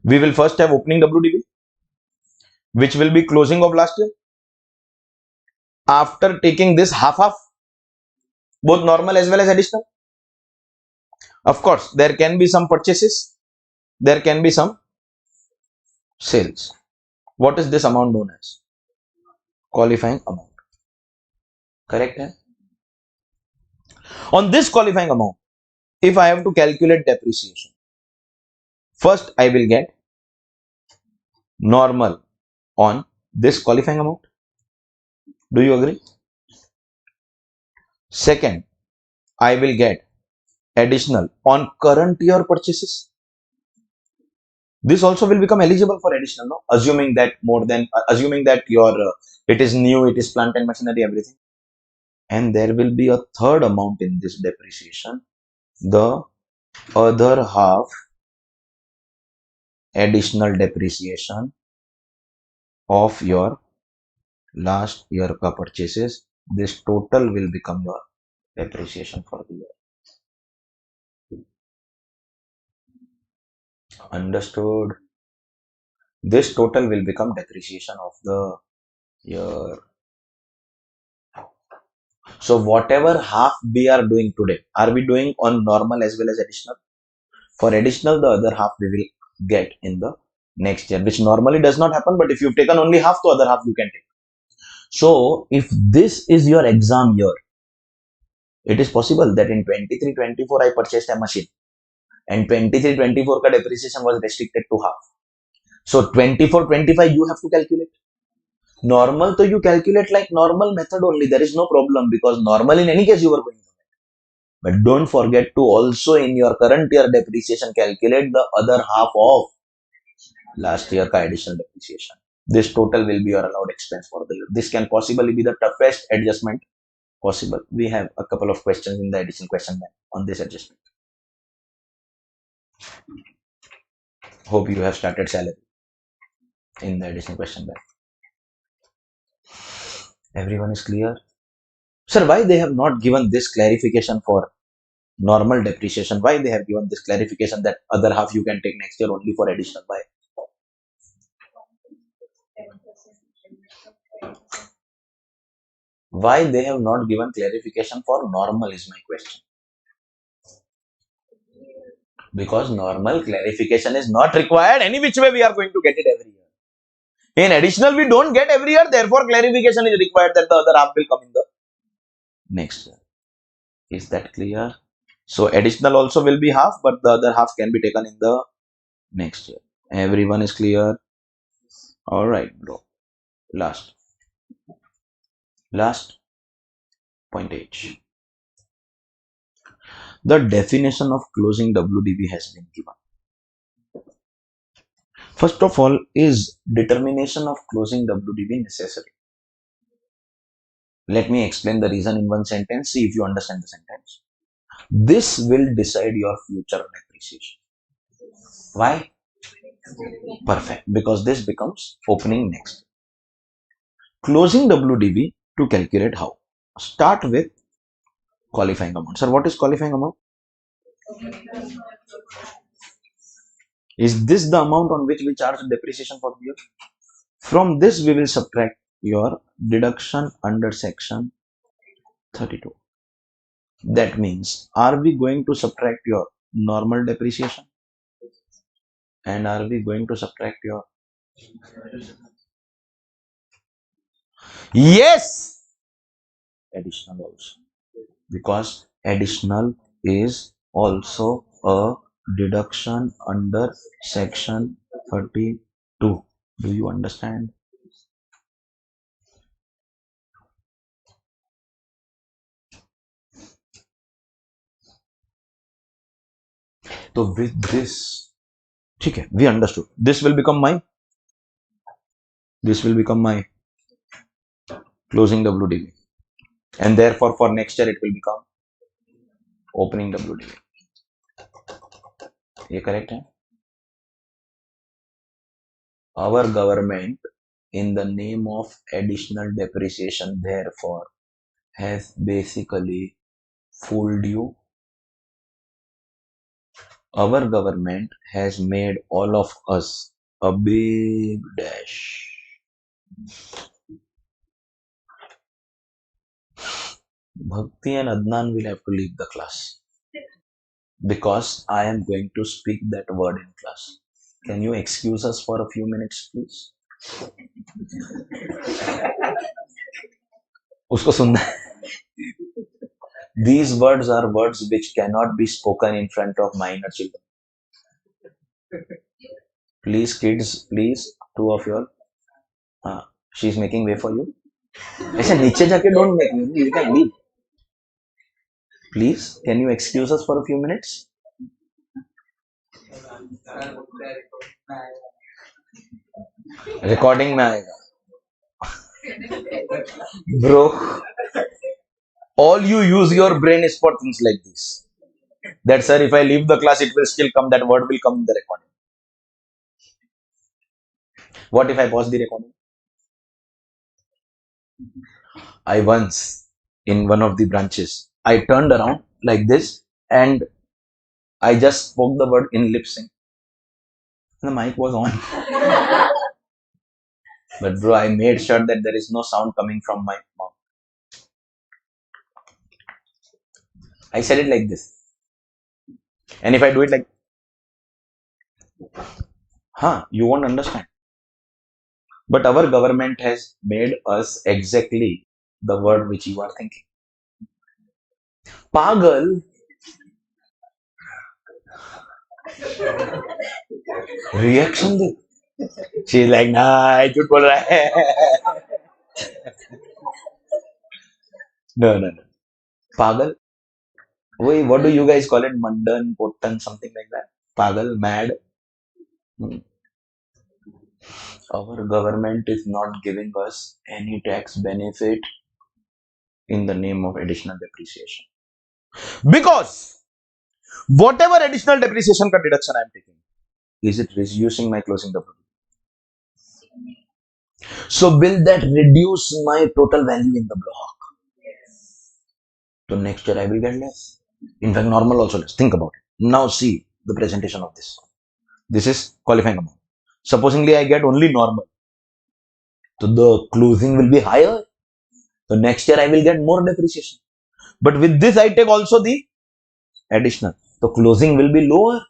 We will first have opening WDV, which will be closing of last year. After taking this half, both normal as well as additional. Of course, there can be some purchases. There can be some sales. What is this amount known as? Qualifying amount. Correct? Eh? On this qualifying amount, if I have to calculate depreciation, first I will get normal on this qualifying amount. Do you agree? Second, I will get additional on current year purchases. This also will become eligible for additional, no? Assuming that your it is new, it is plant and machinery, everything. And there will be a third amount in this depreciation, the other half additional depreciation of your last year ka purchases. This total will become your depreciation for the year. Understood? This total will become depreciation of the year. So whatever half we are doing today, are we doing on normal as well as additional? For additional, the other half we will get in the next year, which normally does not happen. But if you've taken only half, the other half you can take. So if this is your exam year, it is possible that in 23-24 I purchased a machine and 23-24 ka depreciation was restricted to half. So 24-25 you have to calculate. Normal, so you calculate like normal method only. There is no problem because normal in any case you are going to get. But don't forget to also in your current year depreciation calculate the other half of last year ka additional depreciation. This total will be your allowed expense for the year. This can possibly be the toughest adjustment possible. We have a couple of questions in the addition question bank on this adjustment. Hope you have started salary in the addition question bank. Everyone is clear? Sir, why they have not given this clarification for normal depreciation? Why they have given this clarification that other half you can take next year only for additional? Why? Why they have not given clarification for normal is my question. Because normal clarification is not required. Any which way we are going to get it every year. In additional, we don't get every year. Therefore, clarification is required that the other half will come in the next year. Is that clear? So, additional also will be half, but the other half can be taken in the next year. Everyone is clear? Alright, bro. Last point H. The definition of closing WDV has been given. First of all, is determination of closing WDV necessary? Let me explain the reason in one sentence. See if you understand the sentence. This will decide your future depreciation. Why? Perfect. Because this becomes opening next. Closing WDV to calculate how? Start with qualifying amount. Sir, what is qualifying amount? Is this the amount on which we charge depreciation for the year? From this, we will subtract your deduction under section 32. That means, are we going to subtract your normal depreciation? And are we going to subtract your... Yes! Additional also. Because additional is also a deduction under section 32. Do you understand? So with this, okay, we understood. This will become my closing WDV, and therefore for next year it will become opening WDV. ये correct है? Our government, in the name of additional depreciation, therefore has basically fooled you. Our government has made all of us a big dash. Bhakti and Adnan will have to leave the class because I am going to speak that word in class. Can you excuse us for a few minutes, please? उसको सुनना है. These words are words which cannot be spoken in front of minor children. Please, kids, please, two of you. She's making way for you. ऐसे नीचे जाके don't make me. You can leave. Please, can you excuse us for a few minutes? Recording में आएगा. Bro, all you use your brain is for things like this. That sir, if I leave the class, it will still come. That word will come in the recording. What if I pause the recording? I once, in one of the branches, I turned around like this and I just spoke the word in lip sync. The mic was on. But bro, I made sure that there is no sound coming from my mouth. I said it like this. And if I do it like, you won't understand. But our government has made us exactly the word which you are thinking. Pagal. Reaction they. She's like, nah, झूठ बोल रहा है. No. Pagal. Wait, what do you guys call it? Mundan, potan, something like that. Pagal, mad. Our government is not giving us any tax benefit in the name of additional depreciation. Because whatever additional depreciation deduction I am taking, is it reducing my closing WDV? So will that reduce my total value in the block? So next year I will get less. In fact, normal also less. Think about it. Now see the presentation of this. This is qualifying amount. Supposingly I get only normal. So the closing will be higher. So next year I will get more depreciation. But with this I take also the additional. So closing will be lower.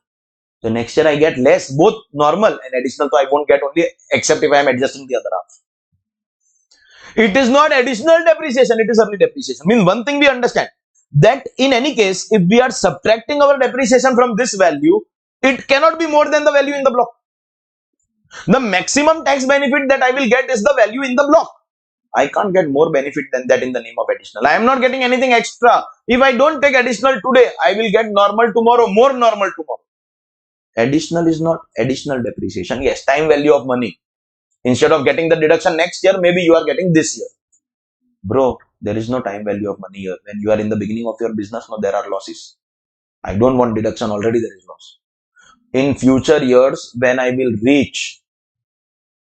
So next year I get less, both normal and additional. So I won't get only, except if I am adjusting the other half. It is not additional depreciation, it is early depreciation. Means one thing we understand, that in any case, if we are subtracting our depreciation from this value, it cannot be more than the value in the block. The maximum tax benefit that I will get is the value in the block. I can't get more benefit than that in the name of additional. I am not getting anything extra. If I don't take additional today, I will get normal tomorrow, more normal tomorrow. Additional is not additional depreciation. Yes, time value of money. Instead of getting the deduction next year, maybe you are getting this year. Bro, there is no time value of money here. When you are in the beginning of your business, no, there are losses. I don't want deduction, already there is loss. in future years when I will reach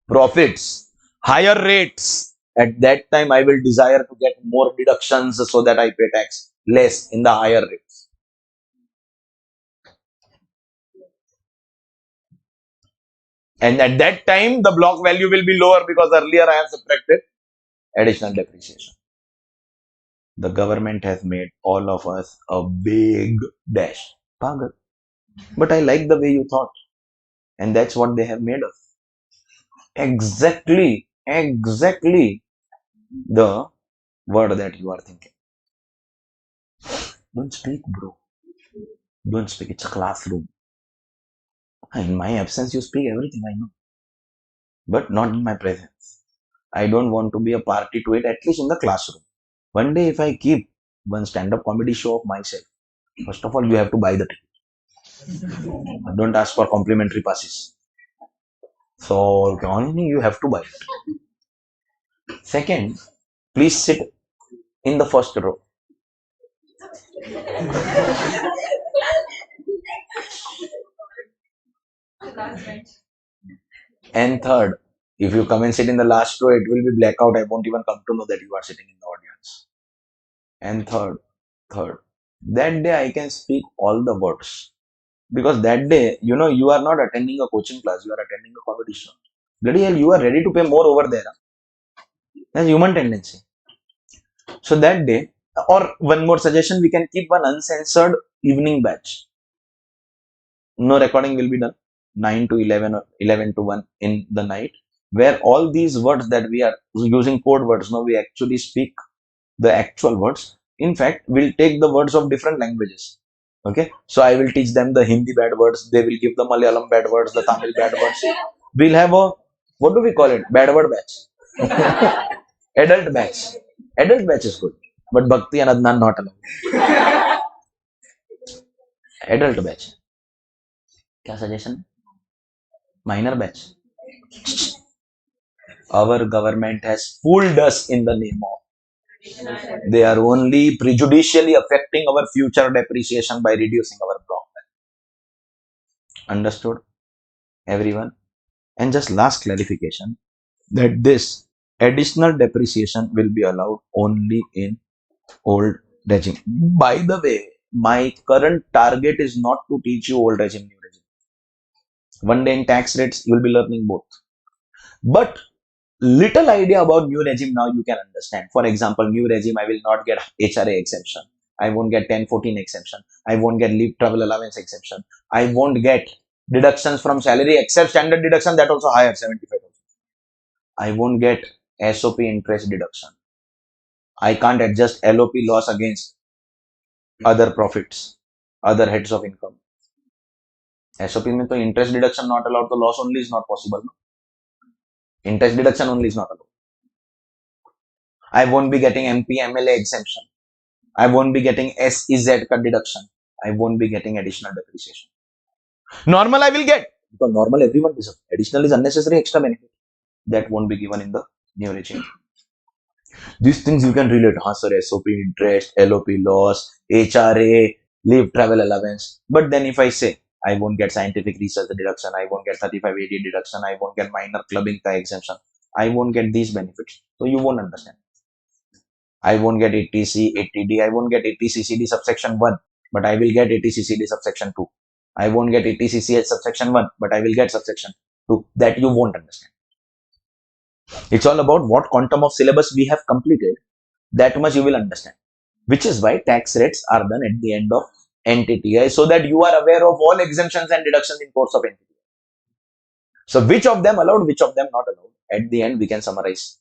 profits, higher rates, at that time I will desire to get more deductions so that I pay tax less in the higher rates. And at that time, the block value will be lower because earlier I have subtracted additional depreciation. The government has made all of us a big dash. Pagal. But I like the way you thought. And that's what they have made us. Exactly the word that you are thinking. Don't speak, bro. Don't speak. It's a classroom. In my absence, you speak everything I know. But not in my presence. I don't want to be a party to it, at least in the classroom. One day, if I keep one stand-up comedy show of myself, first of all, you have to buy the ticket. Don't ask for complimentary passes. So, you have to buy it. Second, please sit in the first row. And third, if you come and sit in the last row, it will be blackout. I won't even come to know that you are sitting in the audience. And third, that day I can speak all the words. Because that day, you are not attending a coaching class, you are attending a comedy show. Bloody hell, you are ready to pay more over there. That's human tendency. So that day, or one more suggestion, we can keep one uncensored evening batch. No recording will be done. 9 to 11 or 11 to 1 in the night, where all these words that we are using code words, now we actually speak the actual words. In fact, we'll take the words of different languages. Okay, so I will teach them the Hindi bad words, they will give the Malayalam bad words, the Tamil bad words. We'll have a, what do we call it? Bad word batch. Adult batch. Adult batch is good, but Bhakti and Adnan not allowed. Adult batch. Kya suggestion? Minor batch. Our government has fooled us in the name of. They are only prejudicially affecting our future depreciation by reducing our block value. Understood? Everyone? And just last clarification, that this additional depreciation will be allowed only in old regime. By the way, my current target is not to teach you old regime, new regime. One day in tax rates, you will be learning both. But little idea about new regime now you can understand. For example, new regime, I will not get HRA exemption. I won't get 1014 exemption. I won't get leave travel allowance exemption. I won't get deductions from salary except standard deduction, that also higher, 75,000. I won't get SOP interest deduction. I can't adjust LOP loss against other profits, other heads of income. SOP में तो interest deduction not allowed, तो loss only is not possible. No? Interest deduction only is not allowed. I won't be getting MP MLA exemption. I won't be getting SEZ cut deduction. I won't be getting additional depreciation. Normal I will get, because normal everyone deserves. Additional is unnecessary extra benefit. That won't be given in the new regime. These things you can relate. Sir, SOP interest, LOP loss, HRA, leave travel allowance. But then if I say, I won't get scientific research deduction, I won't get 3580 deduction, I won't get minor clubbing exemption, I won't get these benefits. So you won't understand. I won't get ATC, ATD, I won't get ATCCD subsection 1, but I will get ATCCD subsection 2. I won't get ATCCH subsection 1, but I will get subsection 2. That you won't understand. It's all about what quantum of syllabus we have completed. That much you will understand. Which is why tax rates are done at the end of NTTI, so that you are aware of all exemptions and deductions in course of NTTI. So which of them allowed, which of them not allowed. At the end, we can summarize.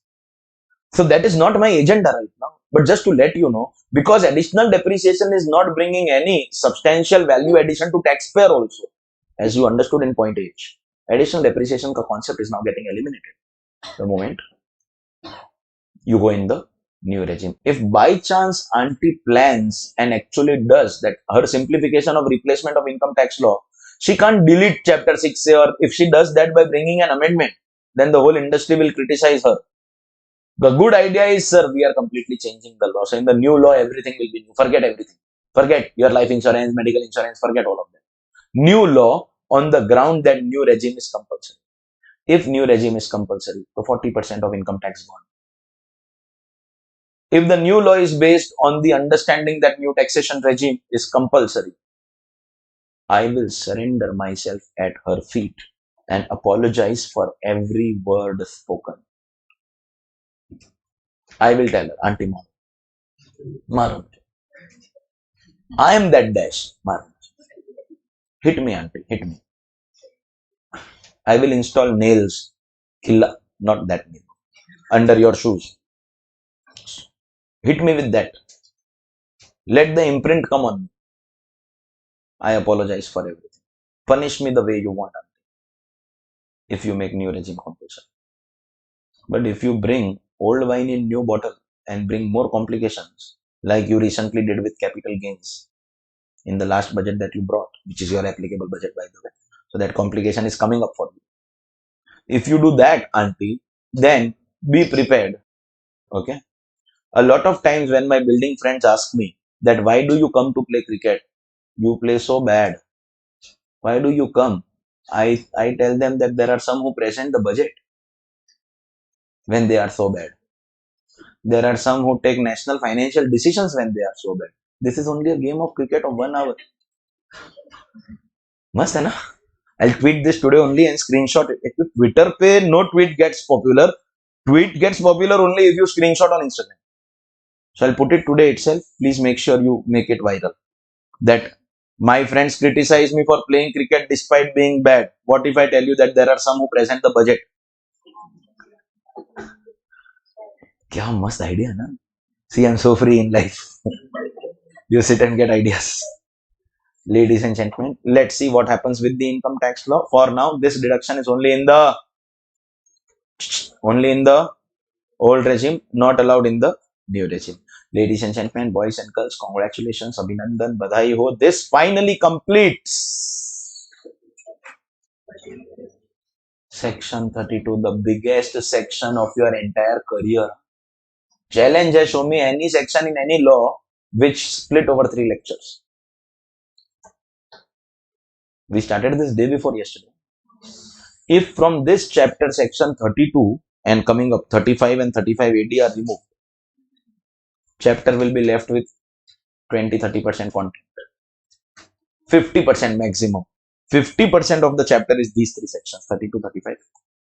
So that is not my agenda right now. But just to let you know, because additional depreciation is not bringing any substantial value addition to taxpayer also. As you understood in point H. Additional depreciation concept is now getting eliminated. The moment you go in the new regime. If by chance auntie plans and actually does that, her simplification of replacement of income tax law, she can't delete chapter 6, or if she does that by bringing an amendment, then the whole industry will criticize her. The good idea is, sir, we are completely changing the law. So in the new law, everything will be new. Forget everything. Forget your life insurance, medical insurance, forget all of that. New law, on the ground that new regime is compulsory. If new regime is compulsory, so 40% of income tax gone. If the new law is based on the understanding that new taxation regime is compulsory, I will surrender myself at her feet and apologize for every word spoken. I will tell her, Auntie Maru, I am that dash, Maru. Hit me, Auntie, hit me. I will install nails, killa, not that nail, under your shoes. Hit me with that. Let the imprint come on me. I apologize for everything. Punish me the way you want, Auntie, if you make new regime compulsory. But if you bring old wine in new bottle and bring more complications, like you recently did with capital gains in the last budget that you brought, which is your applicable budget, by the way. So that complication is coming up for you. If you do that, Auntie, then be prepared. Okay. A lot of times when my building friends ask me that why do you come to play cricket? You play so bad. Why do you come? I tell them that there are some who present the budget when they are so bad. There are some who take national financial decisions when they are so bad. This is only a game of cricket of 1 hour. Must hai na? I'll tweet this today only and screenshot it. If Twitter pe no tweet gets popular, tweet gets popular only if you screenshot on Instagram. So I'll put it today itself. Please make sure you make it viral. That my friends criticize me for playing cricket despite being bad. What if I tell you that there are some who present the budget? Kya mast idea, na? See, I'm so free in life. You sit and get ideas. Ladies and gentlemen, let's see what happens with the income tax law. For now, this deduction is only in the old regime, not allowed in the new regime. Ladies and gentlemen, boys and girls, congratulations, Abhinandan, Badhai ho. This finally completes section 32, the biggest section of your entire career. Challenge hai, show me any section in any law which split over 3 lectures. We started this day before yesterday. If from this chapter section 32 and coming up 35 and 35 AD are removed, chapter will be left with 20-30% content. 50% maximum. 50% of the chapter is these 3 sections, 32, 35,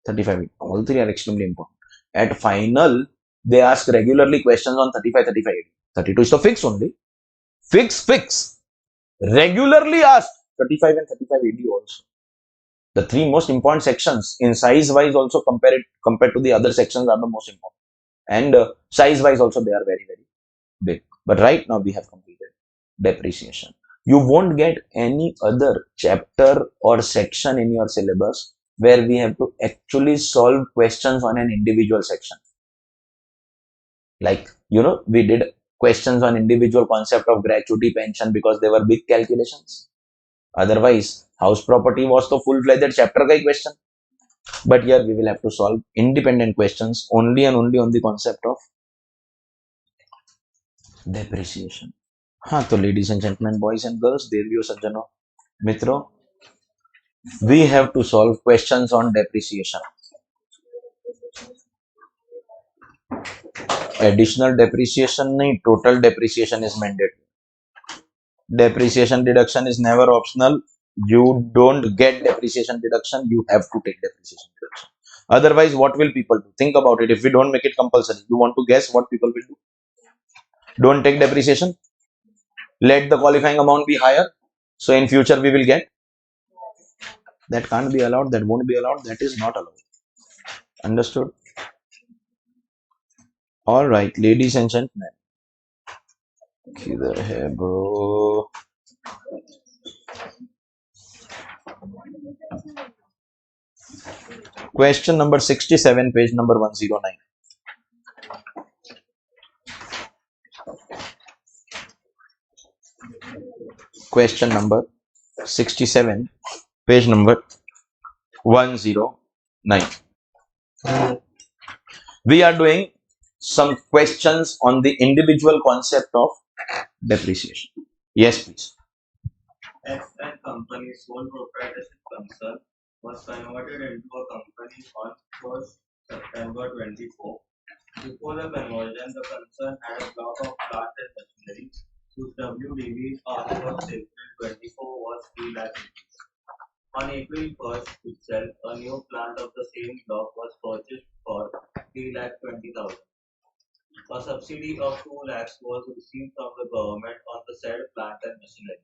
35 AD. All 3 are extremely important. At final, they ask regularly questions on 35, 35 AD. 32 is to fix only. Fix. Regularly asked 35 and 35 AD also. The 3 most important sections in size wise also compared to the other sections are the most important. And size wise also they are very, very big. But right now we have completed depreciation. You won't get any other chapter or section in your syllabus where we have to actually solve questions on an individual section. Like, we did questions on individual concept of gratuity pension because they were big calculations. Otherwise, house property was the full-fledged chapter guy question. But here we will have to solve independent questions only and only on the concept of depreciation. So ladies and gentlemen, boys and girls, deviyo sajjano, mitro, we have to solve questions on depreciation. Additional depreciation nahi, total depreciation is mandatory. Depreciation deduction is never optional. You don't get depreciation deduction, you have to take depreciation deduction. Otherwise, what will people do? Think about it. If we don't make it compulsory, you want to guess what people will do? Don't take depreciation. Let the qualifying amount be higher. So in future we will get. That can't be allowed. That won't be allowed. That is not allowed. Understood? All right, ladies and gentlemen. Kidhar hai, bro? Question number 67, page number 109. Question number 67, page number 109. We are doing some questions on the individual concept of depreciation. Yes, please. X and company's sole proprietorship concern was converted into a company on 1st September 24. Before the conversion, the concern had a block of plant and machinery whose WDV on 1st April 24 was 3 lakh rupees. On April 1st itself, a new plant of the same block was purchased for 3 lakh 20,000. A subsidy of 2 lakhs was received from the government on the said plant and machinery.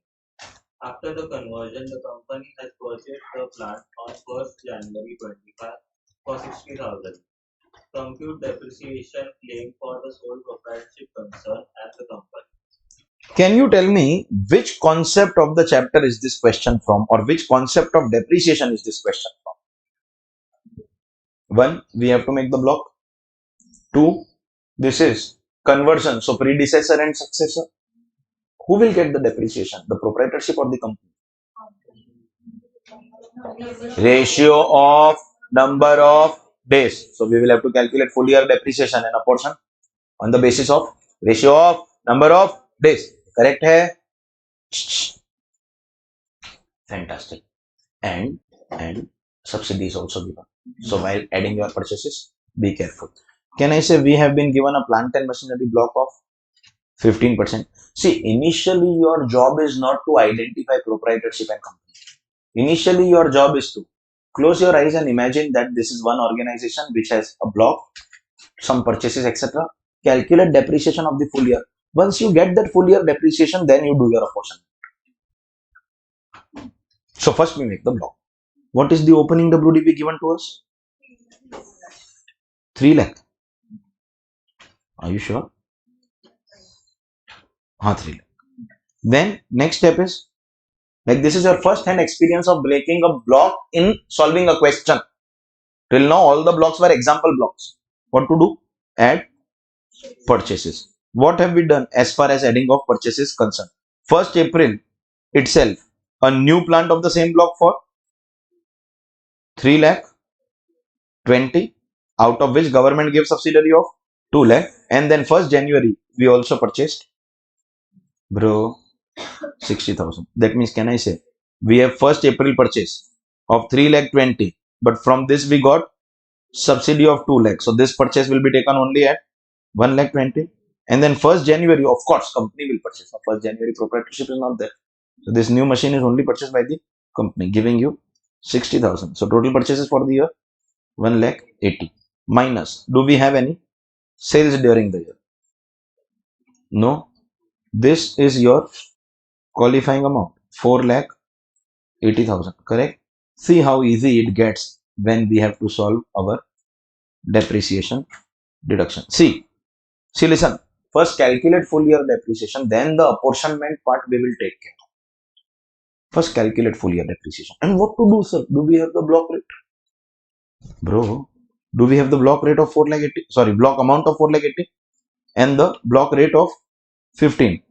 After the conversion, the company has purchased the plant on 1st January 25 for 60,000. Compute depreciation claim for the sole proprietorship concern and the company. Can you tell me which concept of the chapter is this question from, or which concept of depreciation is this question from? 1. We have to make the block. 2. This is conversion, so predecessor and successor. Who will get the depreciation? The proprietorship or the company? Ratio of number of days. So we will have to calculate full year depreciation and apportion on the basis of ratio of number of days. Correct hai? Fantastic. And subsidy is also given. So while adding your purchases, be careful. Can I say we have been given a plant and machinery block of 15%? See, initially your job is not to identify proprietorship and company. Initially your job is to close your eyes and imagine that this is one organization which has a block, some purchases, etc. Calculate depreciation of the full year. Once you get that full year depreciation, then you do your apportion. So first we make the block. What is the opening WDV given to us? 3 lakh. Are you sure? 3 lakh. Then next step is, like, this is your first hand experience of breaking a block in solving a question. Till now all the blocks were example blocks. What to do? Add purchases. What have we done as far as adding of purchases concerned? 1st April itself, a new plant of the same block for 3 lakh 20, out of which government gave subsidiary of 2 lakh, and then 1st January we also purchased, bro, 60,000. That means, can I say we have 1st April purchase of 3 lakh 20, but from this we got subsidy of 2 lakh. So this purchase will be taken only at 1 lakh 20, and then 1st January, of course, company will purchase. So 1st January proprietorship is not there. So this new machine is only purchased by the company, giving you 60,000. So total purchases for the year 1 lakh 80. Minus, do we have any sales during the year? No. This is your qualifying amount, 4 lakh 80,000. Correct? See how easy it gets when we have to solve our depreciation deduction. See, listen. First calculate full year depreciation, then the apportionment part we will take care of. First calculate full year depreciation. And what to do, sir? Do we have the block rate? Bro, do we have the block rate of 4 lakh 80? Sorry, block amount of 4 lakh 80 and the block rate of 15.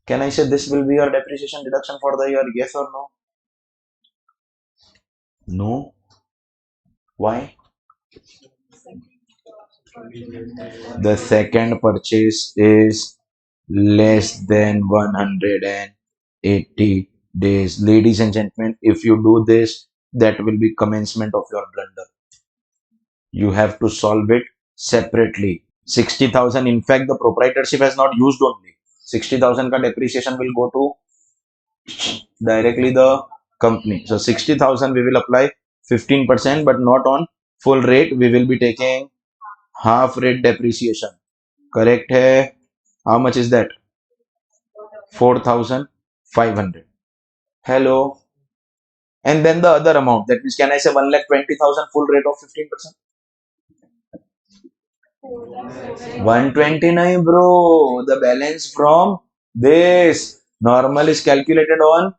Can I say this will be your depreciation deduction for the year? Yes or no? No. Why? The second purchase is less than 180 days. Ladies and gentlemen, if you do this, that will be commencement of your blunder. You have to solve it separately. 60,000, in fact, the proprietorship has not used only. 60,000 ka depreciation will go to directly the company. So 60,000 we will apply 15%, but not on full rate. We will be taking half rate depreciation. Correct hai? How much is that? 4,500. Hello. And then the other amount, that means, can I say 1,20,000 full rate of 15%? 129, bro. The balance from this normal is calculated on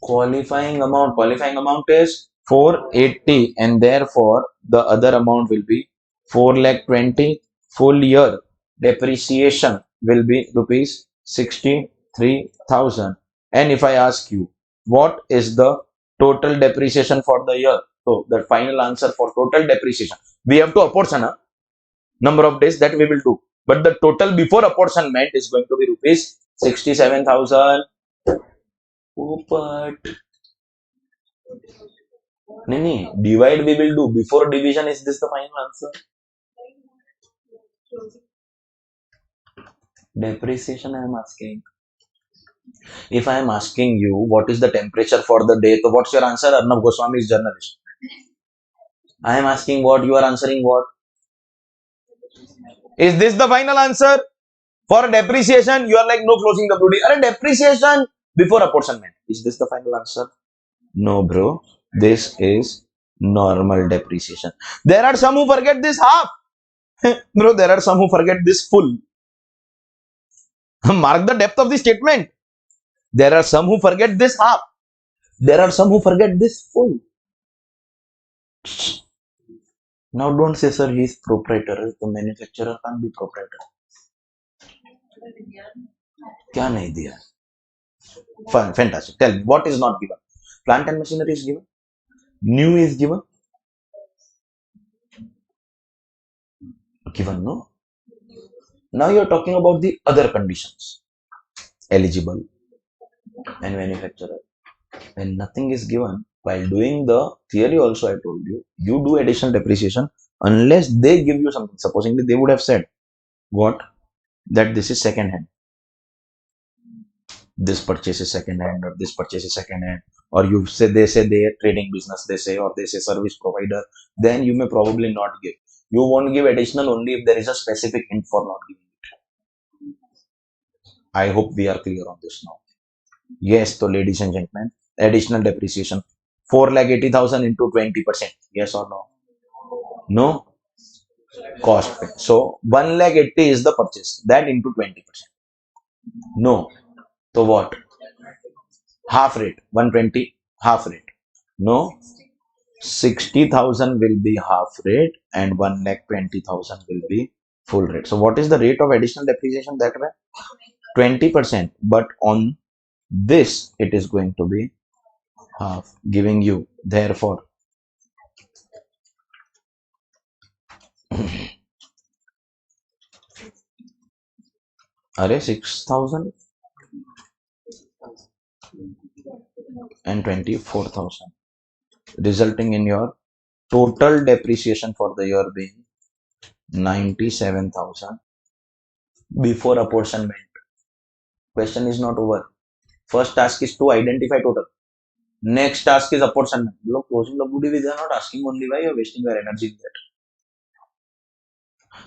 qualifying amount. Qualifying amount is 480, and therefore the other amount will be 4,20,000. Full year depreciation will be rupees 63,000. And if I ask you what is the total depreciation for the year, so the final answer for total depreciation, we have to apportion number of days, that we will do, but the total before apportionment is going to be rupees 67,000. But divide we will do before division. Is this the final answer? Depreciation I am asking. If I am asking you what is the temperature for the day, so what's your answer? Arnab Goswami is journalist. I am asking what, you are answering what? Is this the final answer? For depreciation, you are like no closing WD. Are depreciation before apportionment. Is this the final answer? No, bro. This is normal depreciation. There are some who forget this half. Bro, there are some who forget this full. Mark the depth of the statement. There are some who forget this half. There are some who forget this full. Now don't say, sir, he is proprietor. The manufacturer can't be proprietor. क्या नहीं दिया? Fine, fantastic. Tell me, what is not given? Plant and machinery is given. New is given. Given, no? Now you are talking about the other conditions. Eligible and manufacturer. When nothing is given, while doing the theory also I told you, you do additional depreciation unless they give you something. Supposingly they would have said, what? That this is second hand. This purchase is second hand, or this purchase is second hand, or you say they are trading business, they say, or they say service provider, then you may probably not give. You won't give additional only if there is a specific hint for not giving it. I hope we are clear on this now. Yes, so ladies and gentlemen, additional depreciation 4,80,000 into 20%. Yes or no? No. Cost. So 1,80,000 is the purchase. That into 20%. No. So what? Half rate. 120 half rate. No. 60,000 will be half rate and 1,20,000 will be full rate. So what is the rate of additional depreciation that way? 20%. But on this, it is going to be half, giving you, therefore, array 6,000 and 24,000, resulting in your total depreciation for the year being 97,000 before apportionment. Question is not over. First task is to identify total. Next task is apportionment. Look, closing the booty, they are not asking only why you are wasting your energy in that.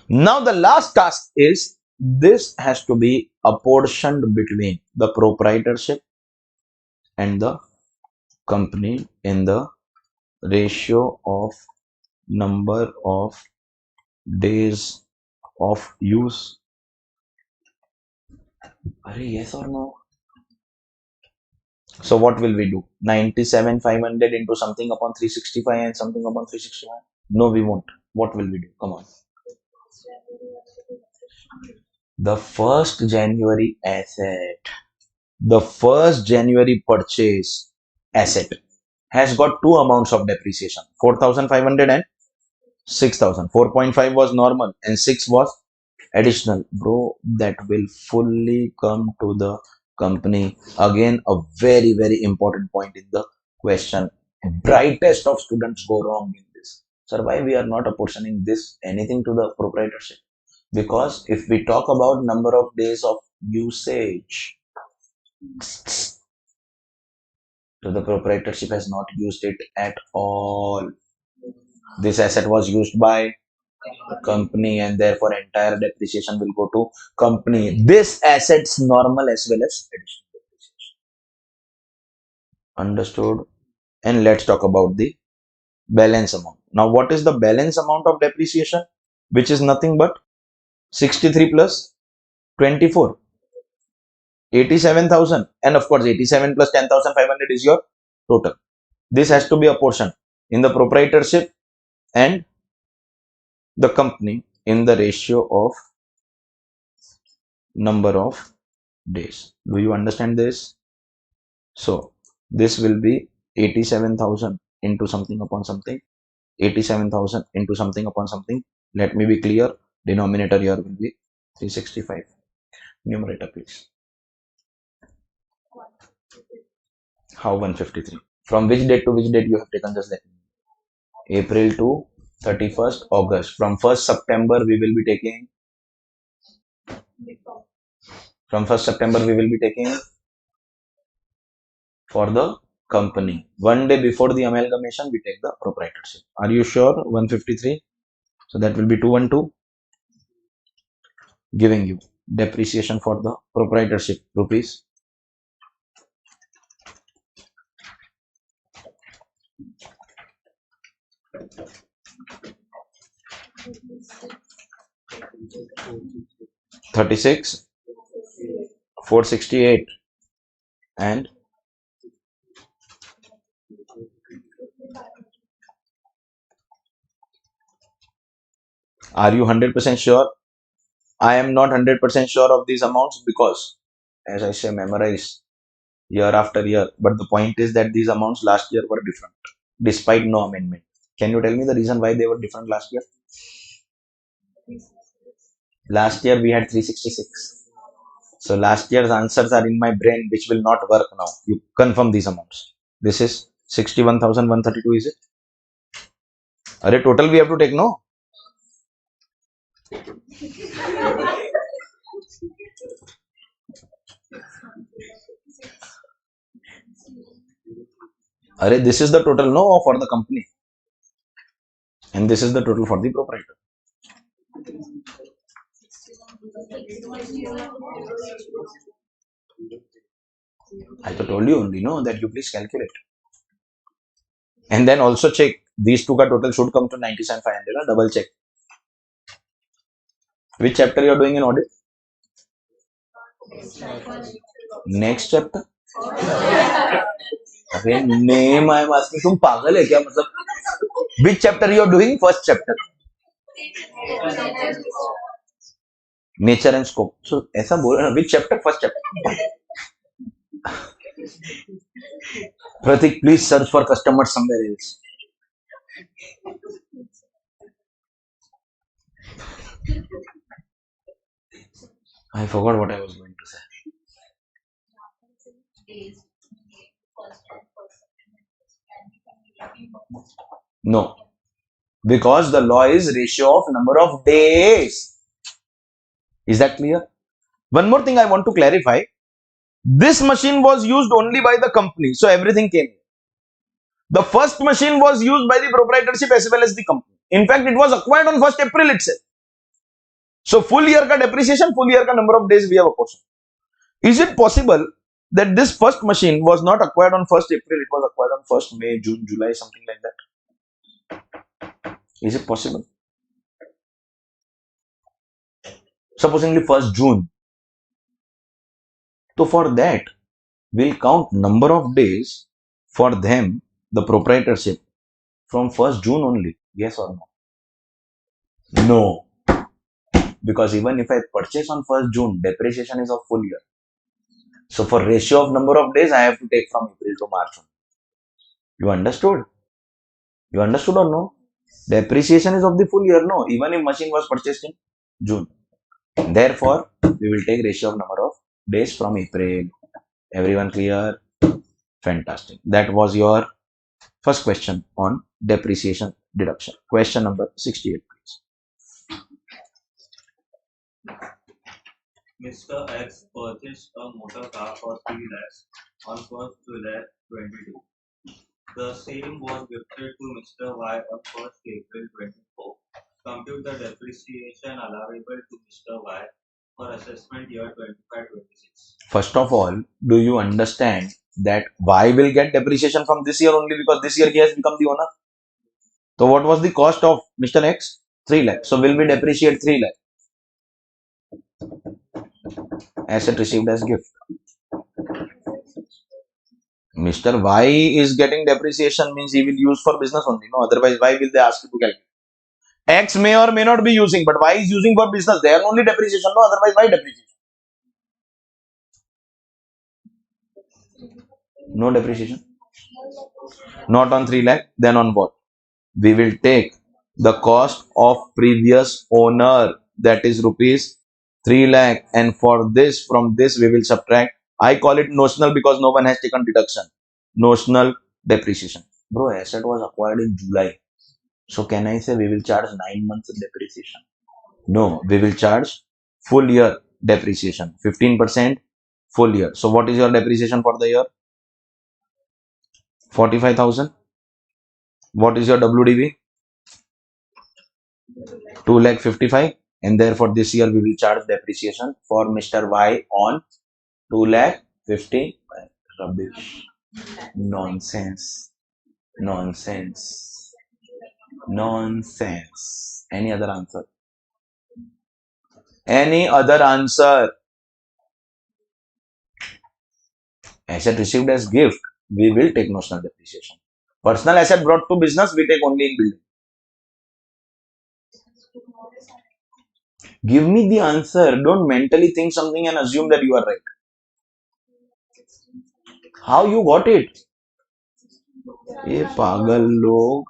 Now the last task is this has to be apportioned between the proprietorship and the company in the ratio of number of days of use. Yes or no? So what will we do? 97,500 into something upon 365 and something upon 365? No, we won't. What will we do? Come on. The 1st January asset, the 1st January purchase asset has got two amounts of depreciation, 4,500 and 6,000. 4.5 was normal and 6 was additional. Bro, that will fully come to the company. Again, a very, very important point in the question. Brightest of students go wrong in this. Sir, why we are not apportioning this anything to the proprietorship? Because if we talk about number of days of usage, so the proprietorship has not used it at all. This asset was used by company and therefore entire depreciation will go to company. This asset's normal as well as additional depreciation. Understood? And let's talk about the balance amount. Now, what is the balance amount of depreciation? Which is nothing but 63 plus 24. 87,000, and of course 87 plus 10,500 is your total. This has to be a portion in the proprietorship and the company in the ratio of number of days. Do you understand this? So this will be 87,000 into something upon something, 87,000 into something upon something. Let me be clear, denominator here will be 365. Numerator please. How 153? From which date to which date you have taken? Just let me know. April to 31st August. From 1st September we will be taking. From 1st September we will be taking for the company. One day before the amalgamation we take the proprietorship. Are you sure? 153. So that will be 212. Giving you depreciation for the proprietorship rupees 36 468 and are you 100% sure? I am not 100% sure of these amounts because as I say memorize year after year, but the point is that these amounts last year were different despite no amendment. Can you tell me the reason why they were different last year? Last year we had 366. So last year's answers are in my brain, which will not work now. You confirm these amounts. This is 61,132, is it? Are total we have to take, no? Are this is the total, no, for the company. And this is the total for the proprietor. I told you only, no, that you please calculate. And then also check these two ka total should come to 97,500. Double check. Which chapter you are doing in audit? Next chapter. अरे name I am asking, तुम पागल है क्या? मतलब which chapter you are doing? First chapter. Nature and scope. So ऐसा बोल रहा which chapter? First chapter. Pratik, please search for customers somewhere else. I forgot what I was going to say. No, because the law is ratio of number of days. Is that clear? One more thing I want to clarify. This machine was used only by the company, so everything came. The first machine was used by the proprietorship as well as the company. In fact, it was acquired on 1st April itself. So full year ka depreciation, full year ka number of days we have a portion. Is it possible that this first machine was not acquired on 1st April, it was acquired on 1st May, June, July, something like that? Is it possible? Supposingly 1st June. So for that, we'll count number of days for them, the proprietorship, from 1st June only. Yes or no? No. Because even if I purchase on 1st June, depreciation is of full year. So for ratio of number of days, I have to take from April to March. You understood? You understood or no? Depreciation is of the full year, no? Even if machine was purchased in June. Therefore, we will take ratio of number of days from April. Everyone clear? Fantastic. That was your first question on depreciation deduction. Question number 68, please. Mr. X purchased a motor car for 3 lakhs on 1st July 22. The same was gifted to Mr. Y on 1st April 24. Compute the depreciation allowable to Mr. Y for assessment year 25-26. First of all, do you understand that Y will get depreciation from this year only because this year he has become the owner? So what was the cost of Mr. X? 3 lakh. So will we depreciate 3 lakh? Asset received as gift. Mr. Y is getting depreciation means he will use for business only. No, otherwise why will they ask you to calculate? X may or may not be using, but Y is using for business. They are only depreciation. No, otherwise why depreciation? No depreciation. Not on 3 lakh. Then on what? We will take the cost of previous owner, that is rupees 3 lakh, and for this, from this we will subtract. I call it notional because no one has taken deduction. notional depreciation. Bro, asset was acquired in July. So can I say we will charge 9 months of depreciation? No, we will charge full year depreciation, 15% full year. So what is your depreciation for the year? 45,000. What is your WDV? 2,55,000. And therefore this year we will charge depreciation for Mr. Y on 2,50,000. Rubbish. Nonsense. Nonsense. Nonsense. Any other answer? Any other answer? Asset received as gift, we will take notional depreciation. Personal asset brought to business, we take only in building. Give me the answer. Don't mentally think something and assume that you are right. How you got it? ये पागल लोग.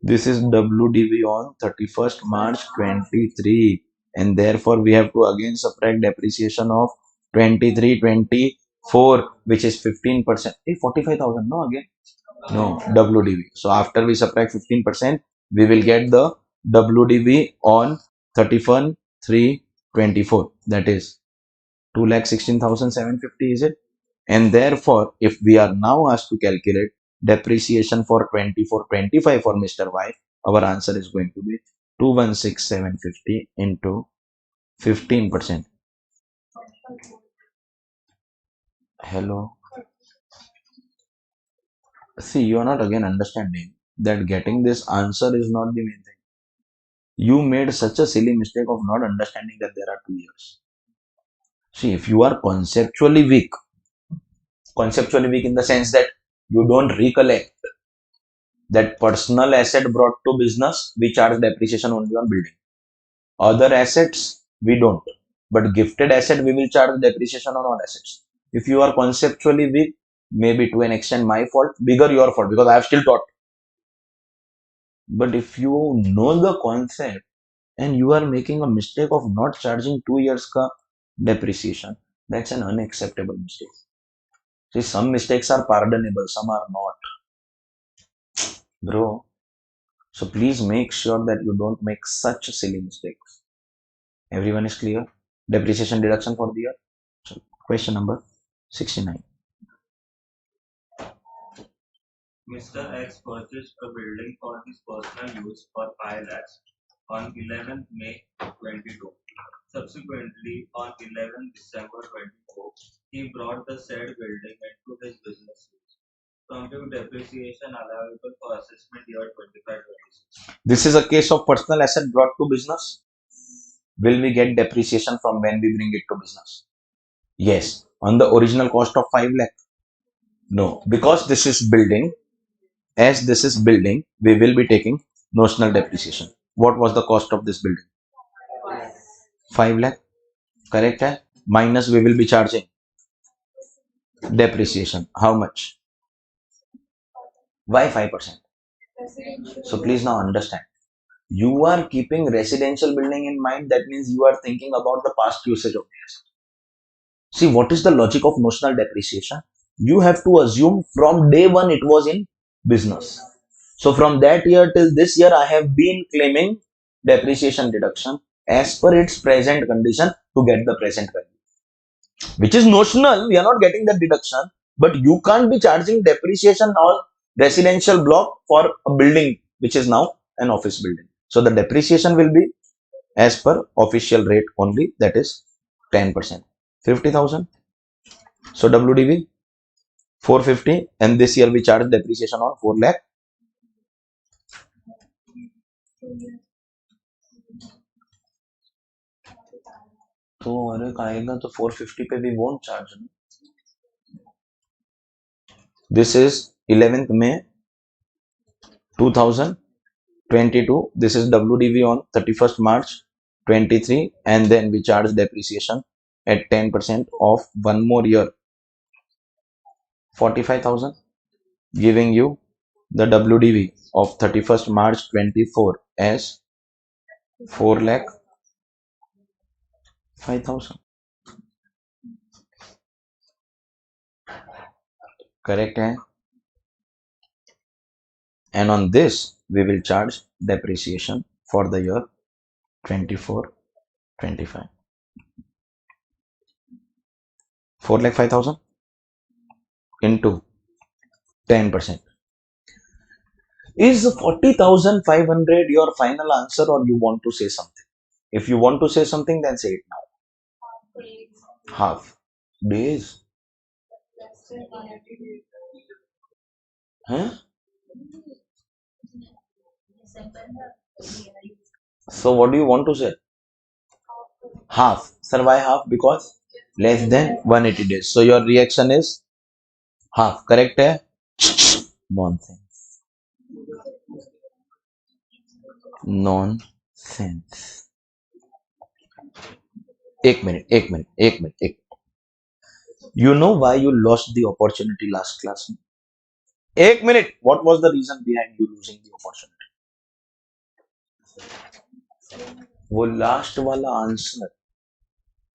This is WDV on 31st March 23, and therefore we have to again subtract depreciation of 23-24, which is 15%. 45,000, no again? No, WDV. So after we subtract 15%, we will get the WDV on 31/3/24. That is 2,16,750, is it? And therefore, if we are now asked to calculate depreciation for 24-25 for Mr. Y, our answer is going to be 216,750 into 15%. Hello. See, you are not again understanding that getting this answer is not the main thing. You made such a silly mistake of not understanding that there are 2 years. See, if you are conceptually weak in the sense that you don't recollect that personal asset brought to business, we charge depreciation only on building. Other assets, we don't. But gifted asset, we will charge depreciation on all assets. If you are conceptually weak, maybe to an extent my fault, bigger your fault, because I have still taught. But if you know the concept and you are making a mistake of not charging 2 years ka depreciation, that's an unacceptable mistake. See, some mistakes are pardonable, some are not. Bro, so please make sure that you don't make such silly mistakes. Everyone is clear? Depreciation deduction for the year. So question number 69. Mr. X purchased a building for his personal use for 5 lakhs on 11th May 22. Subsequently, on 11th December 24, he brought the said building into his business use. Compute depreciation allowable for assessment year 25-26. This is a case of personal asset brought to business. Will we get depreciation from when we bring it to business? Yes. On the original cost of 5 lakh? No. Because this is building, as this is building, we will be taking notional depreciation. What was the cost of this building? 5 lakh. Correct? Hai? Minus we will be charging depreciation. How much? Why 5%? So please now understand. You are keeping residential building in mind. That means you are thinking about the past usage of the asset. See, what is the logic of notional depreciation? You have to assume from day one it was in business. So from that year till this year, I have been claiming depreciation deduction as per its present condition to get the present value, which is notional. We are not getting that deduction, but you can't be charging depreciation on residential block for a building which is now an office building. So the depreciation will be as per official rate only, that is 10%. 50,000. So WDV 450, and this year we charge depreciation on 4 lakh. तो अरे आएगा तो 450 पे भी won't charge. This is 11th May 2022. This is WDV on 31st March 23, and then we charge depreciation at 10% of one more year, 45,000, giving you the WDV of 31st March 24 as 4 lakh 5,000. correct hai? And on this we will charge depreciation for the year 24-25. 4,05,000 into 10%. Is 40,500 your final answer, or you want to say something? If you want to say something, then say it now. Half days. Huh? So what do you want to say? Half. Sir, why half? Because less than 180 days. So your reaction is half. Correct? Hai? Nonsense. Nonsense. एक minute. You know why you lost the opportunity last class? एक minute. What was the reason behind you losing the opportunity? वो last वाला answer.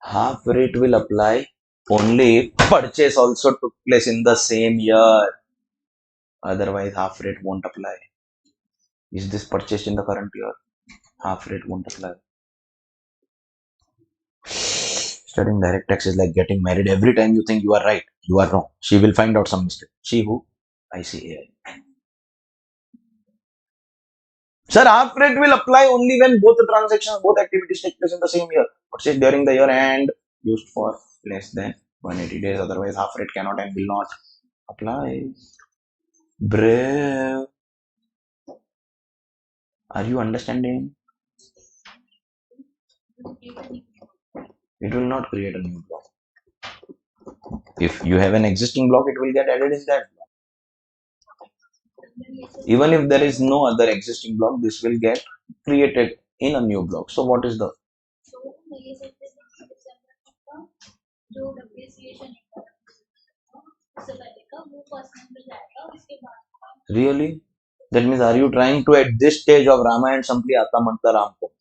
Half rate will apply only if purchase also took place in the same year. Otherwise, half rate won't apply. Is this purchased in the current year? Half rate won't apply. Studying direct tax is like getting married. Every time you think you are right, you are wrong. She will find out some mistake. She who? ICAI. Sir, half rate will apply only when both the transactions, both activities take place in the same year. Purchased during the year and used for less than 180 days. Otherwise, half rate cannot and will not apply. Brave. Are you understanding? It will not create a new block. If you have an existing block, it will get added in that block. Even if there is no other existing block, this will get created in a new block. So what is the? Really? That means, are you trying to, at this stage of Ramayana, simply Ata Manta Ram ko?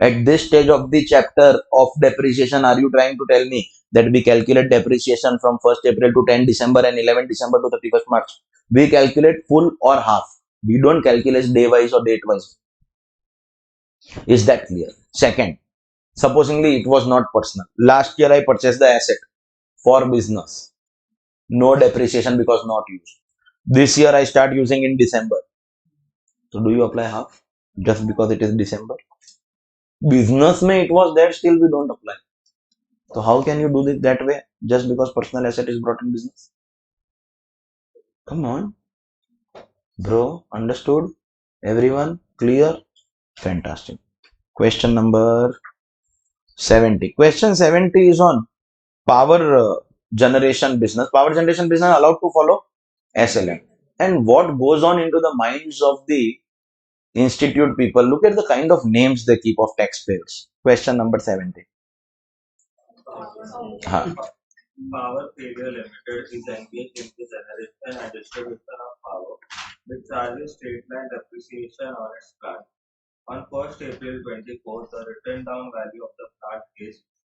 At this stage of the chapter of depreciation, are you trying to tell me that we calculate depreciation from 1st April to 10 December and 11 December to 31st March? We calculate full or half. We don't calculate day wise or date wise. Is that clear? Second, supposingly it was not personal. Last year I purchased the asset for business. No depreciation because not used. This year I start using in December. So do you apply half just because it is December? Business mein it was there, still we don't apply. So how can you do it that way just because personal asset is brought in business? Come on, bro. Understood? Everyone clear? Fantastic. Question number 70. Question 70 is on power generation business. Power generation business allowed to follow SLM. And what goes on into the minds of the institute people? Look at the kind of names they keep of taxpayers. Question number 70. Huh. Power Failure Limited is engaged in the generation and distribution of power, which charges straight line depreciation on its plant. On 1st April 24, the written down value of the plant is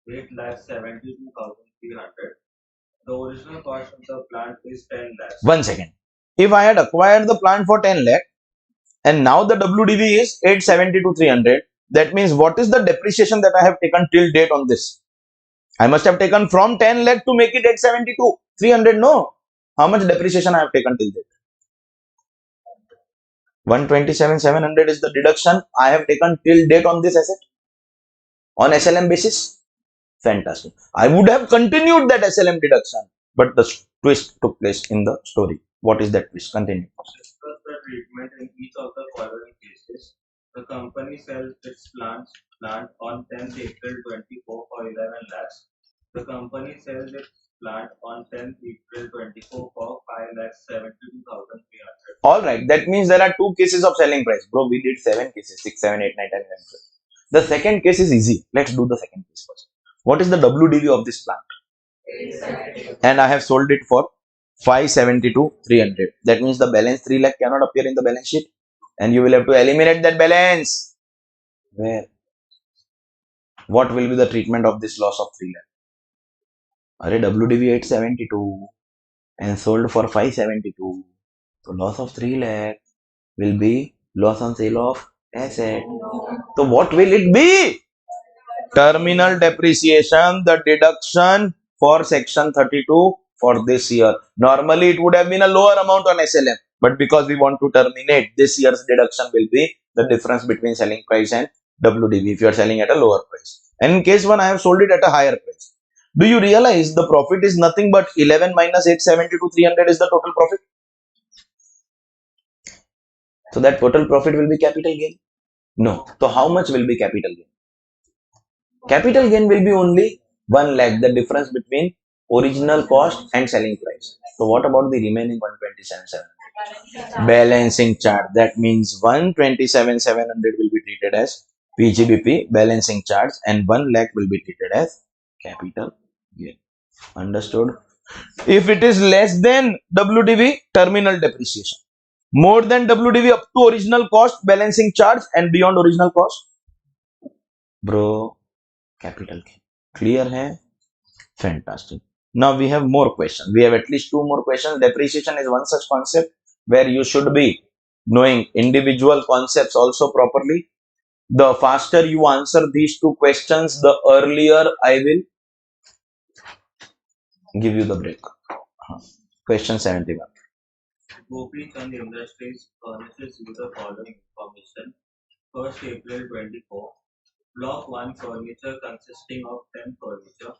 8,72,300. The original cost of the plant is 10 lakhs. 1 second. If I had acquired the plant for 10 lakh and now the WDV is 872,300, that means what is the depreciation that I have taken till date on this? I must have taken from 10 lakh to make it 872,300. No. How much depreciation I have taken till date? 127,700 is the deduction I have taken till date on this asset on SLM basis. Fantastic. I would have continued that SLM deduction, but the twist took place in the story. What is that twist? Continue. Discuss the treatment in each of the following cases. The company sells its plant on 10th April 24 for 11 lakhs. The company sells its plant on 10th April 24 for 5,72,300. All right. That means there are two cases of selling price. Bro, we did 7 cases. 6, 7, 8, 9, 10, 11, 12. The second case is easy. Let's do the second case first. What is the WDV of this plant? And I have sold it for 572,300. That means the balance 3 lakh cannot appear in the balance sheet, and you will have to eliminate that balance. Where? What will be the treatment of this loss of 3 lakh? Arey WDV 872. and sold for 572. So loss of 3 lakh will be loss on sale of asset. So what will it be? Terminal depreciation, the deduction for section 32 for this year. Normally it would have been a lower amount on SLM, but because we want to terminate, this year's deduction will be the difference between selling price and WDV if you are selling at a lower price. And in case 1, I have sold it at a higher price. Do you realize the profit is nothing but 11 minus 872 300 is the total profit? So that total profit will be capital gain? No. So how much will be capital gain? Capital gain will be only 1 lakh, the difference between original cost and selling price. So what about the remaining 127,700? Balancing charge. That means 127,700 will be treated as PGBP balancing charge and 1 lakh will be treated as capital gain. Understood? If it is less than WDV, terminal depreciation. More than WDV up to original cost, balancing charge, and beyond original cost, bro, capital gain. Clear hai? Fantastic. Now we have more questions. We have at least 2 more questions. Depreciation is one such concept where you should be knowing individual concepts also properly. The faster you answer these 2 questions, the earlier I will give you the break. Question 71. Gopi Chand Industries furnishes you the following information. 1st April 24. Block 1 furniture consisting of 10 furniture,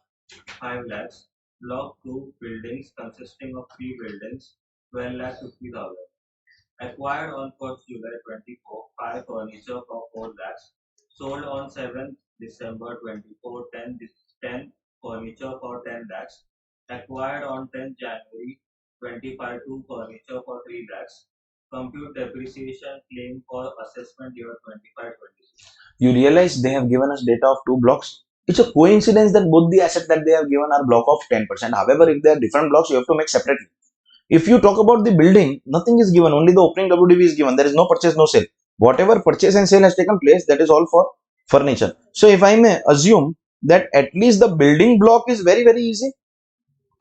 5 lakhs. Block 2 buildings consisting of 3 buildings, 12 lakh 50,000. Acquired on 1st July 24, 5 furniture for 4 lakhs. Sold on 7th December 24, 10 furniture for 10 lakhs. Acquired on 10th January 25, 2 furniture for 3 lakhs. Compute depreciation claim for assessment year 25-26. You realize they have given us data of 2 blocks. It's a coincidence that both the assets that they have given are block of 10%. However, if they are different blocks, you have to make separately. If you talk about the building, nothing is given. Only the opening WDV is given. There is no purchase, no sale. Whatever purchase and sale has taken place, that is all for furniture. So if I may assume that at least the building block is very, very easy.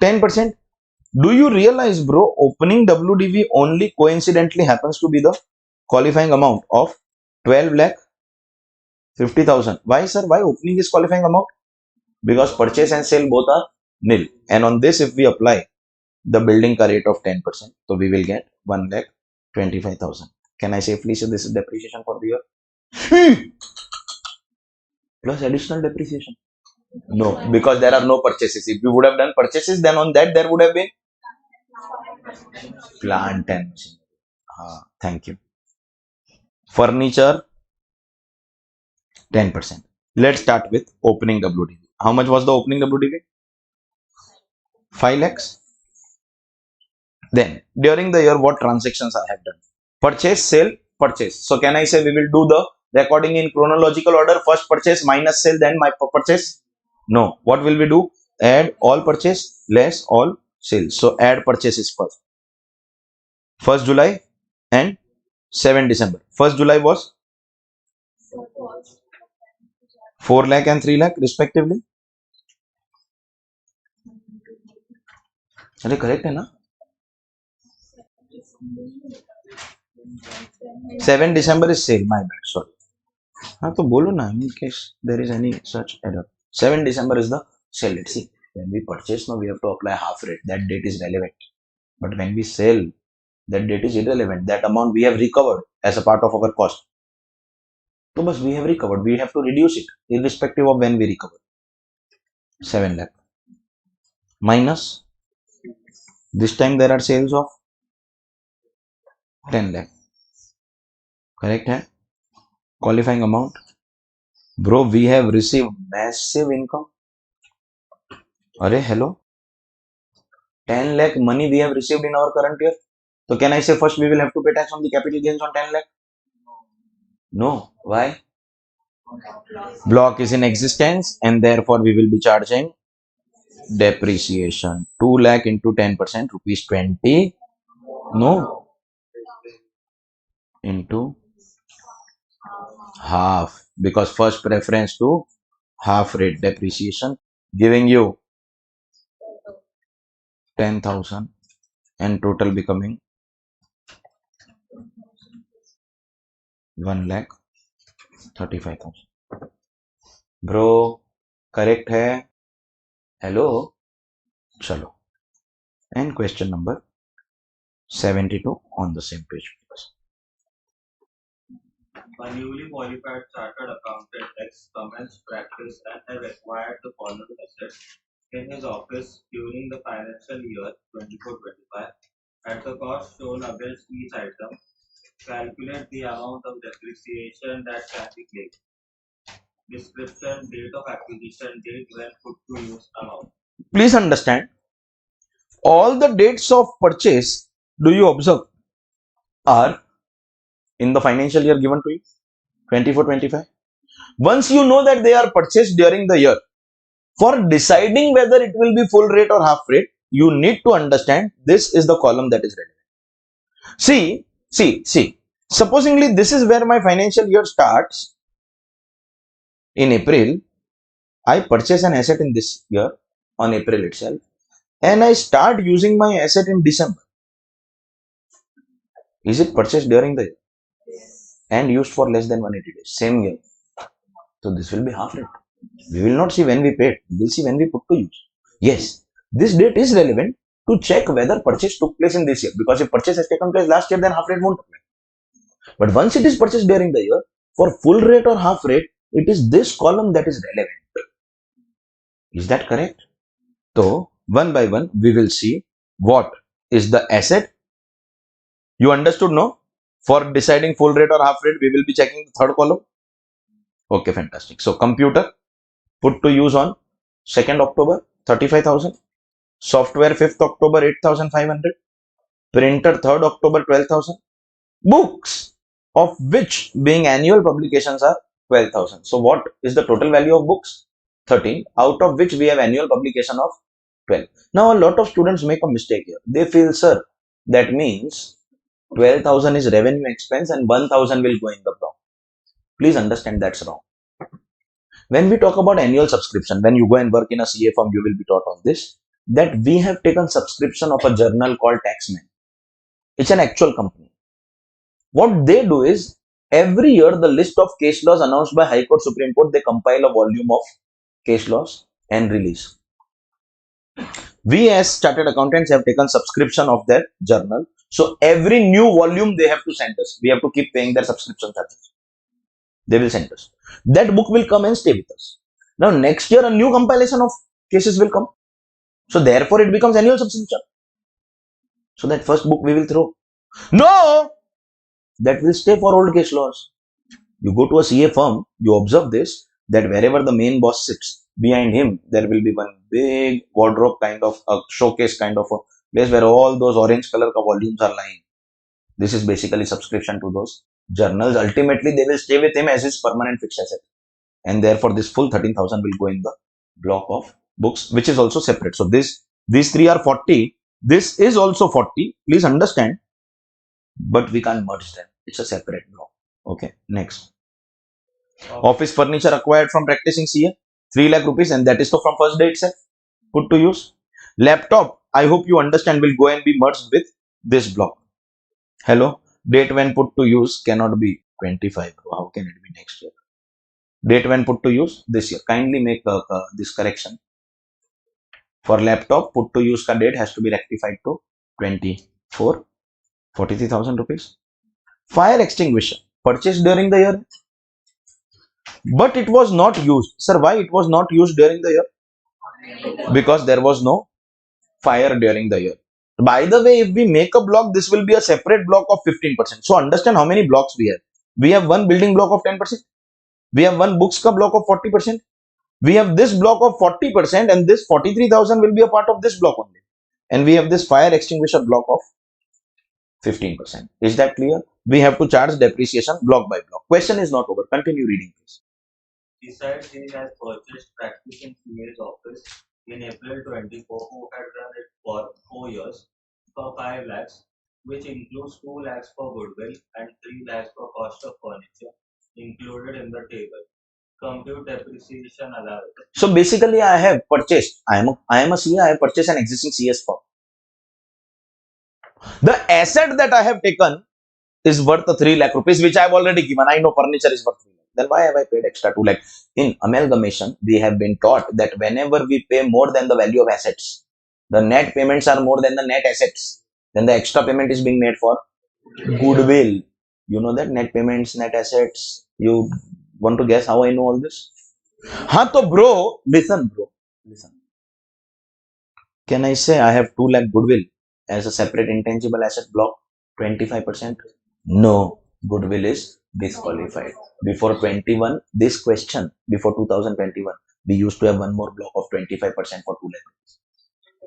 10%. Do you realize, bro, opening WDV only coincidentally happens to be the qualifying amount of 12 lakh 50,000. Why, sir? Why opening is qualifying amount? Because purchase and sale both are nil. And on this, if we apply the building ka rate of 10%, so we will get 1 lakh 25,000. Can I safely say this is depreciation for the year? Plus additional depreciation? No, because there are no purchases. If we would have done purchases, then on that there would have been plant and machinery. Thank you. Furniture 10%. Let's start with opening WDV. How much was the opening WDV? 5 lakhs. Then during the year, what transactions I have done? Purchase, sale, purchase. So can I say we will do the recording in chronological order? First purchase minus sale, then my purchase? No. What will we do? Add all purchase less all sales. So add purchases first. 1st July and 7 December. 1st July was 4 lakh and 3 lakh respectively. अरे correct है ना? 7 December is sale. My bad. Sorry. हाँ तो बोलो ना, in case there is any such error. 7 December is the sale. Let's see. When we purchase now, we have to apply half rate. That date is relevant. But when we sell, that date is irrelevant. That amount we have recovered as a part of our cost. So bas we have recovered. We have to reduce it irrespective of when we recover. 7 lakh. Minus. This time there are sales of 10 lakh. Correct hai? Qualifying amount. Bro, we have received massive income. Arey, hello. 10 lakh money we have received in our current year. So can I say first we will have to pay tax on the capital gains on 10 lakh? No. Why? Block is in existence and therefore we will be charging depreciation. 2 lakh into 10%, rupees 20. No. Into half. Because first preference to half rate depreciation, giving you 10,000 and total becoming 1,35,000. Bro, correct है? Hello? चलो. And question number 72 on the same page. A newly qualified chartered accountant has commenced practice and has acquired the following assets in his office during the financial year 24-25. At the cost shown against each item, calculate the amount of depreciation that can be claimed. Description, date of acquisition, date when put to use, amount. Please understand, all the dates of purchase do you observe are in the financial year given to you 24-25. Once you know that they are purchased during the year, for deciding whether it will be full rate or half rate, you need to understand this is the column that is relevant. See. Supposingly this is where my financial year starts in April. I purchase an asset in this year on April itself, and I start using my asset in December. Is it purchased during the year and used for less than 180 days? Same year. So this will be half rate. We will not see when we paid. We will see when we put to use. Yes, this date is relevant to check whether purchase took place in this year. Because if purchase has taken place last year, then half rate won't apply. But once it is purchased during the year, for full rate or half rate, it is this column that is relevant. Is that correct? So, one by one, we will see what is the asset. You understood, no? For deciding full rate or half rate, we will be checking the third column. Okay, fantastic. So, computer put to use on 2nd October, 35,000. Software 5th October, 8,500. Printer 3rd October, 12,000. Books, of which being annual publications are 12,000. So, what is the total value of books? 13, out of which we have annual publication of 12. Now, a lot of students make a mistake here. They feel, sir, that means 12,000 is revenue expense and 1,000 will go in the block. Please understand that's wrong. When we talk about annual subscription, when you go and work in a CA firm, you will be taught on this, that we have taken subscription of a journal called Taxman. It's an actual company. What they do is, every year the list of case laws announced by High Court, Supreme Court, they compile a volume of case laws and release. We as chartered accountants have taken subscription of their journal. So every new volume they have to send us. We have to keep paying their subscription charges. They will send us. That book will come and stay with us. Now next year a new compilation of cases will come. So therefore it becomes annual subscription. So that first book we will throw. No! That will stay for old case laws. You go to a CA firm, you observe this, that wherever the main boss sits, behind him, there will be one big wardrobe kind of a showcase kind of a place where all those orange color volumes are lying. This is basically subscription to those journals. Ultimately, they will stay with him as his permanent fixed asset. And therefore, this full 13,000 will go in the block of books, which is also separate. So, these three are 40. This is also 40. Please understand. But we can't merge them. It's a separate block. Okay, next. Office furniture acquired from practicing CA, 3 lakh rupees, and that is so from first day itself. Put to use. Laptop, I hope you understand, will go and be merged with this block. Hello, date when put to use cannot be 25. How can it be next year? Date when put to use this year. Kindly make this correction. For laptop, put to use date has to be rectified to 24, 43,000 rupees. Fire extinguisher, purchased during the year, but it was not used. Sir, why it was not used during the year? Because there was no fire during the year. By the way, if we make a block, this will be a separate block of 15%. So understand how many blocks we have. We have one building block of 10%. We have one books ka block of 40%. We have this block of 40%, and this 43,000 will be a part of this block only. And we have this fire extinguisher block of 15%. Is that clear? We have to charge depreciation block by block. Question is not over. Continue reading, please. Besides, he has purchased practice in CA's office in April 24, who had done it for 4 years for 5 lakhs, which includes 2 lakhs for goodwill and 3 lakhs for cost of furniture included in the table. Compute depreciation allowance. So basically, I have purchased. I am a CA. I have purchased an existing CS firm. The asset that I have taken is worth 3 lakh rupees, which I have already given. I know furniture is worth 3 lakh. Then why have I paid extra 2 lakh? In amalgamation, we have been taught that whenever we pay more than the value of assets, the net payments are more than the net assets. Then the extra payment is being made for goodwill. You know that net payments, net assets. You want to guess how I know all this? Haan, to bro, listen, bro, listen. Can I say I have 2 lakh goodwill as a separate intangible asset block? 25%? No, goodwill is disqualified. Before 21, this question, before 2021, we used to have one more block of 25% for 2 lakh.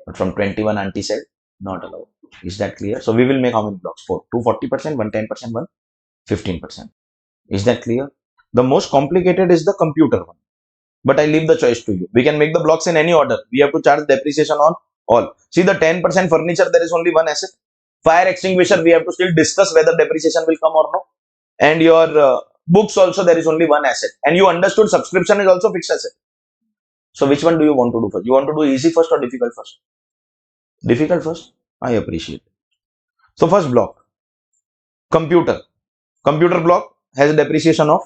But from 21, auntie said, not allowed. Is that clear? So we will make how many blocks? 4. 2 40%, 1 10%, 1 15%. Is that clear? The most complicated is the computer one. But I leave the choice to you. We can make the blocks in any order. We have to charge depreciation on all. See the 10% furniture, there is only one asset. Fire extinguisher, we have to still discuss whether depreciation will come or no. And your books also, there is only one asset. And you understood subscription is also fixed asset. So which one do you want to do first? You want to do easy first or difficult first? Difficult first? I appreciate. So first block, computer. Computer block has a depreciation of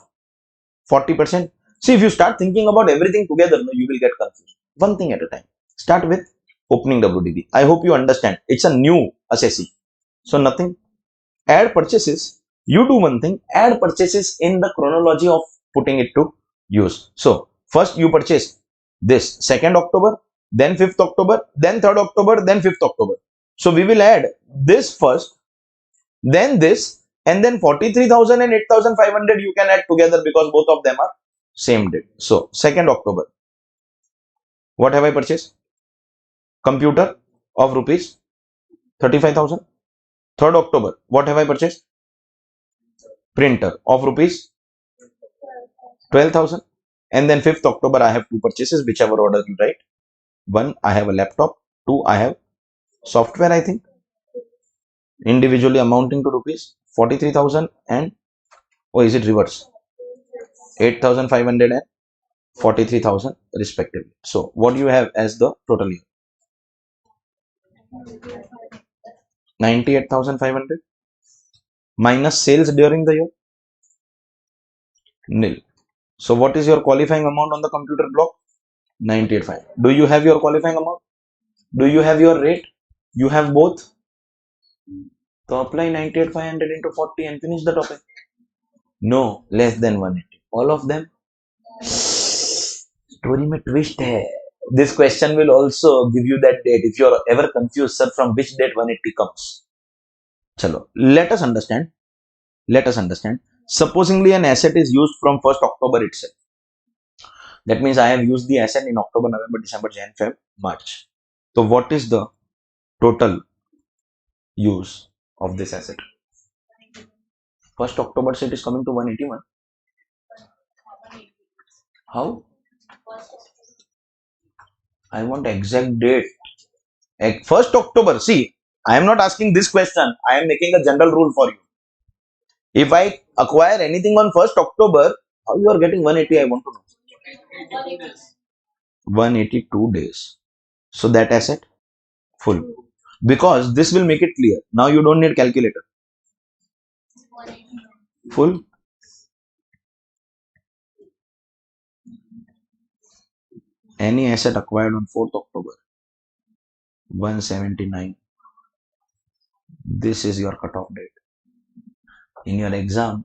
40%. See, if you start thinking about everything together, no, you will get confused. One thing at a time. Start with opening WDB. I hope you understand. It's a new assessee. So nothing. Add purchases. You do one thing. Add purchases in the chronology of putting it to use. So first you purchase this 2nd October, then 5th October, then 3rd October, then 5th October. So we will add this first, then this, and then 43,000 and 8,500 you can add together because both of them are same date. So 2nd October, what have I purchased? Computer of rupees 35,000. 3rd October, what have I purchased? Printer of rupees 12,000. And then 5th October, I have two purchases, whichever order you write. One, I have a laptop. Two, I have software, I think, individually amounting to rupees 43,000 and, oh, is it reverse? 8,500 and 43,000 respectively. So what do you have as the total year? 98,500 minus sales during the year? Nil. So what is your qualifying amount on the computer block? 98,500. Do you have your qualifying amount? Do you have your rate? You have both. So apply 98,500 into 40 and finish the topic. No, less than 180. All of them. Story में twist है. This question will also give you that date. If you are ever confused, sir, from which date 180 comes. Chalo, let us understand. Let us understand. Supposingly an asset is used from 1st October itself. That means I have used the asset in October, November, December, Jan, Feb, March. So what is the total use of this asset? 1st October it is coming to 181. How? I want exact date. 1st October. See, I am not asking this question. I am making a general rule for you. If I acquire anything on 1st October, how you are getting 180? I want to know. 182 days. So that asset full. Because this will make it clear. Now you don't need calculator. Full. Any asset acquired on 4th October. 179. This is your cutoff date. In your exam,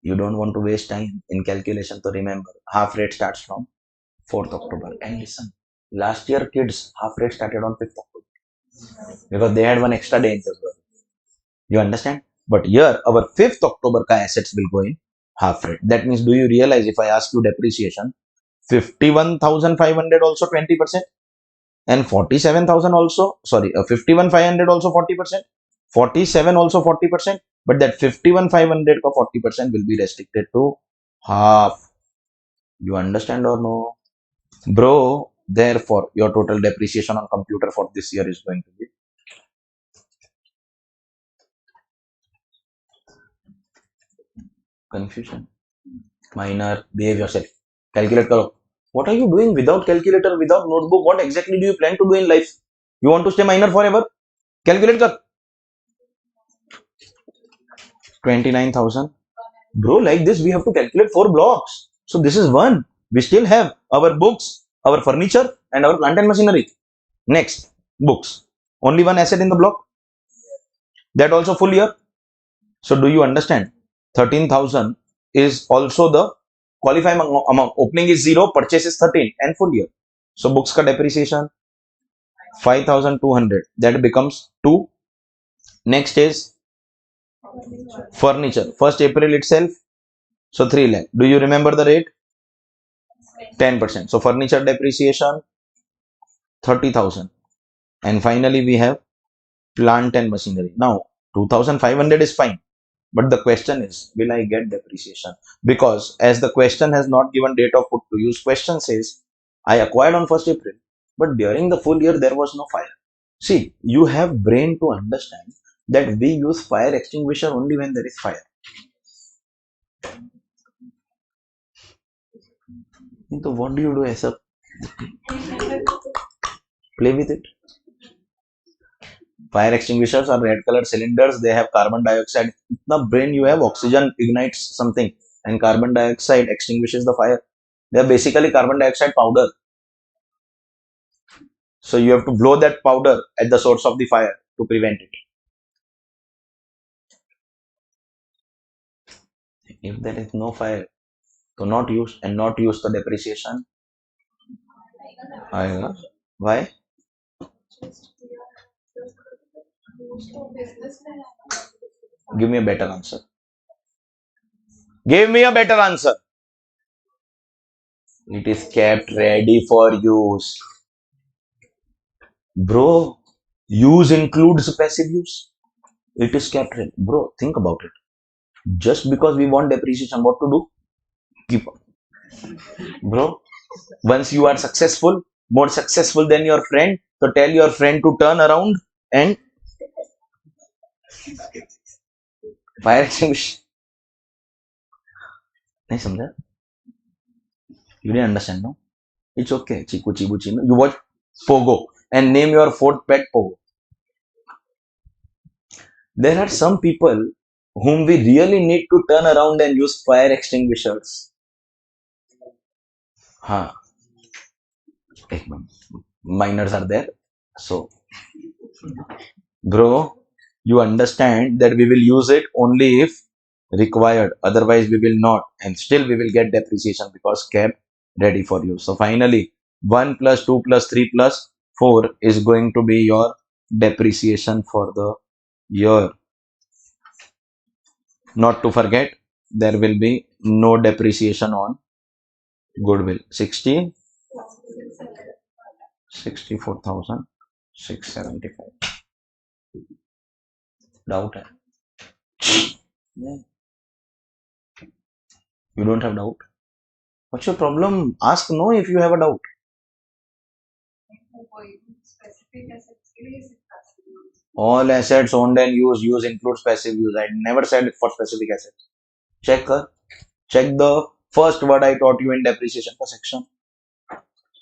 you don't want to waste time in calculation to remember. Half rate starts from 4th October. And listen, last year kids, half rate started on 5th October. Because they had one extra day in February. You understand? But here, our 5th October ka assets will go in half rate. That means, do you realize if I ask you depreciation, 51,500 also 20%? And 47,000 also, sorry, 51,500 also 40%, 47 also 40%, but that 51,500 ka 40% will be restricted to half. You understand or no? Bro, therefore, your total depreciation on computer for this year is going to be confusion. Minor, behave yourself. Calculate karo. What are you doing without calculator, without notebook? What exactly do you plan to do in life? You want to stay minor forever? Calculate kar. 29,000. Bro, like this, we have to calculate 4 blocks. So this is one. We still have our books, our furniture, and our plant and machinery. Next, books. Only one asset in the block. That also full year. So do you understand? 13,000 is also the qualifying amount. Opening is 0, purchase is 13, and full year. So books ka depreciation 5,200. That becomes 2. Next is furniture. 1st April itself. So 3 lakh. Do you remember the rate? 10%. So furniture depreciation 30,000. And finally we have plant and machinery. Now 2,500 is fine. But the question is, will I get depreciation? Because as the question has not given date of put to use, question says, I acquired on 1st April, but during the full year there was no fire. See, you have brain to understand that we use fire extinguisher only when there is fire. So what do you do as a play with it? Fire extinguishers are red colored cylinders. They have carbon dioxide. The brain you have, oxygen ignites something and carbon dioxide extinguishes the fire. They are basically carbon dioxide powder. So you have to blow that powder at the source of the fire to prevent it. If there is no fire, to not use and not use the depreciation. Why? Give me a better answer. Give me a better answer. It is kept ready for use. Bro, use includes passive use. It is kept ready. Bro, think about it. Just because we want depreciation, what to do? Keep up. Bro, once you are successful, more successful than your friend, so tell your friend to turn around and fire extinguish. नहीं समझा? You didn't understand, no? It's okay. Chiku chibu chino. You watch Pogo and name your 4th pet Pogo. There are some people whom we really need to turn around and use fire extinguishers. हाँ, minors are there. So, bro, you understand that we will use it only if required. Otherwise, we will not. And still, we will get depreciation because kept ready for you. So, finally, 1 plus 2 plus 3 plus 4 is going to be your depreciation for the year. Not to forget, there will be no depreciation on goodwill. 64,675. Doubt hai? You don't have doubt? What's your problem? Ask no if you have a doubt. All assets owned and used. Use includes passive use. I never said for specific assets. Check the first word I taught you in depreciation section.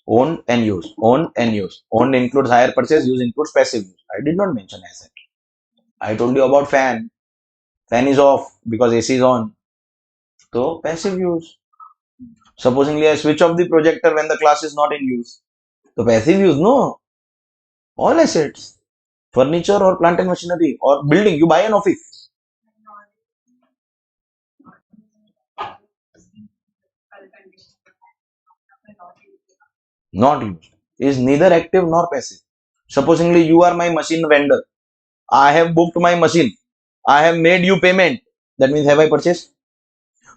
Owned and used. Owned and used. Owned includes hire purchase. Use includes passive use. I did not mention asset. I told you about fan. Fan is off because AC is on. So passive use. Supposingly I switch off the projector when the class is not in use. So passive use, no. All assets. Furniture or plant and machinery or building. You buy an office. Not used. Is neither active nor passive. Supposingly you are my machine vendor. I have booked my machine. I have made you payment. That means have I purchased?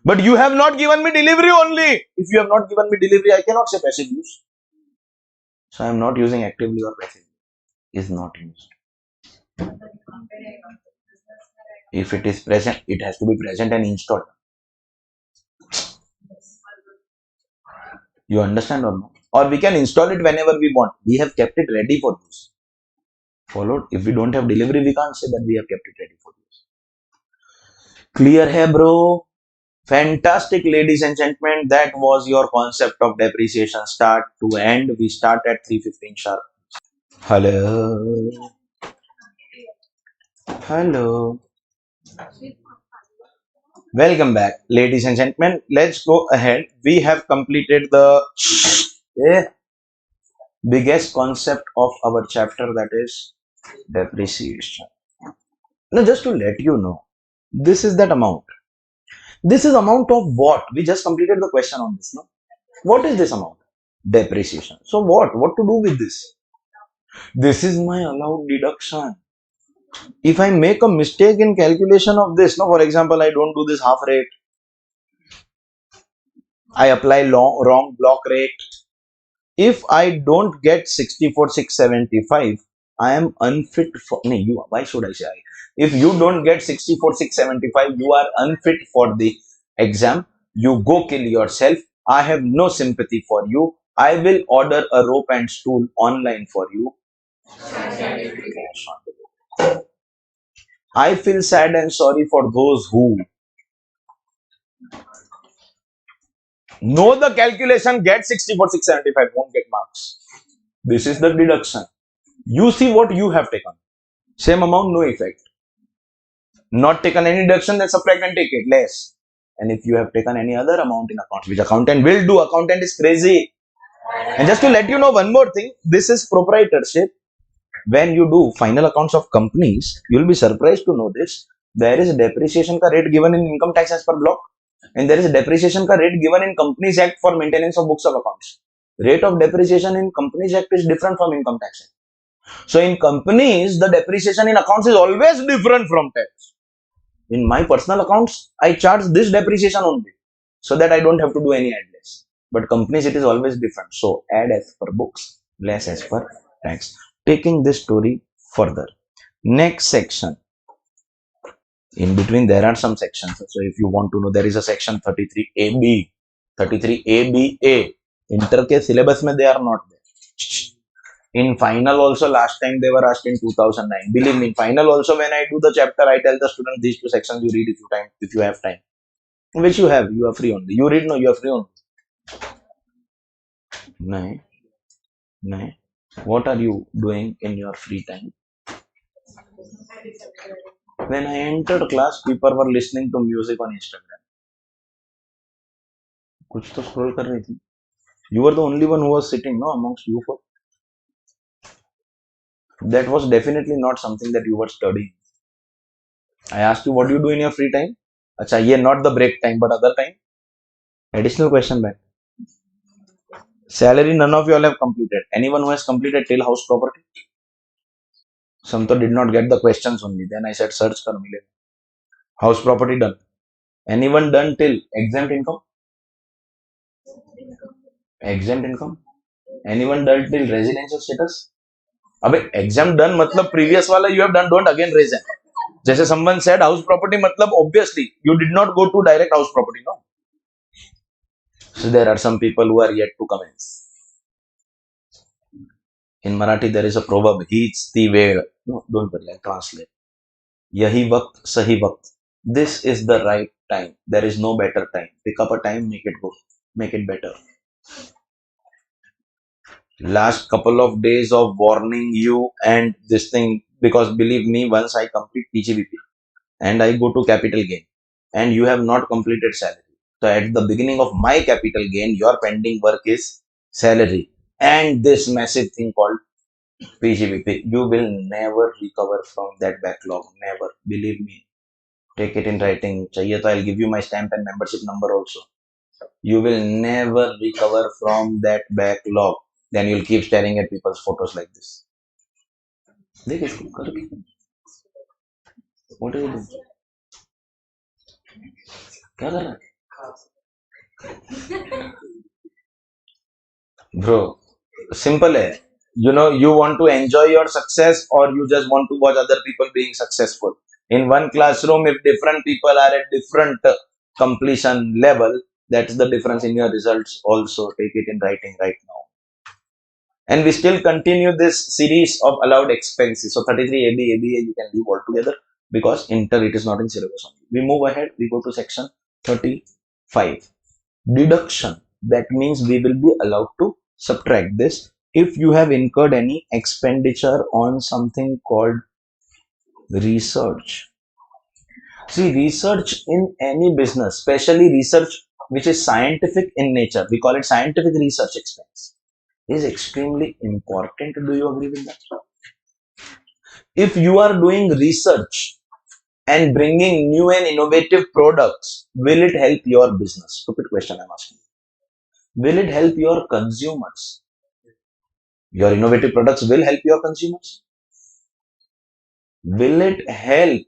But you have not given me delivery only. If you have not given me delivery, I cannot say passive use. So I am not using actively or passively. Is not used. If it is present, it has to be present and installed. You understand or not? Or we can install it whenever we want. We have kept it ready for use. Followed? If we don't have delivery, we can't say that we have kept it ready for use. Clear hai, bro? Fantastic, ladies and gentlemen. That was your concept of depreciation start to end. We start at 3:15 sharp. Hello. Hello. Welcome back, ladies and gentlemen. Let's go ahead. We have completed the biggest concept of our chapter, that is depreciation. Now, just to let you know, this is that amount. This is amount of what? We just completed the question on this. No? What is this amount? Depreciation. So what? What to do with this? This is my allowed deduction. If I make a mistake in calculation of this, no, for example, I don't do this half rate, I apply wrong block rate. If I don't get 64,675, I am unfit for. No, you. Why should I say I? If you don't get 64,675, you are unfit for the exam. You go kill yourself. I have no sympathy for you. I will order a rope and stool online for you. I feel sad and sorry for those who know the calculation, get 64,675, won't get marks. This is the deduction. You see what you have taken. Same amount, no effect. Not taken any deduction, then subtract and take it less. And if you have taken any other amount in accounts, which accountant will do, accountant is crazy. And just to let you know one more thing, this is proprietorship. When you do final accounts of companies, you will be surprised to know this. There is a depreciation ka rate given in income tax as per block, and there is a depreciation ka rate given in Companies Act for maintenance of books of accounts. Rate of depreciation in Companies Act is different from income tax. So in companies, the depreciation in accounts is always different from tax. In my personal accounts, I charge this depreciation only, so that I don't have to do any add less. But companies, it is always different. So add as per books, less as per tax. Taking this story further. Next section. In between, there are some sections. So if you want to know, there is a section 33AB, 33ABA. Inter ke syllabus mein they are not there. In final also, last time they were asked in 2009. Believe me, in final also, when I do the chapter, I tell the student these two sections you read if you have time. Which you have, you are free only. You read, no, you are free only. No, no. What are you doing in your free time? When I entered class, people were listening to music on Instagram. कुछ तो scroll कर रही थी. You were the only one who was sitting, no, amongst you four. That was definitely not something that you were studying. I asked you, what do you do in your free time? Acha, ye not the break time, but other time. Additional question back. Salary, none of you all have completed. Anyone who has completed till house property? Some did not get the questions only. Then I said, search kar mile. House property done. Anyone done till exempt income? Exempt income? Anyone done till residential status? अबे exam done मतलब previous वाला you have done, don't again raise it. जैसे someone said house property मतलब obviously you did not go to direct house property, no. So there are some people who are yet to commence. In Marathi there is a proverb, हीच वेळ. No, don't worry, I'll translate. यही वक्त सही वक्त. This is the right time. There is no better time. Pick up a time, make it good, make it better. Last couple of days of warning you and this thing, because believe me, once I complete PGBP and I go to capital gain and you have not completed salary, so at the beginning of my capital gain, your pending work is salary and this massive thing called PGBP. You will never recover from that backlog, never, believe me. Take it in writing. Chahiye to I'll give you my stamp and membership number also. You will never recover from that backlog. Then you'll keep staring at people's photos like this. देख इसको कर. What are you doing? क्या कर रहा है? Bro, simple है. You know, you want to enjoy your success or you just want to watch other people being successful. In one classroom, if different people are at different completion level, that's the difference in your results also. Take it in writing right now. And we still continue this series of allowed expenses. So 33AB, ABA, you can leave altogether because inter it is not in syllabus only. We move ahead. We go to section 35. Deduction. That means we will be allowed to subtract this if you have incurred any expenditure on something called research. See, research in any business, especially research which is scientific in nature, we call it scientific research expense, is extremely important. Do you agree with that? If you are doing research and bringing new and innovative products, will it help your business? Stupid question I'm asking. Will it help your consumers? Your innovative products will help your consumers. Will it help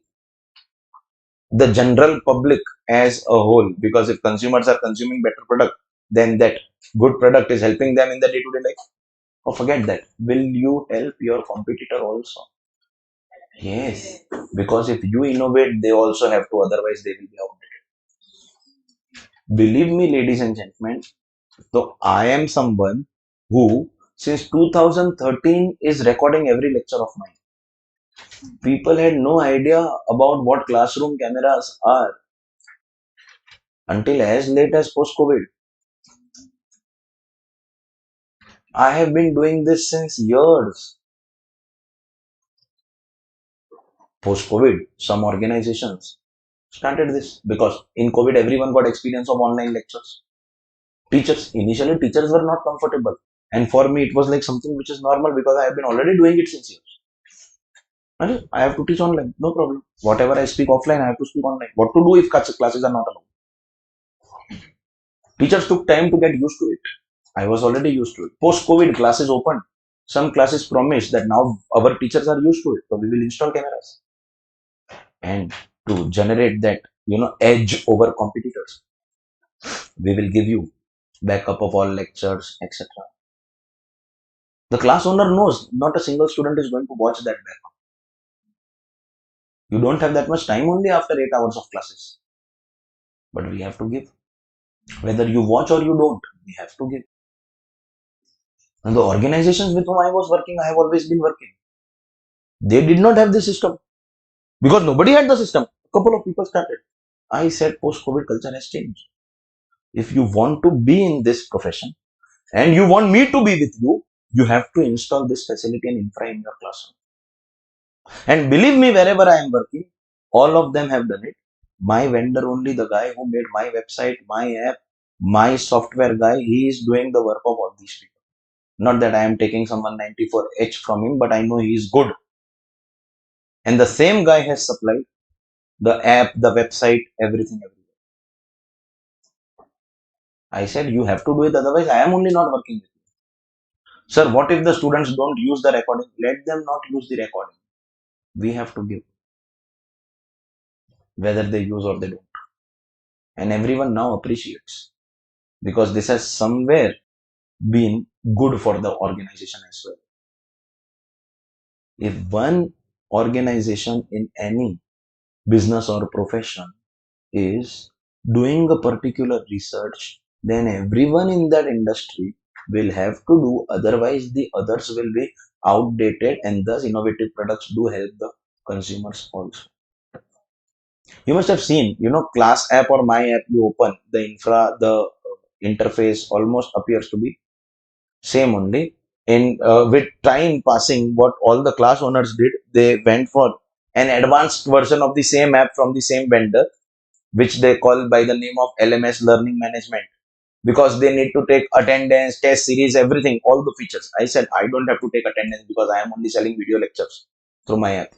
the general public as a whole? Because if consumers are consuming better product, then that good product is helping them in the day-to-day life. Or forget that. Will you help your competitor also? Yes. Because if you innovate, they also have to, otherwise they will be outdated. Believe me, ladies and gentlemen, so I am someone who since 2013 is recording every lecture of mine. People had no idea about what classroom cameras are until as late as post-COVID. I have been doing this since years. Post-COVID, some organizations started this because in COVID, everyone got experience of online lectures. Initially, teachers were not comfortable. And for me, it was like something which is normal because I have been already doing it since years. I have to teach online, no problem. Whatever I speak offline, I have to speak online. What to do if classes are not allowed? Teachers took time to get used to it. I was already used to it. Post-COVID, classes opened. Some classes promised that now our teachers are used to it, so we will install cameras. And to generate that, edge over competitors, we will give you backup of all lectures, etc. The class owner knows not a single student is going to watch that backup. You don't have that much time only after 8 hours of classes. But we have to give. Whether you watch or you don't, we have to give. And the organizations with whom I was working, I have always been working. They did not have the system because nobody had the system. A couple of people started. I said post-COVID culture has changed. If you want to be in this profession and you want me to be with you, you have to install this facility and infra in your classroom. And believe me, wherever I am working, all of them have done it. My vendor, only the guy who made my website, my app, my software guy, he is doing the work of all these people. Not that I am taking some 194H from him, but I know he is good. And the same guy has supplied the app, the website, everything, everywhere. I said, you have to do it, otherwise I am only not working with you. Sir, what if the students don't use the recording? Let them not use the recording. We have to give, whether they use or they don't. And everyone now appreciates because this has somewhere been good for the organization as well. If one organization in any business or profession is doing a particular research, then everyone in that industry will have to do, otherwise the others will be outdated, and thus innovative products do help the consumers also. You must have seen, class app or my app, you open the interface almost appears to be same only. In with time passing, what all the class owners did, they went for an advanced version of the same app from the same vendor, which they call by the name of LMS, learning management, because they need to take attendance, test series, everything, all the features. I said I don't have to take attendance because I am only selling video lectures through my app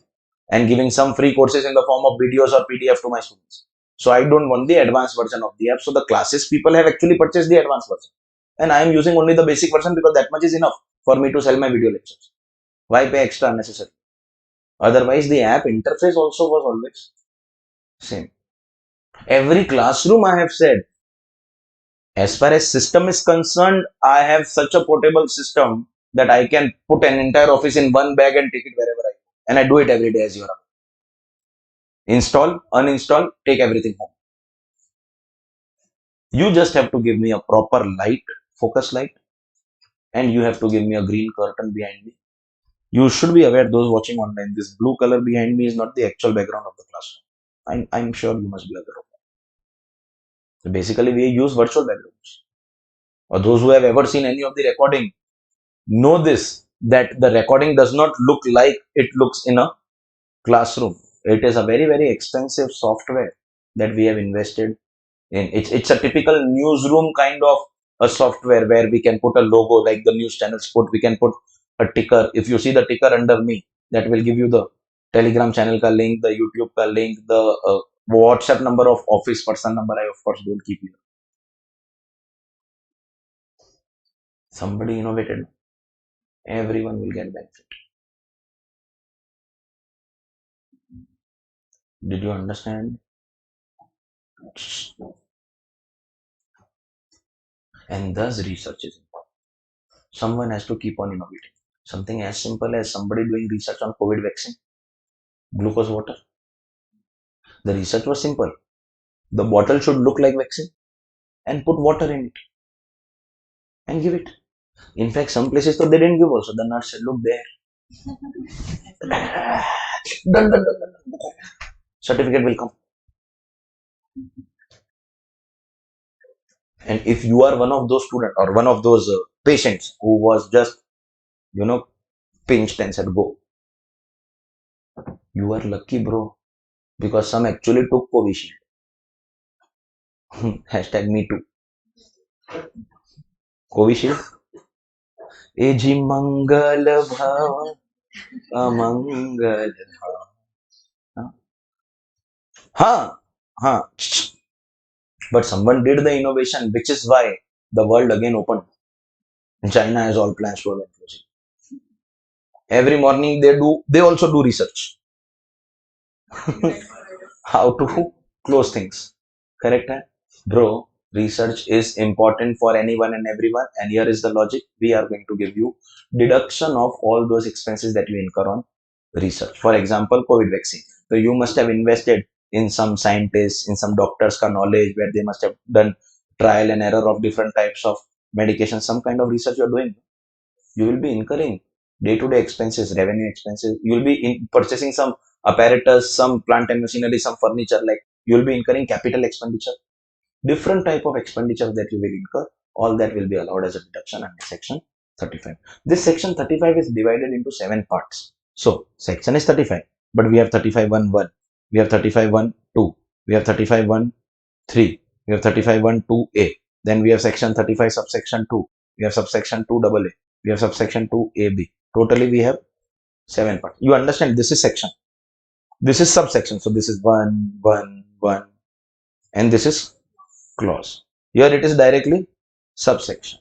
and giving some free courses in the form of videos or PDF to my students. So I don't want the advanced version of the app. So the classes people have actually purchased the advanced version, and I am using only the basic version because that much is enough for me to sell my video lectures. Why pay extra unnecessary? Otherwise, the app interface also was always same. Every classroom, I have said, as far as system is concerned, I have such a portable system that I can put an entire office in one bag and take it wherever I go. And I do it every day, as you are. Install, uninstall, take everything home. You just have to give me a proper light, focus light, and you have to give me a green curtain behind me. You should be aware, those watching online, this blue color behind me is not the actual background of the classroom. I'm sure you must be aware of that. So basically, we use virtual backgrounds. Or those who have ever seen any of the recording know this, that the recording does not look like it looks in a classroom. it is a very, very expensive software that we have invested in. It's a typical newsroom kind of a software where we can put a logo like the news channels put. We can put a ticker. If you see the ticker under me, that will give you the Telegram channel ka link, the YouTube ka link, the WhatsApp number of office person number. I of course don't keep here. Somebody innovated. Everyone will get benefit. Did you understand? And thus research is important. Someone has to keep on innovating. Something as simple as somebody doing research on COVID vaccine, glucose water. The research was simple. The bottle should look like vaccine and put water in it and give it. In fact, some places so they didn't give also. The nurse said, look there. Done, done, done, done. Certificate will come. And if you are one of those students or one of those patients who was just, pinched and said, go, you are lucky, bro. Because some actually took Covishield. Hashtag me too. Covishield. एजी मंगल भाव अमंगल भाव. हाँ. But someone did the innovation, which is why the world again opened. China has all plans to close it. Every morning they also do research. How to close things. Correct? Hai? Bro, research is important for anyone and everyone. And here is the logic. We are going to give you deduction of all those expenses that you incur on research. For example, COVID vaccine. So you must have invested in some scientists, in some doctors' knowledge where they must have done trial and error of different types of medication. Some kind of research you are doing. You will be incurring day-to-day expenses, revenue expenses. You will be purchasing some apparatus, some plant and machinery, some furniture. Like you will be incurring capital expenditure. Different type of expenditure that you will incur, all that will be allowed as a deduction under section 35. This section 35 is divided into 7 parts. So section is 35, but we have 35.1.1, we have 35.1.2, we have 35.1.3, we have 35.1.2a, then we have section 35 subsection 2, we have subsection 2AA, we have subsection 2AB. Totally we have 7 parts. You understand, this is section, this is subsection. So this is 1, 1, 1, and this is clause. Here it is directly subsection.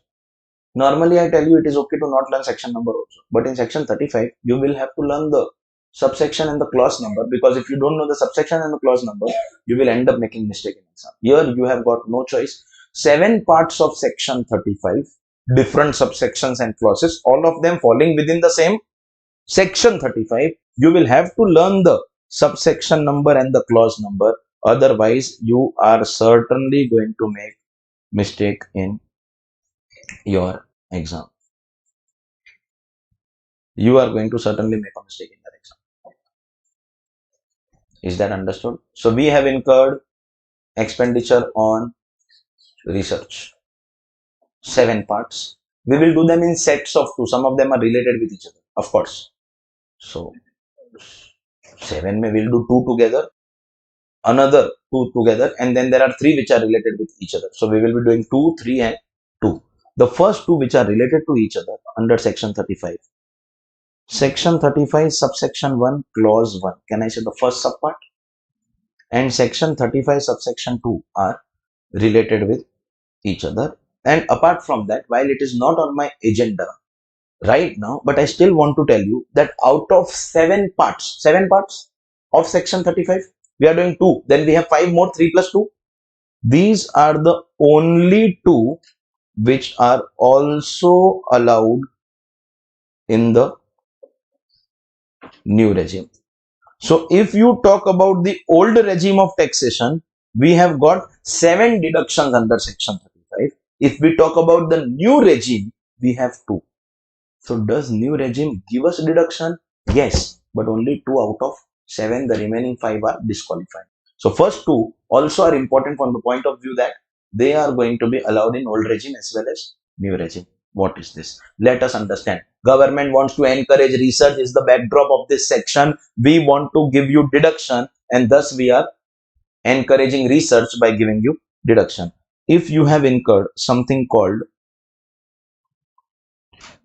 Normally I tell you it is okay to not learn section number also. But in section 35, you will have to learn the subsection and the clause number, because if you don't know the subsection and the clause number, you will end up making mistake in exam. Here you have got no choice. 7 parts of section 35, different subsections and clauses, all of them falling within the same section 35. You will have to learn the subsection number and the clause number. Otherwise, you are certainly going to make mistake in your exam. You are going to certainly make a mistake in your exam. Is that understood? So we have incurred expenditure on research. 7 parts. We will do them in sets of 2. Some of them are related with each other, of course. So 7 may we'll do 2 together, another 2 together, and then there are 3 which are related with each other. So we will be doing 2, 3 and 2. The first 2 which are related to each other under section 35. Section 35 subsection 1 clause 1. Can I say the first subpart? And section 35 subsection 2 are related with each other. And apart from that, while it is not on my agenda right now, but I still want to tell you that out of 7 parts of section 35, we are doing 2. Then we have 5 more, 3 plus 2. These are the only 2 which are also allowed in the new regime. So if you talk about the old regime of taxation, we have got 7 deductions under section 35. If we talk about the new regime, we have 2. So does new regime give us deduction? Yes, but only 2 out of 7. The remaining 5 are disqualified. So first 2 also are important from the point of view that they are going to be allowed in old regime as well as new regime. What is this? Let us understand. Government wants to encourage research is the backdrop of this section. We want to give you deduction, and thus we are encouraging research by giving you deduction. If you have incurred something called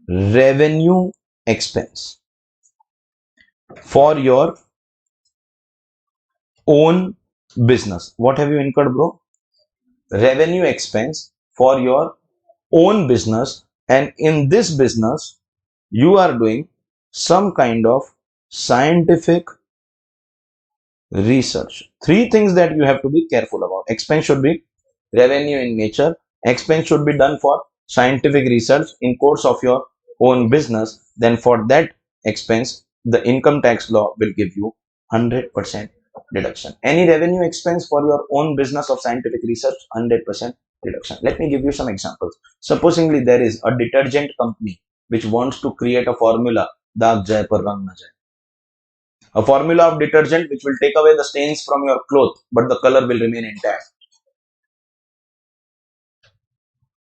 revenue expense for your own business, what have you incurred, bro? Revenue expense for your own business, and in this business you are doing some kind of scientific research. Three things that you have to be careful about. Expense should be revenue in nature. Expense should be done for scientific research in course of your own business. Then for that expense, the income tax law will give you 100% deduction. Any revenue expense for your own business of scientific research, 100% deduction. Let me give you some examples. Supposingly there is a detergent company which wants to create a formula, daag jai par rang na jai. A formula of detergent which will take away the stains from your cloth, but the color will remain intact.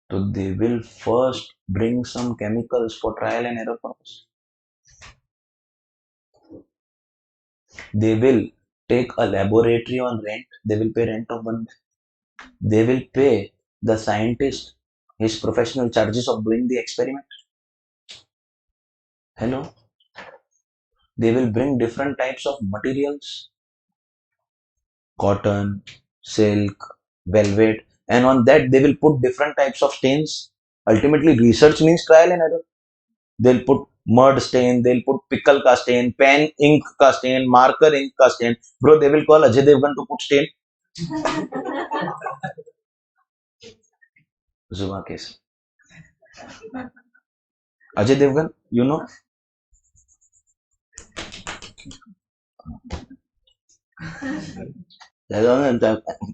So they will first bring some chemicals for trial and error purpose. They will take a laboratory on rent. They will pay rent of 1 lakh. They will pay the scientist his professional charges of doing the experiment. Hello. They will bring different types of materials, cotton, silk, velvet, and on that they will put different types of stains. Ultimately, research means trial and error. They'll put mud stain, they'll put pickle ka stain, pen ink ka stain, marker ink ka stain. Bro, they will call Ajay Devgan to put stain. Zuma case. Ajay Devgan, you know?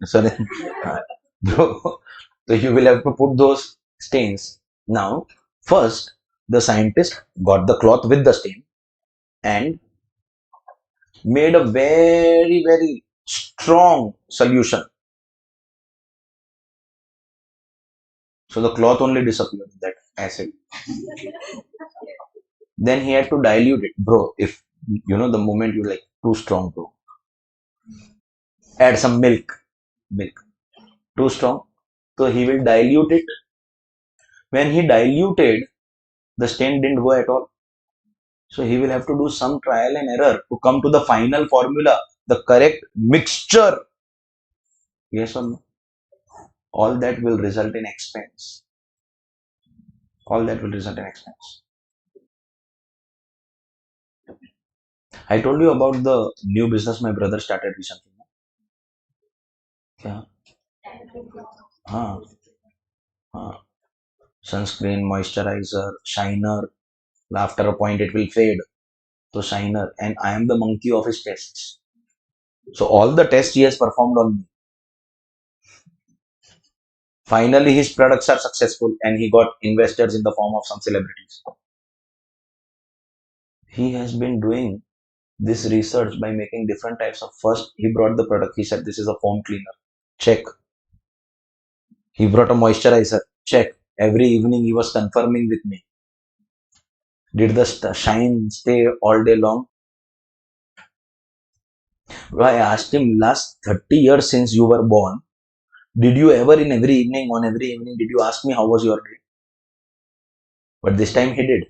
Sorry. Bro, so you will have to put those stains. Now, first, the scientist got the cloth with the stain and made a very, very strong solution. So the cloth only disappeared, that acid. Then he had to dilute it. Bro, if you know the moment you like too strong, bro, add some milk. Milk. Too strong. So he will dilute it. When he diluted, the stain didn't go at all. So he will have to do some trial and error to come to the final formula, the correct mixture. Yes or no? All that will result in expense. All that will result in expense. I told you about the new business my brother started recently. Yeah. Huh. Huh. Sunscreen, moisturizer, shiner. After a point, it will fade. So shiner, and I am the monkey of his tests. So all the tests he has performed on me. Finally, his products are successful, and he got investors in the form of some celebrities. He has been doing this research by making different types of. First, he brought the product. He said this is a foam cleaner. Check. He brought a moisturizer. Check. Every evening he was confirming with me. Did the shine stay all day long? I asked him, last 30 years since you were born, did you ever on every evening, did you ask me how was your day? But this time he did.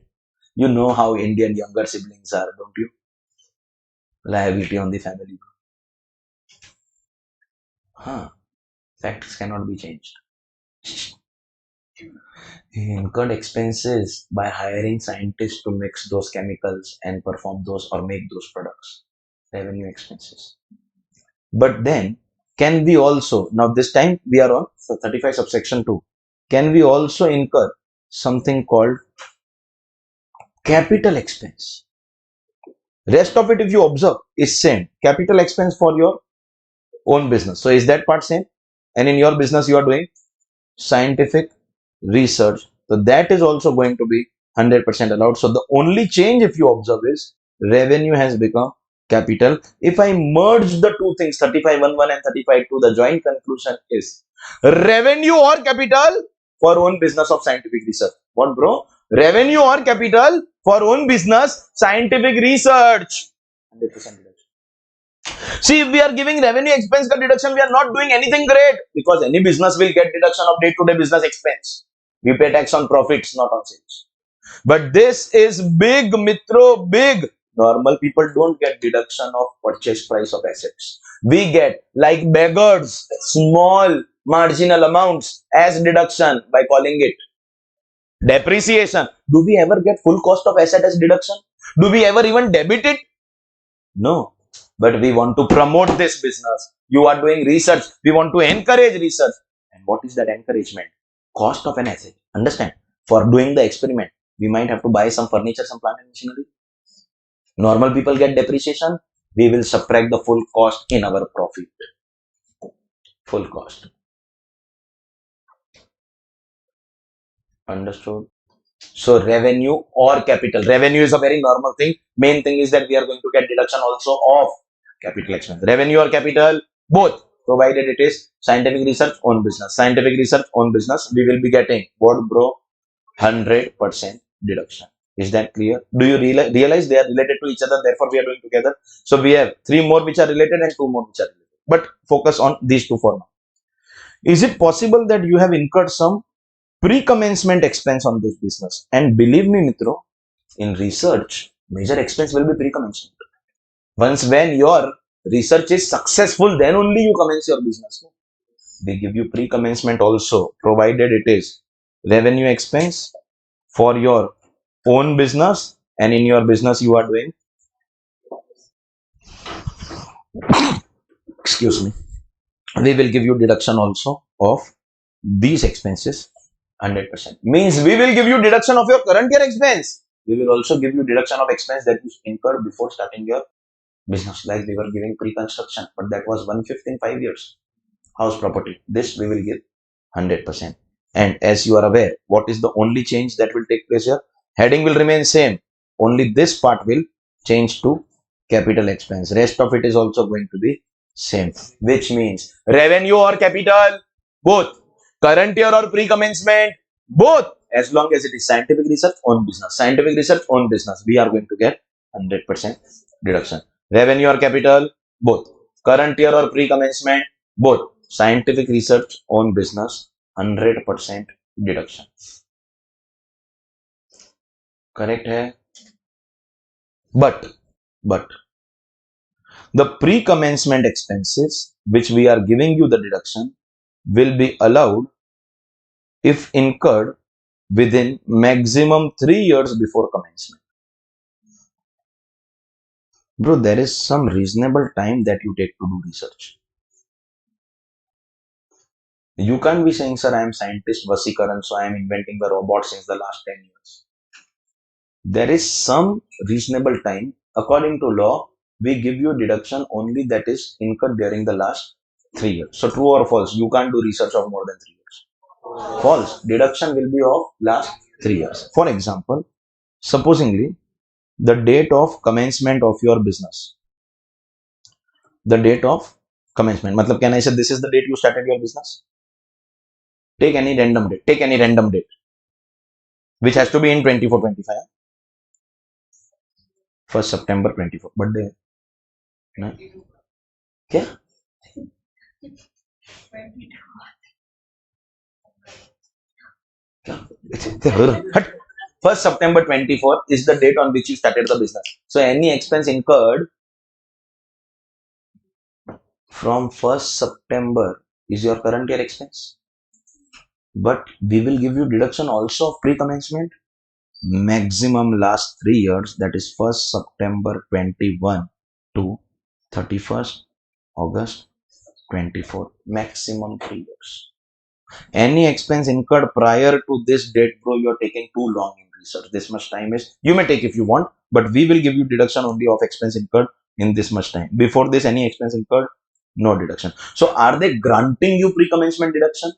You know how Indian younger siblings are, don't you? Liability on the family. Huh. Facts cannot be changed. He incurred expenses by hiring scientists to mix those chemicals and perform those or make those products. Revenue expenses. But then, can we also, now this time we are on 35 subsection 2, can we also incur something called capital expense? Rest of it, if you observe, is same. Capital expense for your own business. So is that part same? And in your business, you are doing scientific research. So that is also going to be 100% allowed. So the only change, if you observe, is revenue has become capital. If I merge the two things, 35.11 and 35.2, the joint conclusion is revenue or capital for own business of scientific research. What, bro? Revenue or capital for own business, scientific research. 100% deduction. See, if we are giving revenue expense deduction, we are not doing anything great, because any business will get deduction of day-to-day business expense. We pay tax on profits, not on sales. But this is big, mitro, big. Normal people don't get deduction of purchase price of assets. We get, like beggars, small marginal amounts as deduction by calling it depreciation. Do we ever get full cost of asset as deduction? Do we ever even debit it? No. But we want to promote this business. You are doing research. We want to encourage research. And what is that encouragement? Cost of an asset. Understand? For doing the experiment, we might have to buy some furniture, some plant and machinery. Normal people get depreciation. We will subtract the full cost in our profit. Full cost. Understood? So revenue or capital. Revenue is a very normal thing. Main thing is that we are going to get deduction also of capital expense. Revenue or capital, both, provided it is scientific research on business. Scientific research on business, we will be getting what, bro? 100% deduction. Is that clear? Do you realize they are related to each other? Therefore, we are doing together. So we have 3 more which are related and 2 more which are related. But focus on these 2 for now. Is it possible that you have incurred some pre-commencement expense on this business? And believe me, Mitro, in research, major expense will be pre-commencement. Once when your research is successful, then only you commence your business. They give you pre-commencement also, provided it is revenue expense for your own business, and in your business you are doing, excuse me, we will give you deduction also of these expenses 100%. Means we will give you deduction of your current year expense. We will also give you deduction of expense that you incurred before starting your business. Like we were giving pre-construction, but that was 1/5 in 5 years. House property. This we will give 100%. And as you are aware, what is the only change that will take place here? Heading will remain same. Only this part will change to capital expense. Rest of it is also going to be same. Which means revenue or capital, both. Current year or pre-commencement, both. As long as it is scientific research on business. Scientific research on business, we are going to get 100% deduction. Revenue or capital, both. Current year or pre-commencement, both. Scientific research on business, 100% deduction. Correct hai? But the pre-commencement expenses which we are giving you the deduction will be allowed if incurred within maximum 3 years before commencement. Bro, there is some reasonable time that you take to do research. You can't be saying, sir, I am scientist Vasikaran, so I am inventing the robot since the last 10 years. There is some reasonable time. According to law, we give you deduction only that is incurred during the last 3 years. So true or false? You can't do research of more than 3 years. False. Deduction will be of last 3 years. For example, supposingly, the date of commencement of your business. The date of commencement. Matlab, can I say this is the date you started your business? Take any random date. Take any random date. Which has to be in 24-25. 1st September 24. Birthday. No? क्या? 1st September 24 is the date on which you started the business. So any expense incurred from 1st September is your current year expense. But we will give you deduction also of pre-commencement. Maximum last 3 years, that is 1st September 21 to 31st August 24. Maximum 3 years. Any expense incurred prior to this date, bro, you are taking too long in research. This much time is, you may take if you want, but we will give you deduction only of expense incurred in this much time. Before this, any expense incurred, no deduction. So are they granting you pre-commencement deduction?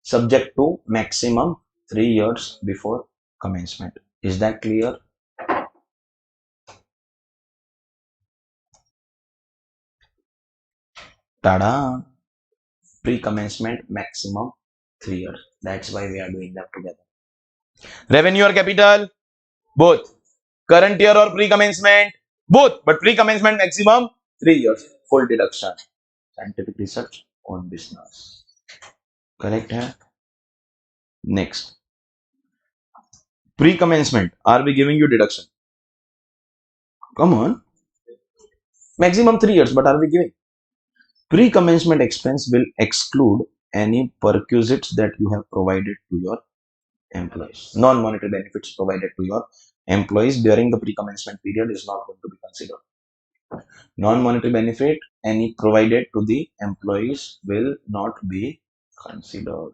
Subject to maximum 3 years before commencement. Is that clear? Tada! Pre-commencement maximum 3 years. That's why we are doing that together. Revenue or capital? Both. Current year or pre-commencement? Both. But pre-commencement maximum 3 years. Full deduction. Scientific research on business. Correct hai? Next. Pre-commencement. Are we giving you deduction? Come on. Maximum 3 years, but are we giving? Pre-commencement expense will exclude any perquisites that you have provided to your employees. Non-monetary benefits provided to your employees during the pre-commencement period is not going to be considered. Non-monetary benefit any provided to the employees will not be considered.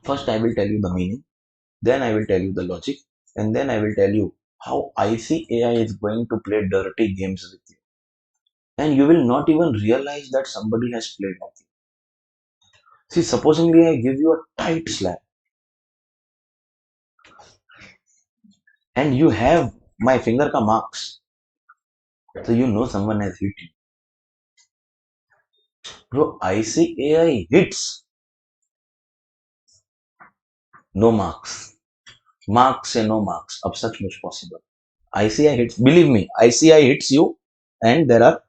First, I will tell you the meaning, then I will tell you the logic, and then I will tell you how ICAI is going to play dirty games with you. And you will not even realize that somebody has played with you. See, supposingly I give you a tight slap and you have my finger ka marks. So you know someone has hit you. Bro, ICAI hits. No marks. Marks and no marks. Ab such much possible. ICAI hits. Believe me, ICAI hits you and there are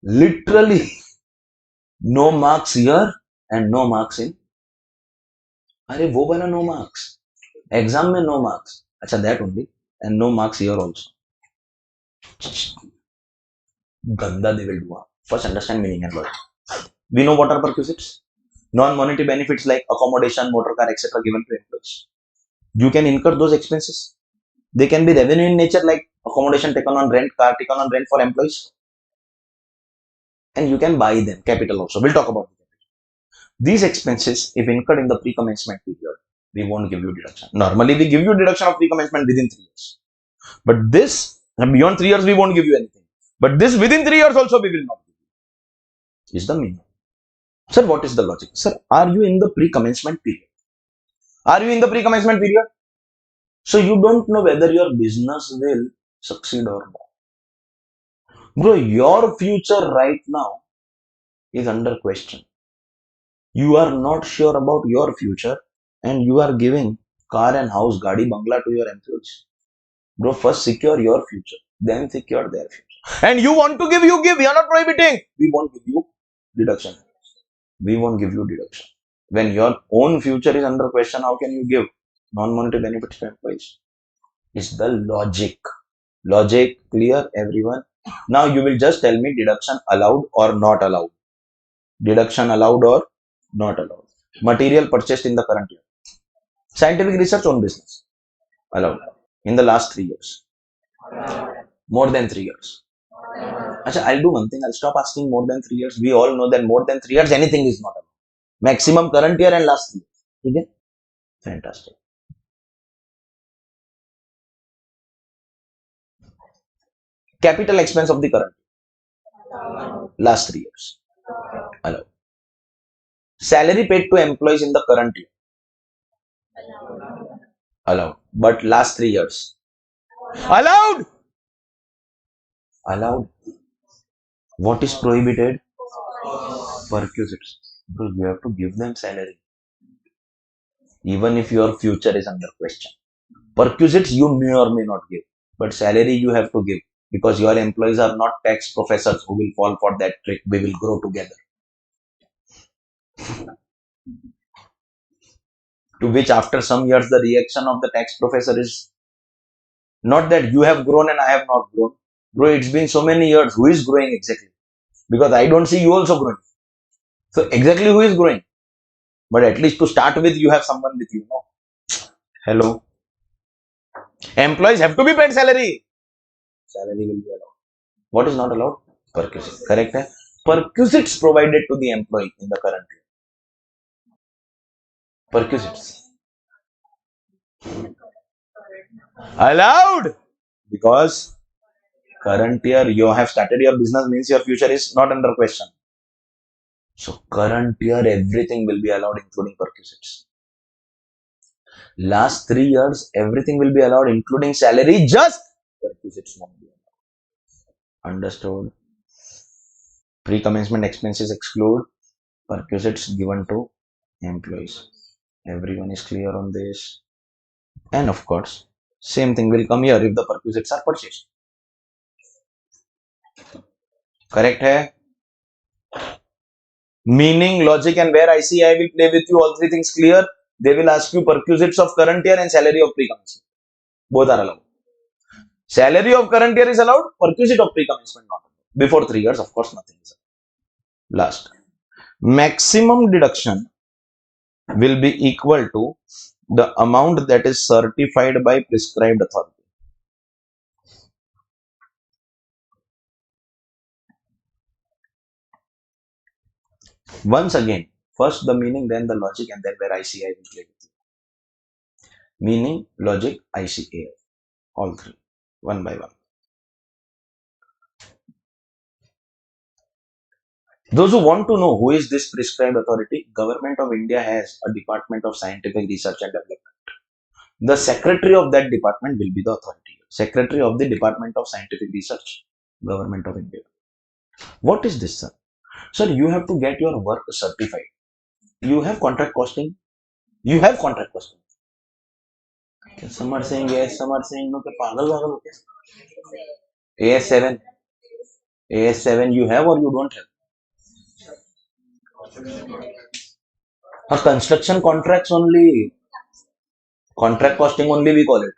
literally no marks here and no marks in. अरे वो वाला no marks. Exam में no marks. अच्छा that only and no marks here also. Ganda they will do. First understand meaning and logic. We know what are perquisites. Non-monetary benefits like accommodation, motor car, etc. given to employees. You can incur those expenses. They can be revenue in nature like accommodation taken on rent, car taken on rent for employees. And you can buy them, capital also. We'll talk about it. These expenses, if incurred in the pre-commencement period, we won't give you deduction. Normally, we give you deduction of pre-commencement within 3 years. But this, beyond 3 years, we won't give you anything. But this within 3 years also, we will not give you. Is the meaning. Sir, what is the logic? Sir, are you in the pre-commencement period? Are you in the pre-commencement period? So you don't know whether your business will succeed or not. Bro, your future right now is under question. You are not sure about your future and you are giving car and house, gadi, bangla to your employees. Bro, first secure your future, then secure their future. And you want to give, you give. We are not prohibiting. We won't give you deduction. We won't give you deduction. When your own future is under question, how can you give non-monetary benefits to employees? It's the logic. Logic clear, everyone? Now you will just tell me deduction allowed or not allowed. Deduction allowed or not allowed. Material purchased in the current year. Scientific research on business. Allowed. In the last 3 years. More than 3 years. Achha, I'll do one thing. I'll stop asking more than 3 years. We all know that more than 3 years, anything is not allowed. Maximum current year and last 3 years. Okay? Fantastic. Capital expense of the current year. Last 3 years. Allowed. Salary paid to employees in the current year. Allowed. But last 3 years. Allowed. Allowed. What is prohibited? Perquisites. Because you have to give them salary. Even if your future is under question. Perquisites you may or may not give. But salary you have to give. Because your employees are not tax professors who will fall for that trick. We will grow together. To which after some years the reaction of the tax professor is not that you have grown and I have not grown. Bro, it's been so many years. Who is growing exactly? Because I don't see you also growing. So exactly who is growing? But at least to start with, you have someone with you. No? Hello. Employees have to be paid salary. Salary will be allowed. What is not allowed? Perquisites. Correct? Hai? Perquisites provided to the employee in the current year. Perquisites. Allowed. Because current year you have started your business means your future is not under question. So current year everything will be allowed including perquisites. Last 3 years everything will be allowed including salary, just perquisites won't be allowed. Understood? Pre-commencement expenses exclude Perquisites given to employees. Everyone is clear on this. And of course, same thing will come here if the perquisites are purchased. Correct hai? Meaning, logic, and where ICAI will play with you, all three things clear. They will ask you perquisites of current year and salary of pre-commencement. Both are allowed. Salary of current year is allowed, perquisite of pre-commencement not allowed. Before 3 years, of course, nothing is allowed. Last. Maximum deduction will be equal to the amount that is certified by prescribed authority. Once again, first the meaning, then the logic, and then where ICAI will play with you. Meaning, logic, ICAI. All three. One by one. Those who want to know who is this prescribed authority, Government of India has a Department of Scientific Research and Development. The secretary of that department will be the authority. Secretary of the Department of Scientific Research, Government of India. What is this, sir? Sir, you have to get your work certified. You have contract costing. You have contract costing. Some are saying yes, some are saying no. Pagal. AS7. AS7 you have or you don't have? Construction contracts only. Contract costing only we call it.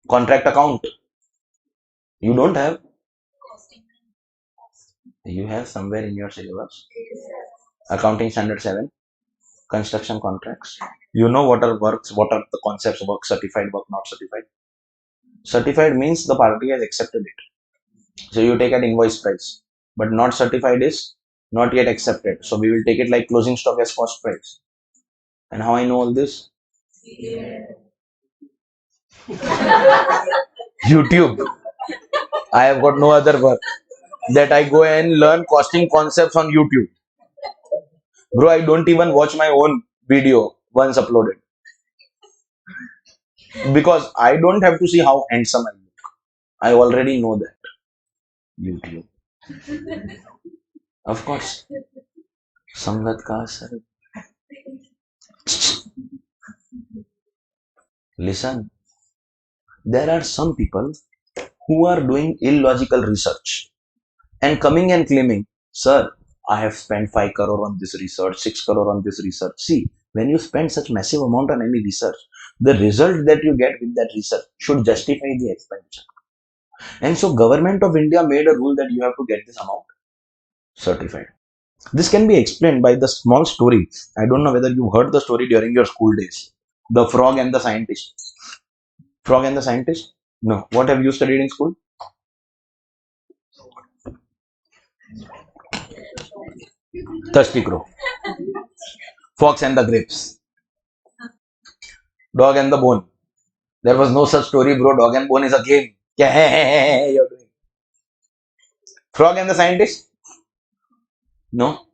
Contract account. You don't have. You have somewhere in your syllabus. Accounting standard 7. Construction contracts. You know what are works, what are the concepts, work certified, work not certified. Certified means the party has accepted it. So you take at invoice price. But not certified is not yet accepted. So we will take it like closing stock as cost price. And how I know all this? Yeah. YouTube. I have got no other work that I go and learn costing concepts on YouTube. Bro, I don't even watch my own video once uploaded. Because I don't have to see how handsome I look. I already know that. YouTube. Of course. Sangat ka asar. Listen. There are some people who are doing illogical research and coming and claiming, sir, I have spent 5 crore on this research, 6 crore on this research. See, when you spend such massive amount on any research, the result that you get with that research should justify the expenditure. And so Government of India made a rule that you have to get this amount certified. This can be explained by the small story. I don't know whether you heard the story during your school days. The frog and the scientist. Frog and the scientist? No. What have you studied in school? Thirsty crow. Fox and the grapes. Dog and the bone. There was no such story, bro. Dog and bone is a game. You're doing. Frog and the scientist? No.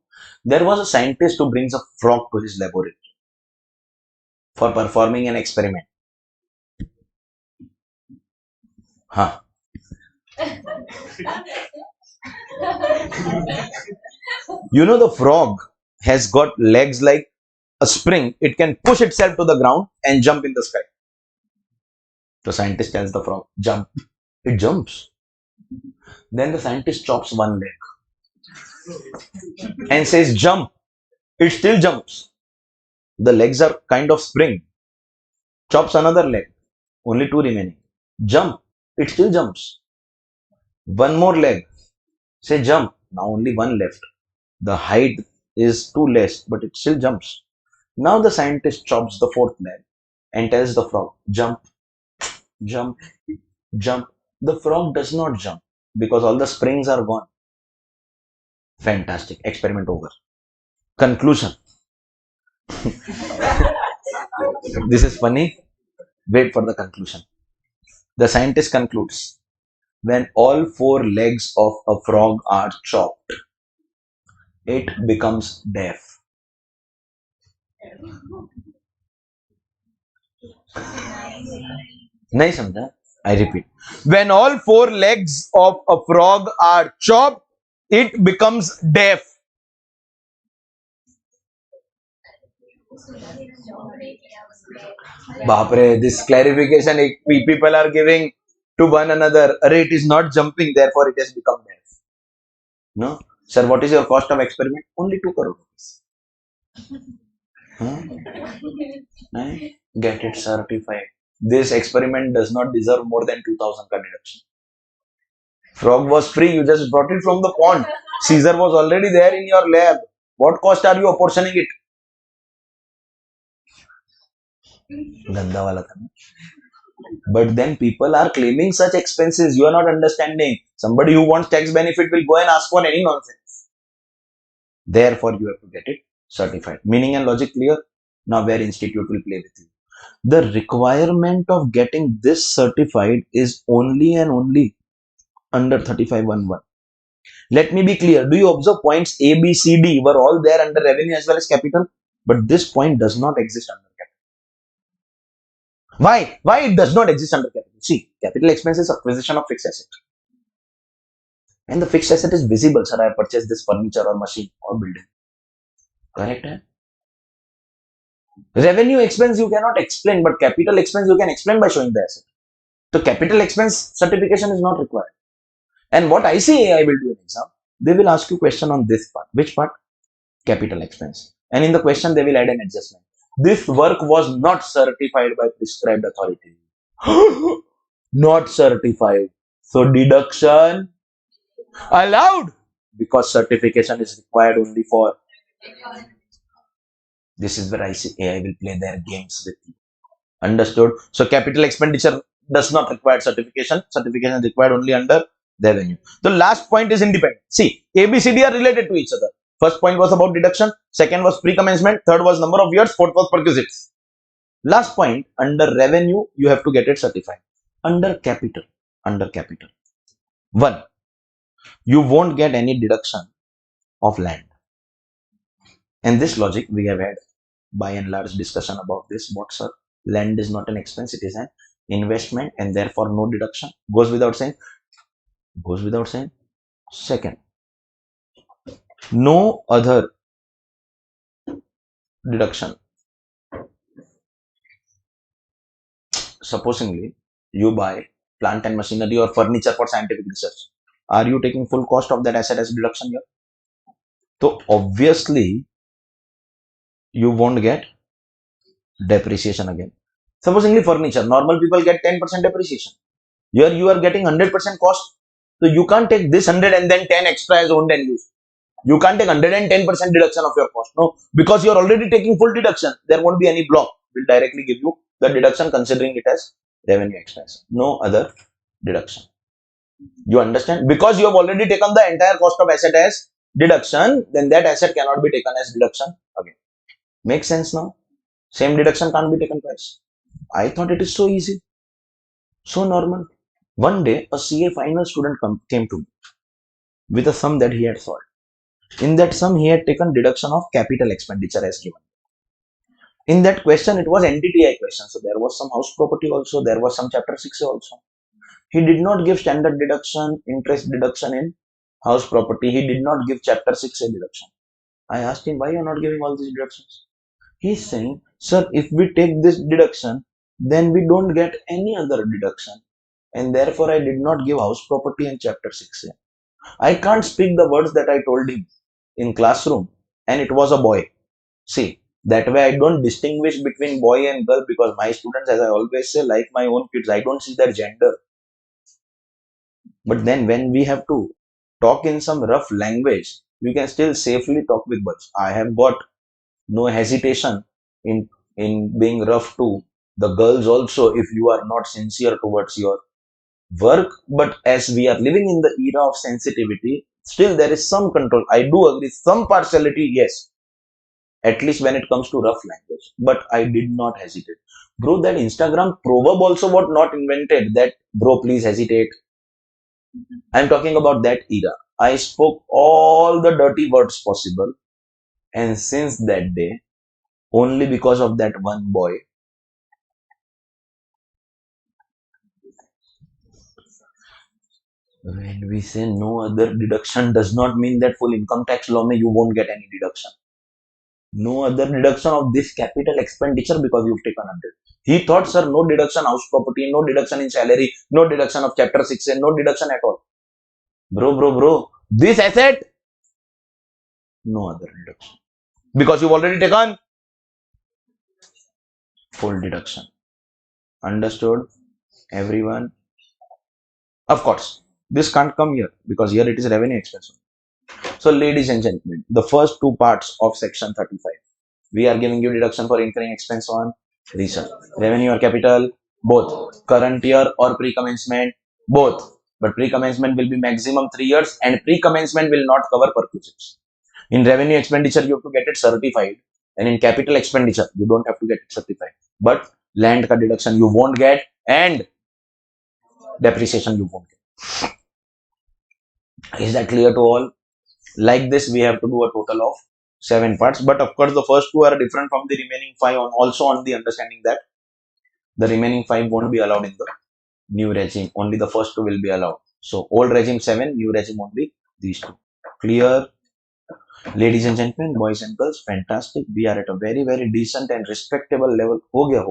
There was a scientist who brings a frog to his laboratory for performing an experiment. Huh. You know, the frog has got legs like a spring. It can push itself to the ground and jump in the sky. The scientist tells the frog, jump. It jumps. Then the scientist chops one leg and says, jump. It still jumps. The legs are kind of spring. Chops another leg. Only 2 remaining. Jump. It still jumps. One more leg. Say jump. Now only 1 left. The height is 2 less, but it still jumps. Now the scientist chops the 4th leg and tells the frog, jump, jump, jump. The frog does not jump because all the springs are gone. Fantastic. Experiment over. Conclusion. This is funny. Wait for the conclusion. The scientist concludes, when all 4 legs of a frog are chopped, it becomes deaf. Nahi samjha? I repeat. When all 4 legs of a frog are chopped, it becomes deaf. Bapre, this clarification people are giving to one another. It is not jumping, therefore it has become death. No, sir. What is your cost of experiment? Only 2 crore rupees. Huh? Get it certified. This experiment does not deserve more than 2000 ka deduction. Frog was free. You just brought it from the pond. Caesar was already there in your lab. What cost are you apportioning it? Ganda wala tha. But then people are claiming such expenses. You are not understanding. Somebody who wants tax benefit will go and ask for any nonsense. Therefore, you have to get it certified. Meaning and logic clear? Now, where institute will play with you. The requirement of getting this certified is only and only under 3511. Let me be clear. Do you observe points A, B, C, D were all there under revenue as well as capital? But this point does not exist under capital. Why? Why it does not exist under capital? See, capital expense is acquisition of fixed asset. And the fixed asset is visible. Sir, I have purchased this furniture or machine or building. Correct? Eh? Revenue expense you cannot explain, but capital expense you can explain by showing the asset. So capital expense certification is not required. And what ICAI will do in exam, they will ask you question on this part. Which part? Capital expense. And in the question, they will add an adjustment. This work was not certified by prescribed authority. Not certified. So deduction allowed because certification is required only for. This is where ICAI will play their games with you. Understood? So capital expenditure does not require certification. Certification is required only under revenue. The last point is independent. See, A, B, C, D are related to each other. First point was about deduction. Second was pre-commencement. Third was number of years. Fourth was perquisites. Last point, under revenue, you have to get it certified. Under capital. One, you won't get any deduction of land. And this logic, we have had by and large discussion about this. What, sir? Land is not an expense, it is an investment and therefore no deduction. Goes without saying. Second, no other deduction. Supposingly, you buy plant and machinery or furniture for scientific research. Are you taking full cost of that asset as deduction here? So obviously, you won't get depreciation again. Supposingly furniture, normal people get 10% depreciation. Here you are getting 100% cost. So you can't take this 100 and then 10 extra as owned and used. You can't take 110% deduction of your cost. No, because you're already taking full deduction. There won't be any block. We'll directly give you the deduction considering it as revenue expense. No other deduction. You understand? Because you have already taken the entire cost of asset as deduction, then that asset cannot be taken as deduction again. Makes sense now? Same deduction can't be taken twice. I thought it is so easy. So normal. One day, a CA final student came to me with a sum that he had solved. In that sum, he had taken deduction of capital expenditure as given. In that question, it was NTTI question. So there was some house property also. There was some chapter 6 also. He did not give standard deduction, interest deduction in house property. He did not give chapter 6A deduction. I asked him, why you are not giving all these deductions? He's saying, sir, if we take this deduction, then we don't get any other deduction. And therefore, I did not give house property in chapter 6A. I can't speak the words that I told him in classroom, and it was a boy. See, that way I don't distinguish between boy and girl because my students, as I always say, like my own kids, I don't see their gender. But then when we have to talk in some rough language, we can still safely talk with birds. I have got no hesitation in being rough to the girls also if you are not sincere towards your work. But as we are living in the era of sensitivity, still there is some control. I do agree, some partiality, yes, at least when it comes to rough language. But I did not hesitate. Bro, that Instagram proverb also was not invented that, bro, please hesitate. I'm talking about that era. I spoke all the dirty words possible. And since that day, only because of that one boy, when we say no other deduction does not mean that full income tax law mein you won't get any deduction. No other deduction of this capital expenditure because you've taken 100. He thought, sir, no deduction house property, no deduction in salary, no deduction of chapter 6, and no deduction at all. Bro, this asset, no other deduction because you've already taken full deduction. Understood, everyone? Of course, this can't come here because here it is revenue expense. So, ladies and gentlemen, the first two parts of section 35, we are giving you deduction for incurring expense on research, revenue or capital, both current year or pre-commencement, both. But pre-commencement will be maximum 3 years, and pre-commencement will not cover perquisites. In revenue expenditure, you have to get it certified, and in capital expenditure, you don't have to get it certified. But land ka deduction you won't get, and depreciation you won't get. Is that clear to all? Like this, we have to do a total of 7 parts. But of course, the first 2 are different from the remaining 5 also on the understanding that the remaining 5 won't be allowed in the new regime. Only the first 2 will be allowed. So old regime 7, new regime only these 2. Clear? Ladies and gentlemen, boys and girls, fantastic. We are at a very, very decent and respectable level. हो गया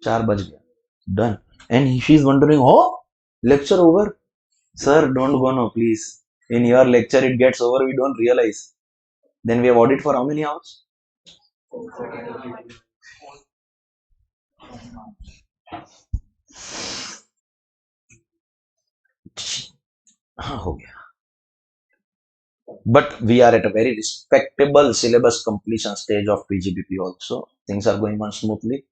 4 बज गया. Done. And she's wondering, oh, lecture over? Sir, don't go now, please. In your lecture, it gets over, we don't realize. Then we have audit for how many hours? हो गया. But we are at a very respectable syllabus completion stage of PGBP also. Things are going on smoothly.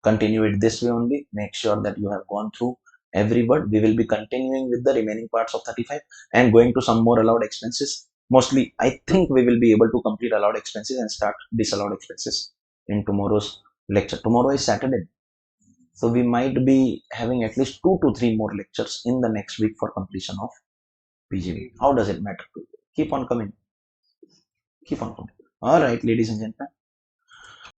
Continue it this way only. Make sure that you have gone through every word. We will be continuing with the remaining parts of 35 and going to some more allowed expenses. Mostly, I think we will be able to complete allowed expenses and start disallowed expenses in tomorrow's lecture. Tomorrow is Saturday. So we might be having at least 2 to 3 more lectures in the next week for completion of PGB. How does it matter to you? Keep on coming. Keep on coming. All right, ladies and gentlemen.